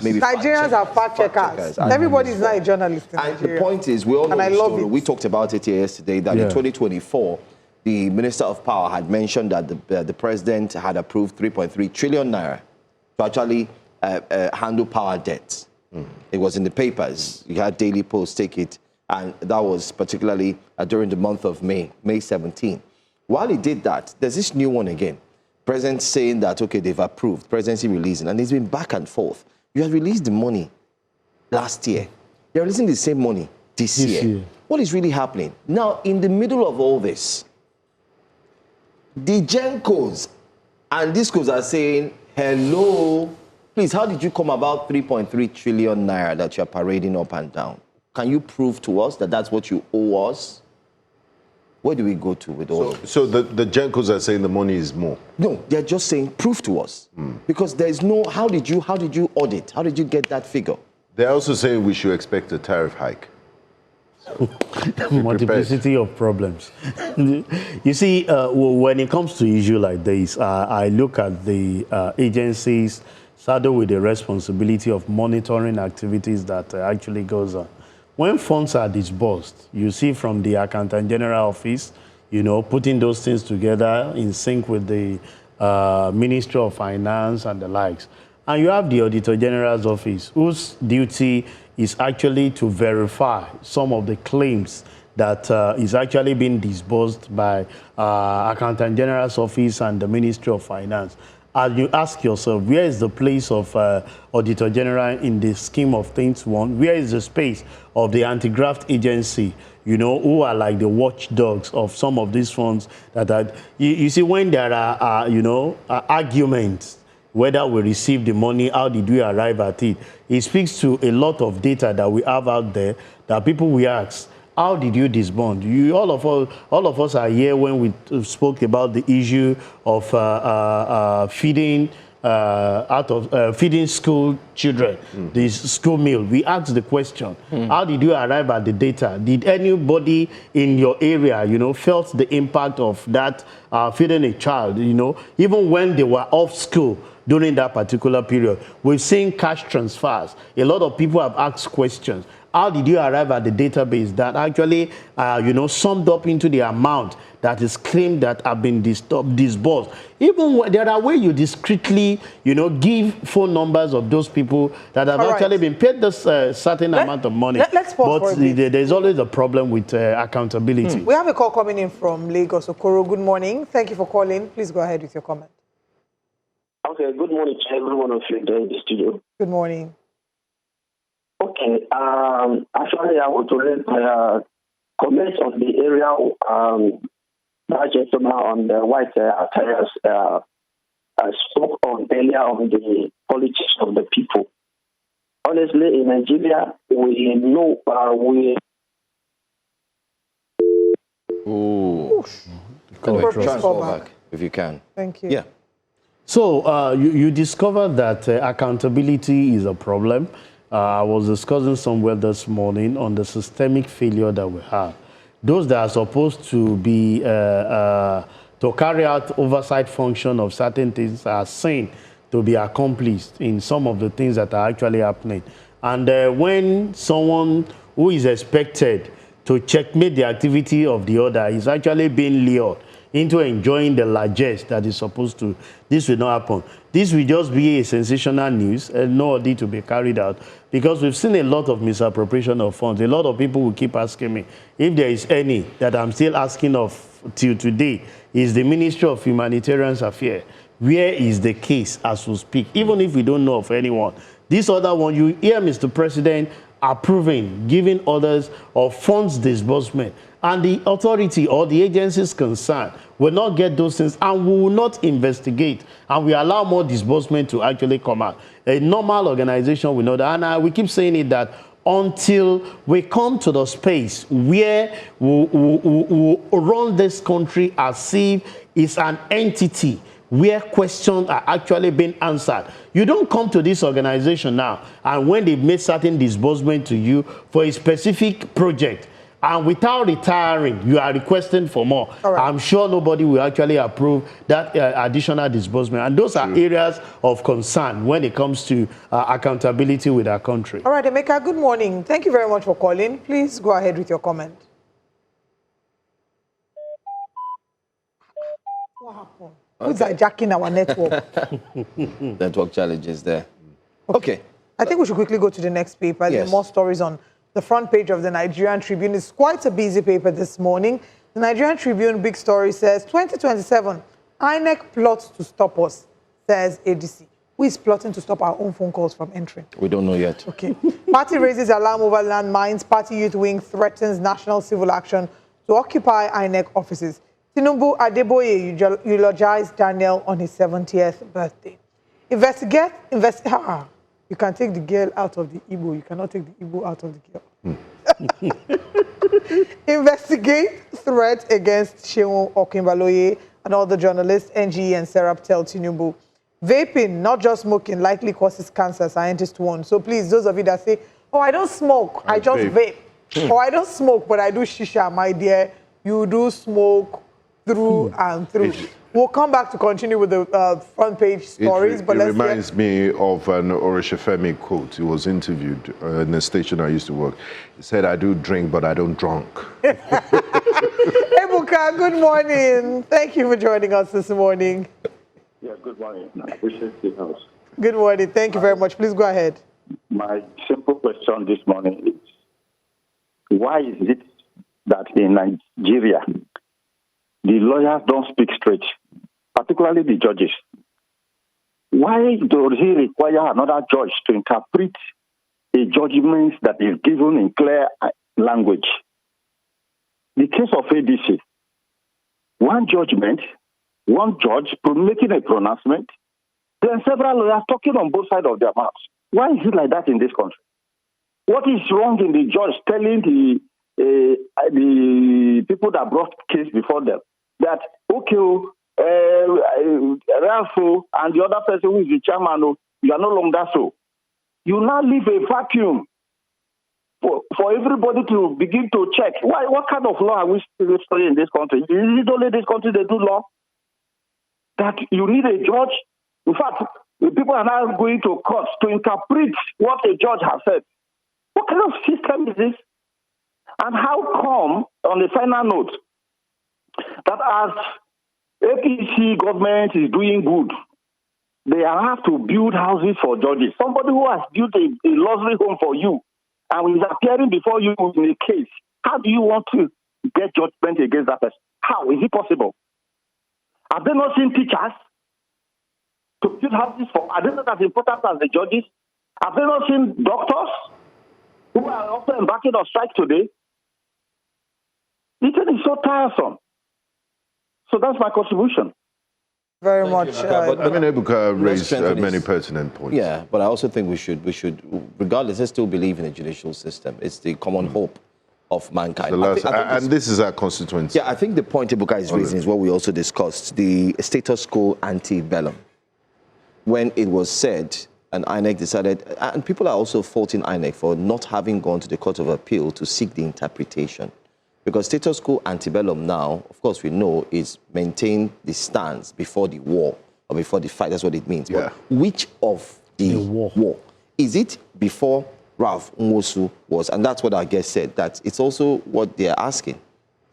[SPEAKER 3] maybe
[SPEAKER 1] Nigerians are fact checkers. Everybody's not a journalist in Nigeria.
[SPEAKER 3] And the point is, we all know the story. We talked about it here yesterday, that in 2024, the Minister of Power had mentioned that the president had approved 3.3 trillion naira to actually handle power debts. It was in the papers. You had Daily Post take it, and that was particularly during the month of May 17. While he did that, there's this new one again. President saying that, okay, they've approved, presidency releasing, and it's been back and forth. You had released the money last year. You're releasing the same money this year. What is really happening? Now, in the middle of all this, the Gencos and discos are saying, hello, please, how did you come about 3.3 trillion naira that you're parading up and down? Can you prove to us that that's what you owe us? Where do we go to with all of this?
[SPEAKER 2] So the Gencos are saying the money is more?
[SPEAKER 3] No, they're just saying prove to us. Because there is no, how did you audit? How did you get that figure?
[SPEAKER 2] They're also saying we should expect a tariff hike.
[SPEAKER 9] Multiplicity of problems. You see, when it comes to issue like this, I look at the agencies saddled with the responsibility of monitoring activities that actually goes on. When funds are disbursed, you see from the Accountant General Office, you know, putting those things together in sync with the Ministry of Finance and the likes. And you have the Auditor General's Office, whose duty is actually to verify some of the claims that is actually being disbursed by Accountant General's Office and the Ministry of Finance. And you ask yourself, where is the place of Auditor General in the scheme of things? One, where is the space of the anti-graft agency, you know, who are like the watchdogs of some of these funds that are, you see, when there are, you know, arguments, whether we receive the money, how did we arrive at it? It speaks to a lot of data that we have out there that people will ask, how did you disband? All of us are here when we spoke about the issue of feeding feeding school children, this school meal. We asked the question, how did you arrive at the data? Did anybody in your area, you know, felt the impact of that feeding a child, you know, even when they were off school during that particular period? We've seen cash transfers. A lot of people have asked questions. How did you arrive at the database that actually, you know, summed up into the amount that is claimed that have been disbursed? Even when there are ways you discreetly, you know, give phone numbers of those people that have actually been paid this certain amount of money.
[SPEAKER 1] Let's pause for a bit.
[SPEAKER 9] There's always a problem with accountability.
[SPEAKER 1] We have a call coming in from Lagos. Okoro, good morning. Thank you for calling. Please go ahead with your comment.
[SPEAKER 10] Okay, good morning to everyone of you there in the studio.
[SPEAKER 1] Good morning.
[SPEAKER 10] Okay, actually, I want to raise my comments on the area that gentleman on the white attires spoke on earlier on the politics of the people. Honestly, in Nigeria, we know
[SPEAKER 3] Transfer back, if you can.
[SPEAKER 1] Thank you.
[SPEAKER 3] Yeah.
[SPEAKER 9] So you discovered that accountability is a problem. I was discussing somewhere this morning on the systemic failure that we have. Those that are supposed to be to carry out oversight function of certain things are seen to be accomplished in some of the things that are actually happening. And when someone who is expected to checkmate the activity of the other is actually being lured into enjoying the largesse that is supposed to, this will not happen. This will just be a sensational news and no audit to be carried out, because we've seen a lot of misappropriation of funds. A lot of people will keep asking me, if there is any that I'm still asking of till today, is the Ministry of Humanitarian Affairs. Where is the case as we speak? Even if we don't know of anyone. This other one, you hear Mr. President approving, giving orders of funds disbursement, and the authority or the agencies concerned will not get those things, and we will not investigate, and we allow more disbursement to actually come out. A normal organization will know that, and we keep saying it, that until we come to the space where we run this country as if it's an entity where questions are actually being answered. You don't come to this organization now, and when they've made certain disbursement to you for a specific project, and without retiring, you are requesting for more. I'm sure nobody will actually approve that additional disbursement. And those are areas of concern when it comes to accountability with our country.
[SPEAKER 1] All right, Emeka, good morning. Thank you very much for calling. Please go ahead with your comment. What happened? Who's hijacking our network?
[SPEAKER 3] Network challenges there. Okay.
[SPEAKER 1] I think we should quickly go to the next paper. There are more stories on the front page of the Nigerian Tribune. It's quite a busy paper this morning. The Nigerian Tribune big story says, 2027, INEC plots to stop us, says ADC. Who is plotting to stop our own phone calls from entering?
[SPEAKER 3] We don't know yet.
[SPEAKER 1] Okay. Party raises alarm over landmines. Party youth wing threatens national civil action to occupy INEC offices. Tinubu Adeboye eulogized Daniel on his 70th birthday. You can take the girl out of the Igbo. You cannot take the Igbo out of the girl. Investigate threat against Seun, Okinbaloye, and all the journalists, NGE and Serap tell Tinubu. Vaping, not just smoking, likely causes cancer, scientists warn. So please, those of you that say, oh, I don't smoke, I just vape. Or I don't smoke, but I do shisha, my dear. You do smoke through and through. We'll come back to continue with the front page stories. But
[SPEAKER 2] it reminds me of an Orishafemi quote. He was interviewed in a station I used to work. He said, I do drink, but I don't drunk.
[SPEAKER 1] Ebuka, good morning. Thank you for joining us this morning.
[SPEAKER 11] Yeah, good morning. I appreciate the house.
[SPEAKER 1] Good morning. Thank you very much. Please go ahead.
[SPEAKER 11] My simple question this morning is, why is it that in Nigeria, the lawyers don't speak straight, particularly the judges? Why does he require another judge to interpret a judgment that is given in clear language? The case of ADC, one judgment, one judge making a pronouncement, then several lawyers talking on both sides of their mouths. Why is it like that in this country? What is wrong in the judge telling the people that brought case before them that, okay, Ralph and the other person who is the chairman, you are no longer so? You now leave a vacuum for everybody to begin to check. Why? What kind of law are we still studying in this country? Is it only this country they do law? That you need a judge? In fact, people are now going to courts to interpret what a judge has said. What kind of system is this? And how come, on the final note, that as APC government is doing good, they have to build houses for judges? Somebody who has built a luxury home for you and is appearing before you in a case, how do you want to get judgment against that person? How is it possible? Have they not seen teachers to build houses for? Are they not as important as the judges? Have they not seen doctors who are also embarking on strike today? It is so tiresome. So that's my contribution.
[SPEAKER 1] Very much.
[SPEAKER 2] Ebuka raised many pertinent points.
[SPEAKER 3] Yeah, but I also think we should, regardless, I still believe in the judicial system. It's the common hope of mankind.
[SPEAKER 2] And this is our constituency.
[SPEAKER 3] Yeah, I think the point Ebuka is raising is what we also discussed, the status quo antebellum. When it was said, and INEC decided, and people are also faulting INEC for not having gone to the Court of Appeal to seek the interpretation. Because status quo antebellum now, of course we know, is maintain the stance before the war, or before the fight, that's what it means.
[SPEAKER 2] Yeah.
[SPEAKER 3] But which of the war? Is it before Ralph Nwosu was, and that's what our guest said, that it's also what they're asking.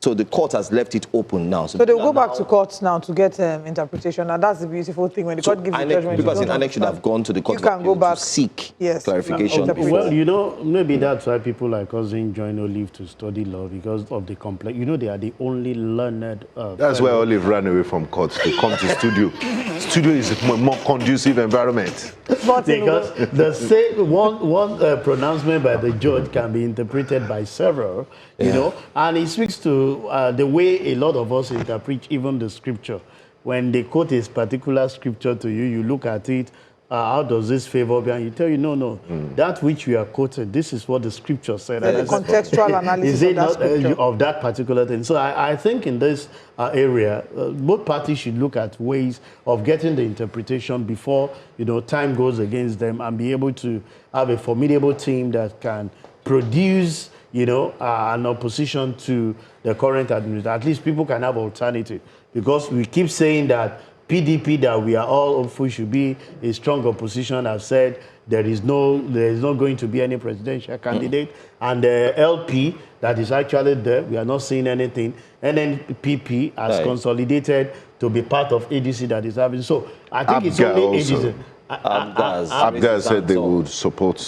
[SPEAKER 3] So the court has left it open now.
[SPEAKER 1] So they'll go back to courts now to get interpretation, and that's the beautiful thing when the court gives the judgment.
[SPEAKER 3] Because INEC should have gone to the court to seek clarification.
[SPEAKER 9] Well, you know, maybe that's why people like us in join Olive to study law, because of the complex. You know, they are the only learned.
[SPEAKER 2] That's why Olive ran away from courts to come to studio. Studio is a more conducive environment.
[SPEAKER 9] Because the same one pronouncement by the judge can be interpreted by several, you know, and it speaks to the way a lot of us interpret even the scripture. When they quote a particular scripture to you, you look at it, how does this favor me? And you tell you, no, that which we are quoting, this is what the scripture said.
[SPEAKER 1] The contextual analysis
[SPEAKER 9] is it of that particular thing. So I think in this area, both parties should look at ways of getting the interpretation before, you know, time goes against them, and be able to have a formidable team that can produce, you know, an opposition to the current administration. At least people can have alternative, because we keep saying that PDP, that we are all hopeful should be a strong opposition, have said there is not going to be any presidential candidate, and the LP that is actually there, we are not seeing anything. And then PP has consolidated to be part of ADC that is having. So I think it's only ADC.
[SPEAKER 2] Abgar said they would support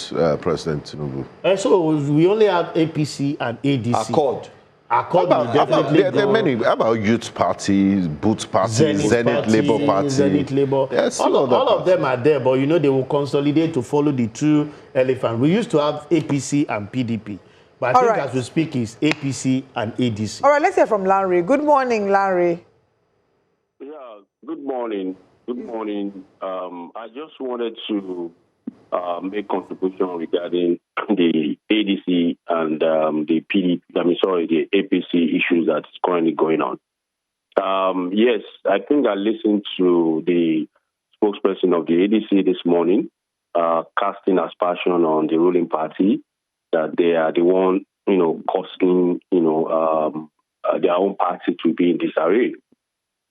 [SPEAKER 2] President Tinubu.
[SPEAKER 9] So we only have APC and ADC. Accord definitely
[SPEAKER 2] there are many. How about Youth Party, Boots Party, Zenith Labour Party?
[SPEAKER 9] Zenith Labour. Yes, all of them are there, but you know they will consolidate to follow the two elephants. We used to have APC and PDP. But I think as we speak, it's APC and ADC.
[SPEAKER 1] All right, let's hear from Larry. Good morning, Larry.
[SPEAKER 12] Yeah, good morning. Good morning. I just wanted to make contribution regarding the ADC and the the APC issues that's currently going on. Yes, I think I listened to the spokesperson of the ADC this morning, casting aspersion on the ruling party, that they are the one, causing, their own party to be in disarray.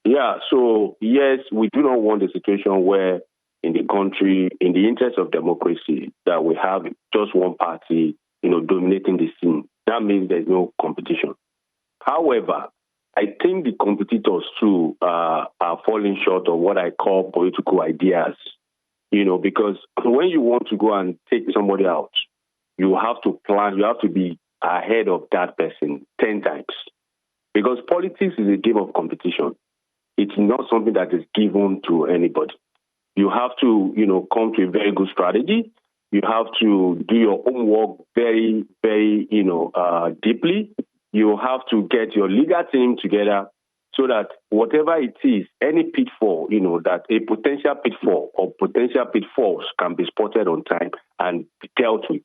[SPEAKER 12] Yeah, so yes, we do not want a situation where in the country, in the interest of democracy, that we have just one party, dominating the scene. That means there's no competition. However, I think the competitors too are falling short of what I call political ideas, because when you want to go and take somebody out, you have to plan, you have to be ahead of that person 10 times. Because politics is a game of competition. It's not something that is given to anybody. You have to, come to a very good strategy. You have to do your homework very, very, deeply. You have to get your legal team together so that whatever it is, any pitfall, that a potential pitfall or potential pitfalls can be spotted on time and be dealt with.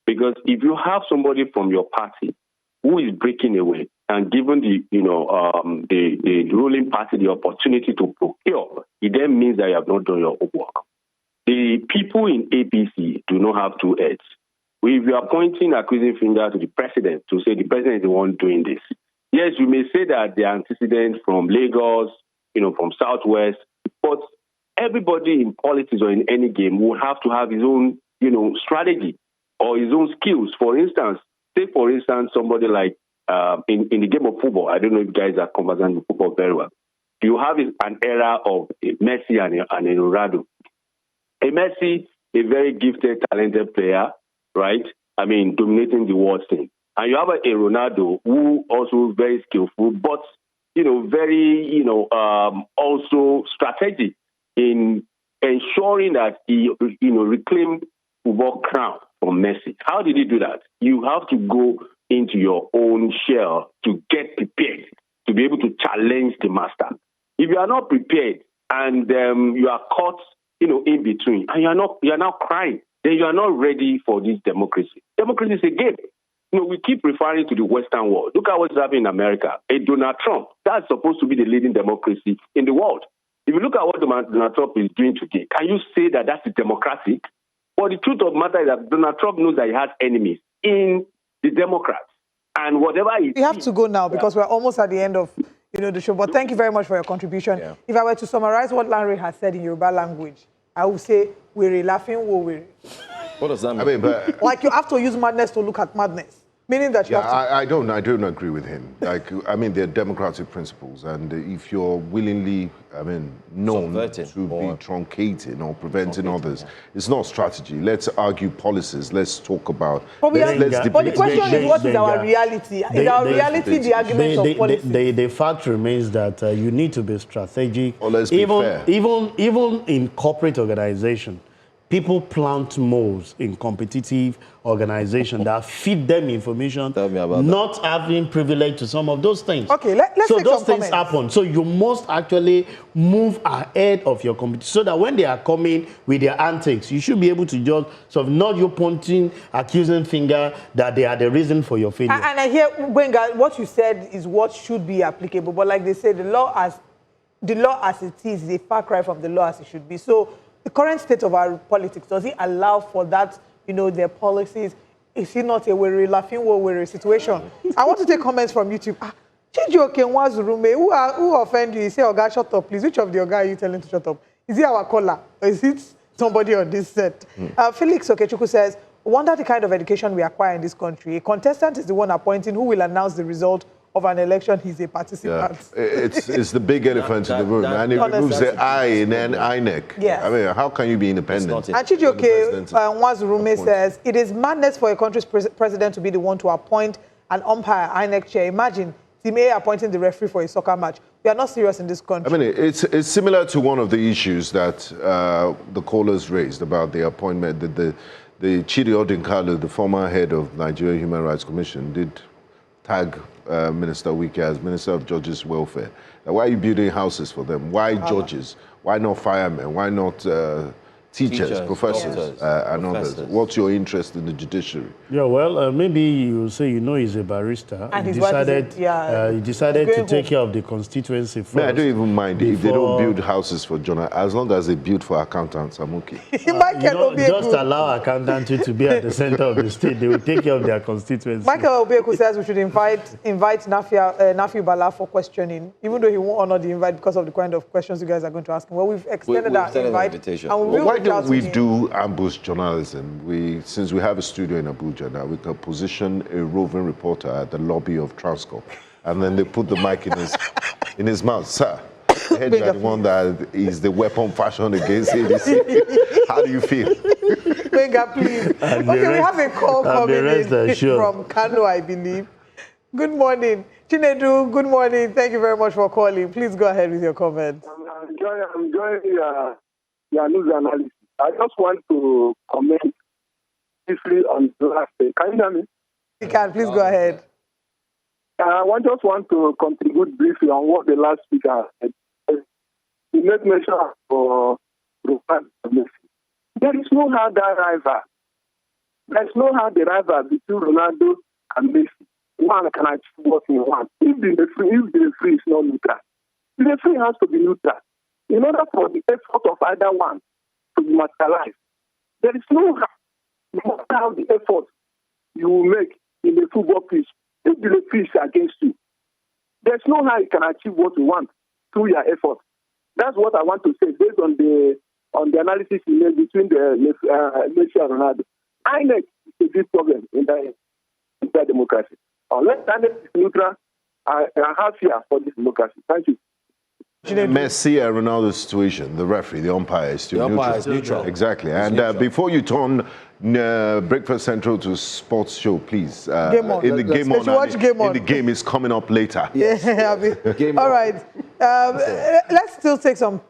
[SPEAKER 12] Because if you have somebody from your party who is breaking away and given the ruling party the opportunity to procure, it then means that you have not done your homework. The people in APC do not have two heads. If you are pointing accusing finger to the president to say the president is the one doing this, yes, you may say that there are antecedents from Lagos, from Southwest, but everybody in politics or in any game will have to have his own, strategy or his own skills. For instance, take for instance somebody like in the game of football. I don't know if you guys are conversant with football very well. You have an era of Messi and a Ronaldo. A Messi, a very gifted, talented player, right? I mean, dominating the world scene. And you have a Ronaldo who also very skillful, but, very, also strategic in ensuring that he, reclaimed football crown from Messi. How did he do that? You have to go into your own shell to get prepared to be able to challenge the master. If you are not prepared and you are caught, in between, and you are now crying, then you are not ready for this democracy. Democracy is a game. We keep referring to the Western world. Look at what's happening in America. A Donald Trump, that's supposed to be the leading democracy in the world. If you look at what Donald Trump is doing today, can you say that that's democratic? But the truth of the matter is that Donald Trump knows that he has enemies in the Democrats. And whatever he
[SPEAKER 1] We have to go now because we're almost at the end of the show. But thank you very much for your contribution. Yeah. If I were to summarize what Larry has said in Yoruba language, I would say, we're laughing, we're.
[SPEAKER 3] What does that mean?
[SPEAKER 2] I mean, but
[SPEAKER 1] like you have to use madness to look at madness. Meaning that you have to...
[SPEAKER 2] I don't agree with him. Like, I mean, they're democratic principles, and if you're willingly, known to be truncating or preventing others, it's not strategy. Let's argue policies. Let's talk about...
[SPEAKER 1] But the question is, what is our reality? Is our reality the argument of policy?
[SPEAKER 9] The fact remains that you need to be strategic.
[SPEAKER 2] Or let's be fair.
[SPEAKER 9] Even in corporate organization, people plant moles in competitive organizations that feed them information, not having privilege to some of those things.
[SPEAKER 1] Okay, let's
[SPEAKER 9] so
[SPEAKER 1] take
[SPEAKER 9] those
[SPEAKER 1] some
[SPEAKER 9] things
[SPEAKER 1] comments.
[SPEAKER 9] happen. So you must actually move ahead of your competition so that when they are coming with their antics, you should be able to just sort of not you pointing, accusing finger that they are the reason for your failure.
[SPEAKER 1] And I hear, Gwenga, what you said is what should be applicable. But like they say, the law as it is a far cry from the law as it should be. So the current state of our politics, does it allow for that, their policies? Is it not a very laughing situation? I want to take comments from YouTube. Who offend you? You say, Oga, shut up, please. Which of the Oga are you telling to shut up? Is it our caller? Or is it somebody on this set? Felix Okechukwu says, wonder the kind of education we acquire in this country. A contestant is the one appointing who will announce the result of an election. He's a participant.
[SPEAKER 2] Yeah. It's the big elephant in the room, and it removes the I in INEC.
[SPEAKER 1] Yes.
[SPEAKER 2] I mean, how can you be independent?
[SPEAKER 1] And Chijioke Nwazurume says, it is madness for a country's president to be the one to appoint an umpire INEC chair. Imagine Team A appointing the referee for a soccer match. We are not serious in this country.
[SPEAKER 2] I mean, it's similar to one of the issues that the callers raised about the appointment, the Chidi Odinkalo, the former head of Nigeria Human Rights Commission, did tag Minister Wike as Minister of Judges Welfare. Now, why are you building houses for them? Why judges? Why not firemen? Why not teachers, professors, and others? What's your interest in the judiciary?
[SPEAKER 9] Yeah, well, maybe you say he's a barrister.
[SPEAKER 1] And
[SPEAKER 9] he decided to take care of the constituency first.
[SPEAKER 2] I don't even mind if they don't build houses for journalists. As long as they build for accountants, I'm okay.
[SPEAKER 9] Just allow accountants to be at the center of the state. They will take care of their constituency.
[SPEAKER 1] Michael Obieku says we should invite Nafi Bala for questioning, even though he won't honor the invite because of the kind of questions you guys are going to ask him. Well, we've extended our invitation. And
[SPEAKER 2] why don't we do ambush journalism? Since we have a studio in Abuja now, we can position a roving reporter at the lobby of Transcorp, and then they put the mic in his mouth. Sir, the head the one that is the weapon fashioned against ADC. How do you feel?
[SPEAKER 1] Benga, please. Okay, we have a call coming in from Kano, I believe. Good morning. Chinedu, good morning. Thank you very much for calling. Please go ahead with your comments.
[SPEAKER 11] I'm enjoying your news analysis. I just want to comment briefly on the last day. Can you hear me?
[SPEAKER 1] You can. Please go ahead.
[SPEAKER 11] I just want to contribute briefly on what the last speaker said. He made mention of Messi. There is no hard rival. There is no hard rival between Ronaldo and Messi. One can achieve what he wants. If the referee is not neutral, the referee has to be neutral. In order for the effort of either one to be materialized, there is no matter how the effort you will make in the football pitch, if the referee is against you, there's no how you can achieve what you want through your effort. That's what I want to say based on the analysis you made between the Messi and Ronaldo. INEC is a big problem in the democracy. Unless INEC is neutral, I have fear for this democracy. Thank you.
[SPEAKER 2] Messi and Ronaldo situation, the referee, the umpire is still neutral.
[SPEAKER 3] Is neutral.
[SPEAKER 2] Exactly. And before you turn Breakfast Central to sports show, please.
[SPEAKER 1] Game on.
[SPEAKER 2] In the game on.
[SPEAKER 1] Game on.
[SPEAKER 2] In the game is coming up later.
[SPEAKER 1] Yes. All right. Let's still take some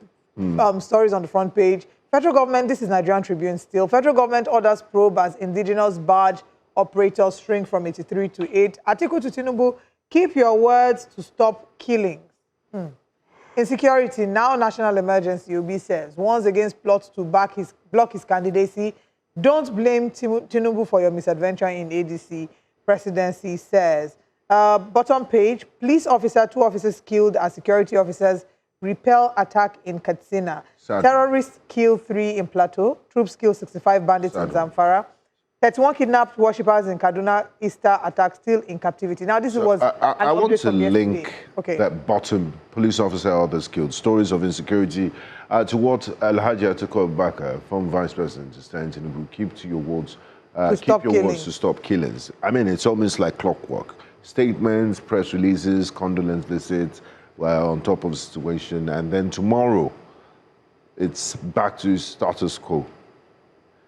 [SPEAKER 1] stories on the front page. Federal government, this is Nigerian Tribune still. Federal government orders probe as indigenous barge operators shrink from 83 to 8. Article to Tinubu, keep your words to stop killings. Insecurity, now national emergency, Obi says. Once against plots to block his candidacy. Don't blame Tinubu for your misadventure in ADC presidency, says. Bottom page, police officer, 2 officers killed as security officers repel attack in Katsina. Terrorists kill 3 in Plateau. Troops kill 65 bandits in Zamfara. 31 kidnapped worshippers in Kaduna. Easter attack still in captivity. Now, this was
[SPEAKER 2] I want to link that bottom police officer others killed, stories of insecurity, to what Alhaji Atiku Abubakar, former vice president, is saying to Tinubu, keep to your words, keep your words to stop killings. I mean, it's almost like clockwork. Statements, press releases, condolence visits, on top of the situation, and then tomorrow, it's back to status quo.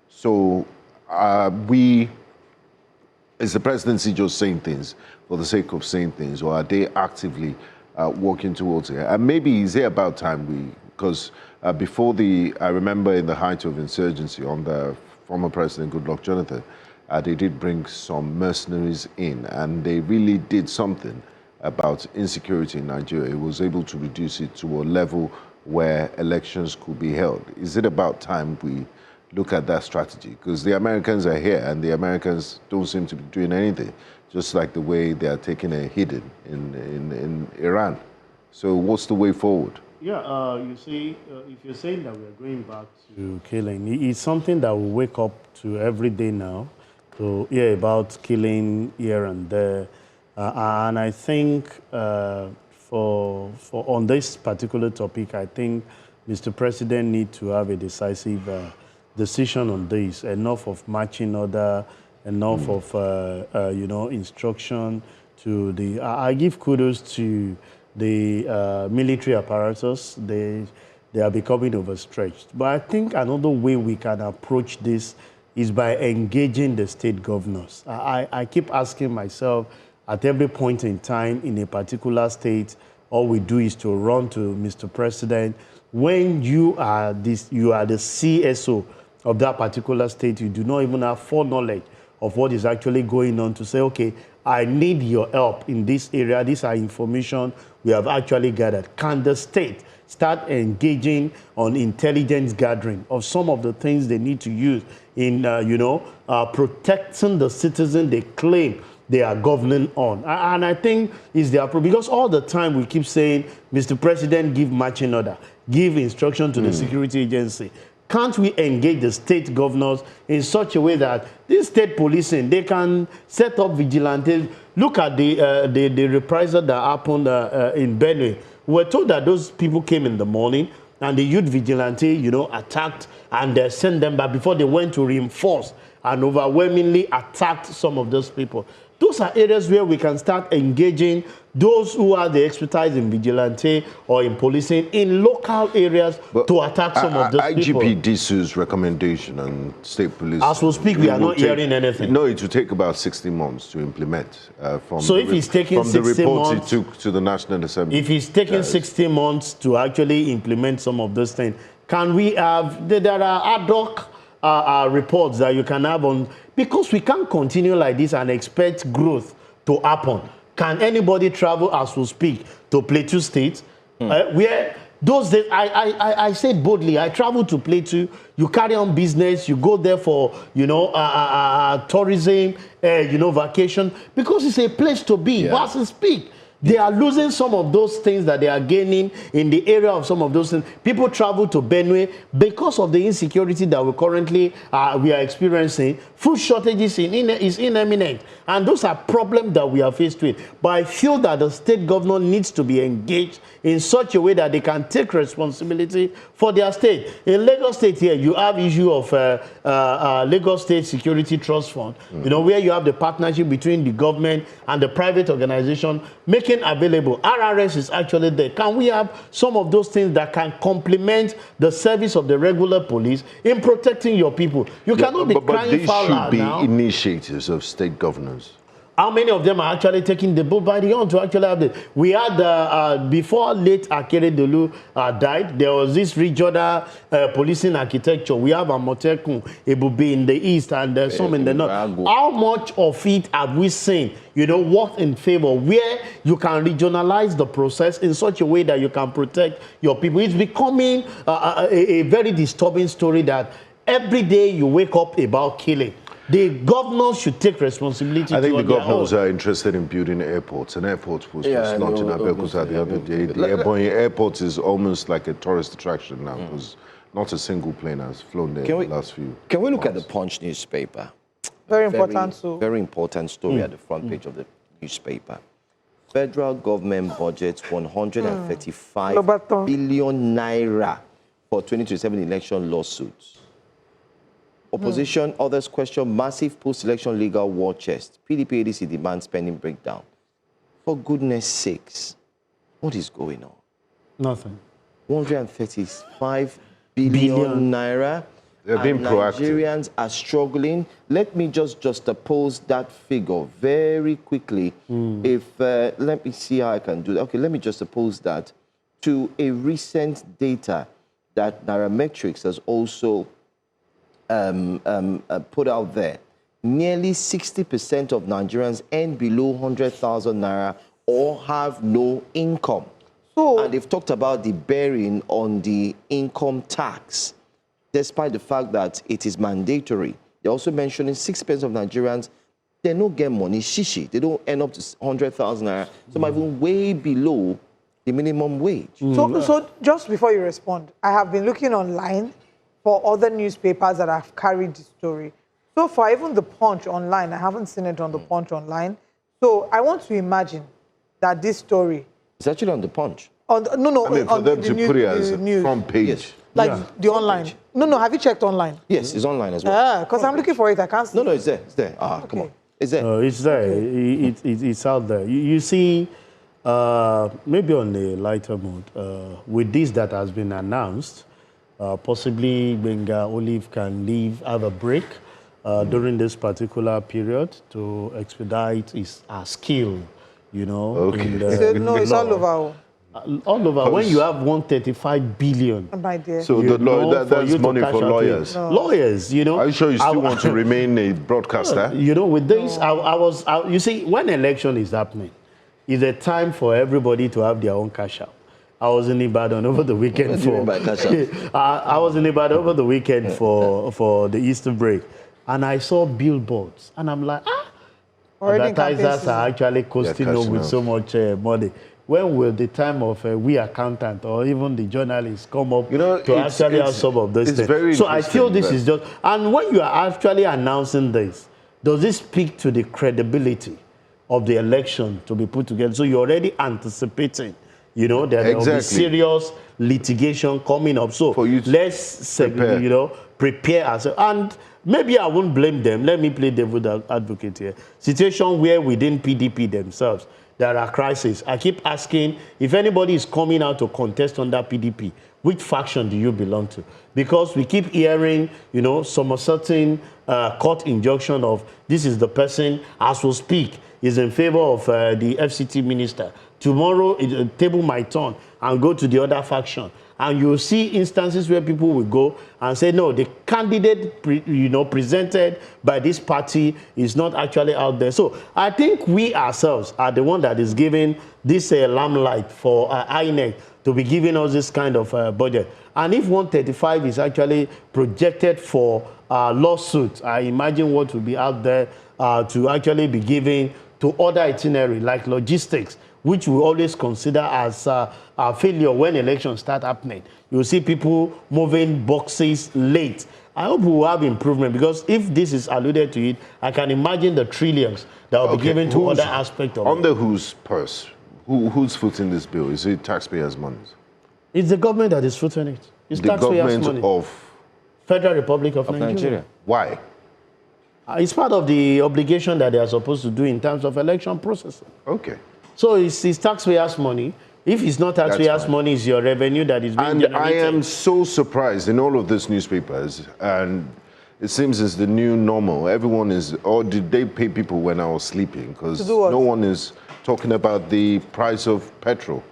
[SPEAKER 2] So, is the presidency just saying things for the sake of saying things, or are they actively working towards it? And maybe is it about time because before I remember in the height of insurgency on the former president, Goodluck Jonathan, they did bring some mercenaries in, and they really did something about insecurity in Nigeria. It was able to reduce it to a level where elections could be held. Is it about time we look at that strategy? Because the Americans are here, and the Americans don't seem to be doing anything, just like the way they are taking a hidden in Iran. So what's the way forward?
[SPEAKER 9] Yeah, you see, if you're saying that we're going back to killing, it's something that we wake up to every day now, to hear about killing here and there. And I think for on this particular topic, I think Mr. President needs to have a decisive decision on this. Enough of marching order, enough of instruction to the. I give kudos to the military apparatus. They are becoming overstretched. But I think another way we can approach this is by engaging the state governors. I keep asking myself, at every point in time in a particular state, all we do is to run to Mr. President. When you are the CSO of that particular state, you do not even have foreknowledge of what is actually going on to say, okay, I need your help in this area. These are information we have actually gathered. Can the state start engaging on intelligence gathering of some of the things they need to use in, protecting the citizen they claim they are governing on? And I think it's their problem, because all the time we keep saying, Mr. President, give marching order, give instruction to the security agency. Can't we engage the state governors in such a way that this state policing, they can set up vigilantes? Look at the reprisal that happened in Benue. We were told that those people came in the morning and the youth vigilante, attacked and sent them back before they went to reinforce and overwhelmingly attacked some of those people. Those are areas where we can start engaging those who are the expertise in vigilante or in policing in local areas to attack some of those people.
[SPEAKER 2] IGP Disu's recommendation on state police.
[SPEAKER 9] As we speak, we are not hearing anything.
[SPEAKER 2] No, it will take about 60 months to implement.
[SPEAKER 9] So if he's taking 60 months... From the report
[SPEAKER 2] he took to the National Assembly.
[SPEAKER 9] If he's taking 60 months to actually implement some of those things, can we have... There are ad hoc reports that you can have on... Because we can't continue like this and expect growth to happen. Can anybody travel as we speak to Plateau State? Where those days, I said boldly, I traveled to Plateau, you carry on business, you go there for, tourism, vacation, because it's a place to be. Yeah. As we speak, they are losing some of those things that they are gaining in the area of some of those things. People travel to Benue because of the insecurity that we currently we are experiencing. Food shortages is imminent, and those are problems that we are faced with. But I feel that the state governor needs to be engaged in such a way that they can take responsibility for their state. In Lagos State here, you have issue of Lagos State Security Trust Fund, where you have the partnership between the government and the private organization making available. RRS is actually there. Can we have some of those things that can complement the service of the regular police in protecting your people? You cannot be crying foul now.
[SPEAKER 2] But these should be initiatives of state governors.
[SPEAKER 9] How many of them are actually taking the bull by the horn to actually have this? We had, before late Akere Dolu died, there was this regional policing architecture. We have Amotekun, Ebube in the east and some in the north. How much of it have we seen, work in favor, where you can regionalize the process in such a way that you can protect your people? It's becoming a very disturbing story that every day you wake up about killing. The governors should take responsibility.
[SPEAKER 2] I think the governors are interested in building airports. An airport was just launched in Abeokuta the other day. The airport is almost like a tourist attraction now because not a single plane has flown there in the last few months.
[SPEAKER 3] Can we look at the Punch newspaper?
[SPEAKER 1] Very important.
[SPEAKER 3] Very important story at the front page of the newspaper. Federal government budgets 135 billion naira for 2027 election lawsuits. Opposition, others question massive post-election legal war chest. PDP ADC demands spending breakdown. For goodness sakes, what is going on?
[SPEAKER 9] Nothing.
[SPEAKER 3] 135 billion naira.
[SPEAKER 2] They're being proactive.
[SPEAKER 3] Nigerians are struggling. Let me just juxtapose that figure very quickly. Let me see how I can do that. Okay, let me juxtapose that to a recent data that Nairametrics has also put out there. Nearly 60% of Nigerians earn below 100,000 naira or have no income. And they've talked about the bearing on the income tax, despite the fact that it is mandatory. They're also mentioning 6% of Nigerians, they don't get money, shishi. They don't earn up to 100,000 naira. Some are even way below the minimum wage.
[SPEAKER 1] So just before you respond, I have been looking online for other newspapers that have carried the story. So far, even the Punch online, I haven't seen it on the Punch online. So I want to imagine that this story...
[SPEAKER 3] It's actually on the Punch.
[SPEAKER 2] For them to put it as a front page.
[SPEAKER 3] Yes.
[SPEAKER 1] Like the online. No, have you checked online?
[SPEAKER 3] Yes, it's online as well.
[SPEAKER 1] Because I'm looking for it, I can't see it.
[SPEAKER 3] No, it's there. It's there. Come on. It's there.
[SPEAKER 9] It's there. Okay. It's out there. You see, maybe on a lighter mood, with this that has been announced, possibly Benga Olive can have a break during this particular period to expedite his skill,
[SPEAKER 2] Okay.
[SPEAKER 1] No, it's all over.
[SPEAKER 9] All over. When you have 135 billion.
[SPEAKER 1] My dear.
[SPEAKER 2] So that's money for lawyers.
[SPEAKER 9] No. Lawyers, you know.
[SPEAKER 2] Are you sure you still want to remain a broadcaster?
[SPEAKER 9] You know, with this, you see, when election is happening, it's a time for everybody to have their own cash out. I was in Ibadan over the weekend I was in Ibadan over the weekend for the Easter break, and I saw billboards, and I'm like, advertisers are actually costing us with so much money. When will the time of we accountant or even the journalists come up to actually have some of those things? So I feel this is just, and when you are actually announcing this, does this speak to the credibility of the election to be put together? So you're already anticipating, you know, that there will be serious litigation coming up. So let's, you know, prepare ourselves. And maybe I won't blame them. Let me play devil's advocate here. Situation where within PDP themselves, there are crises. I keep asking, if anybody is coming out to contest under PDP, which faction do you belong to? Because we keep hearing, you know, some certain court injunction of this is the person, as we speak, is in favor of the FCT Minister. Tomorrow, table my turn and go to the other faction. And you'll see instances where people will go and say, no, the candidate presented by this party is not actually out there. So I think we ourselves are the one that is giving this limelight for INEC to be giving us this kind of budget. And if 135 is actually projected for lawsuits, I imagine what will be out there to actually be given to other itinerary like logistics, which we always consider as a failure when elections start happening. You see people moving boxes late. I hope we will have improvement, because if this is alluded to it, I can imagine the trillions that will be given to other aspects of it.
[SPEAKER 2] Under whose purse? Who's footing this bill? Is it taxpayers' money?
[SPEAKER 9] It's the government that is footing it. It's taxpayers' money.
[SPEAKER 2] The government of?
[SPEAKER 9] Federal Republic of Nigeria.
[SPEAKER 2] Why?
[SPEAKER 9] It's part of the obligation that they are supposed to do in terms of election processing.
[SPEAKER 2] Okay.
[SPEAKER 9] So it's taxpayers' money. If it's not taxpayers' money, it's your revenue that is being generated.
[SPEAKER 2] I am so surprised in all of these newspapers, and it seems it's the new normal. Everyone is, or did they pay people when I was sleeping? Because no one is talking about the price of petrol.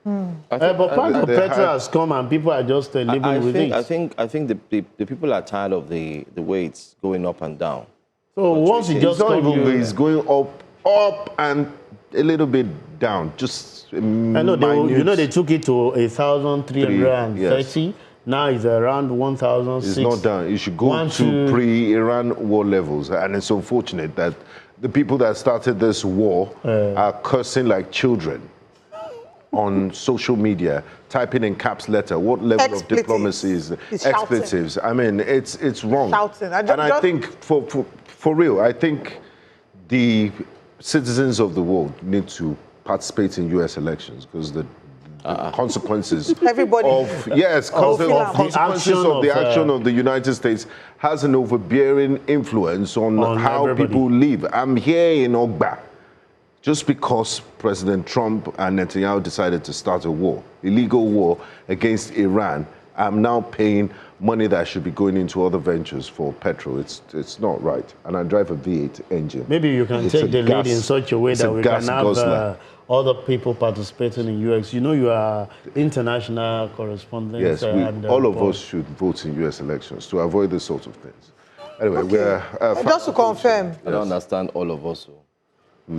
[SPEAKER 9] But price of petrol has come and people are just living with it.
[SPEAKER 3] I think the people are tired of the way it's going up and down.
[SPEAKER 9] So once it just
[SPEAKER 2] it's going up and a little bit down, just
[SPEAKER 9] I know you know they took it to 1,330. Yes. Now it's around 1,006.
[SPEAKER 2] It's not down. It should go to pre-Iran war levels, and it's unfortunate that the people that started this war are cursing like children on social media, typing in caps letter. What level of diplomacy is expletives? I mean, it's wrong.
[SPEAKER 1] Shouting.
[SPEAKER 2] I think for real, I think the citizens of the world need to participate in U.S. elections, because the consequences of the action of the United States has an overbearing influence on how people live. I'm here in Ogba just because President Trump and Netanyahu decided to start a war, illegal war against Iran. I'm now paying money that should be going into other ventures for petrol. It's not right. And I drive a V8 engine.
[SPEAKER 9] Maybe you can take the lead in such a way that we can have other people participating in UX. You know, you are international correspondent.
[SPEAKER 2] Yes, all of us should vote in US elections to avoid this sort of things. Anyway, we're...
[SPEAKER 1] just to confirm.
[SPEAKER 3] I don't understand all of us.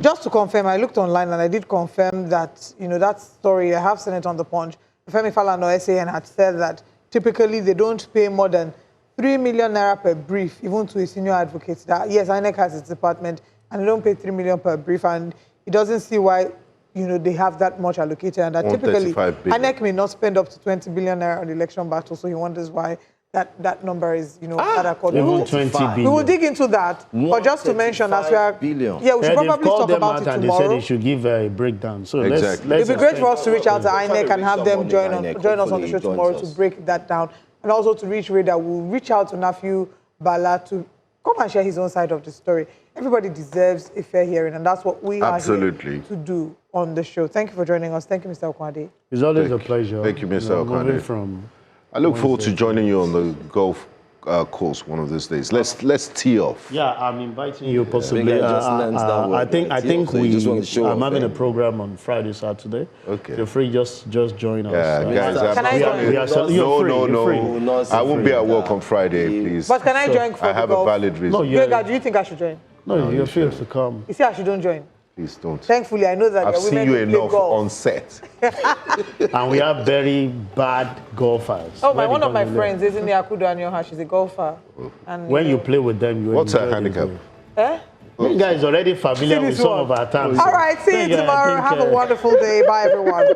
[SPEAKER 1] Just to confirm, I looked online and I did confirm that, you know, that story, I have seen it on The Punch. Femi Falana SAN had said that typically they don't pay more than 3 million naira per brief, even to a senior advocate. That yes, INEC has its department, and they don't pay 3 million per brief, and he doesn't see why, you know, they have that much allocated, and that typically INEC may not spend up to 20 billion naira on the election battle. So he wonders why that number is, you know, that according.
[SPEAKER 9] Even 20 billion.
[SPEAKER 1] We will dig into that, but just to mention, as we are, yeah, we should probably talk about it tomorrow.
[SPEAKER 9] They said they should give a breakdown. So let's
[SPEAKER 1] it'd be great for us to reach out to INEC and have them join us on the show tomorrow to break that down, and also to reach Reda. We'll reach out to Nephew Bala to come and share his own side of the story. Everybody deserves a fair hearing, and that's what we are here to do on the show. Thank you for joining us. Thank you, Mr. Okwade.
[SPEAKER 9] It's always a pleasure.
[SPEAKER 2] Thank you, Mr. Okwade.
[SPEAKER 9] From
[SPEAKER 2] I look forward to joining you on the golf course one of these days. Let's tee off.
[SPEAKER 9] Yeah, I'm inviting you possibly.
[SPEAKER 3] I think
[SPEAKER 9] I'm having a program on Friday, Saturday.
[SPEAKER 2] Okay.
[SPEAKER 9] You're free, just join us.
[SPEAKER 2] Yeah, guys.
[SPEAKER 1] Can I join?
[SPEAKER 2] No. I won't be at work on Friday, please.
[SPEAKER 1] But can I join for
[SPEAKER 2] I have a valid reason.
[SPEAKER 9] No,
[SPEAKER 1] do you think I should join?
[SPEAKER 9] No, you're free to come.
[SPEAKER 1] You see, I shouldn't join.
[SPEAKER 2] Please don't.
[SPEAKER 1] Thankfully, I know that
[SPEAKER 2] I've seen you enough on set.
[SPEAKER 9] And we have very bad golfers.
[SPEAKER 1] Oh, one of my friends is in the Akudo Anyoha. She's a golfer. And
[SPEAKER 9] when you play with them, you
[SPEAKER 2] what's her handicap?
[SPEAKER 9] You guys already familiar with some of our terms.
[SPEAKER 1] All right, see you tomorrow. Have a wonderful day. Bye, everyone.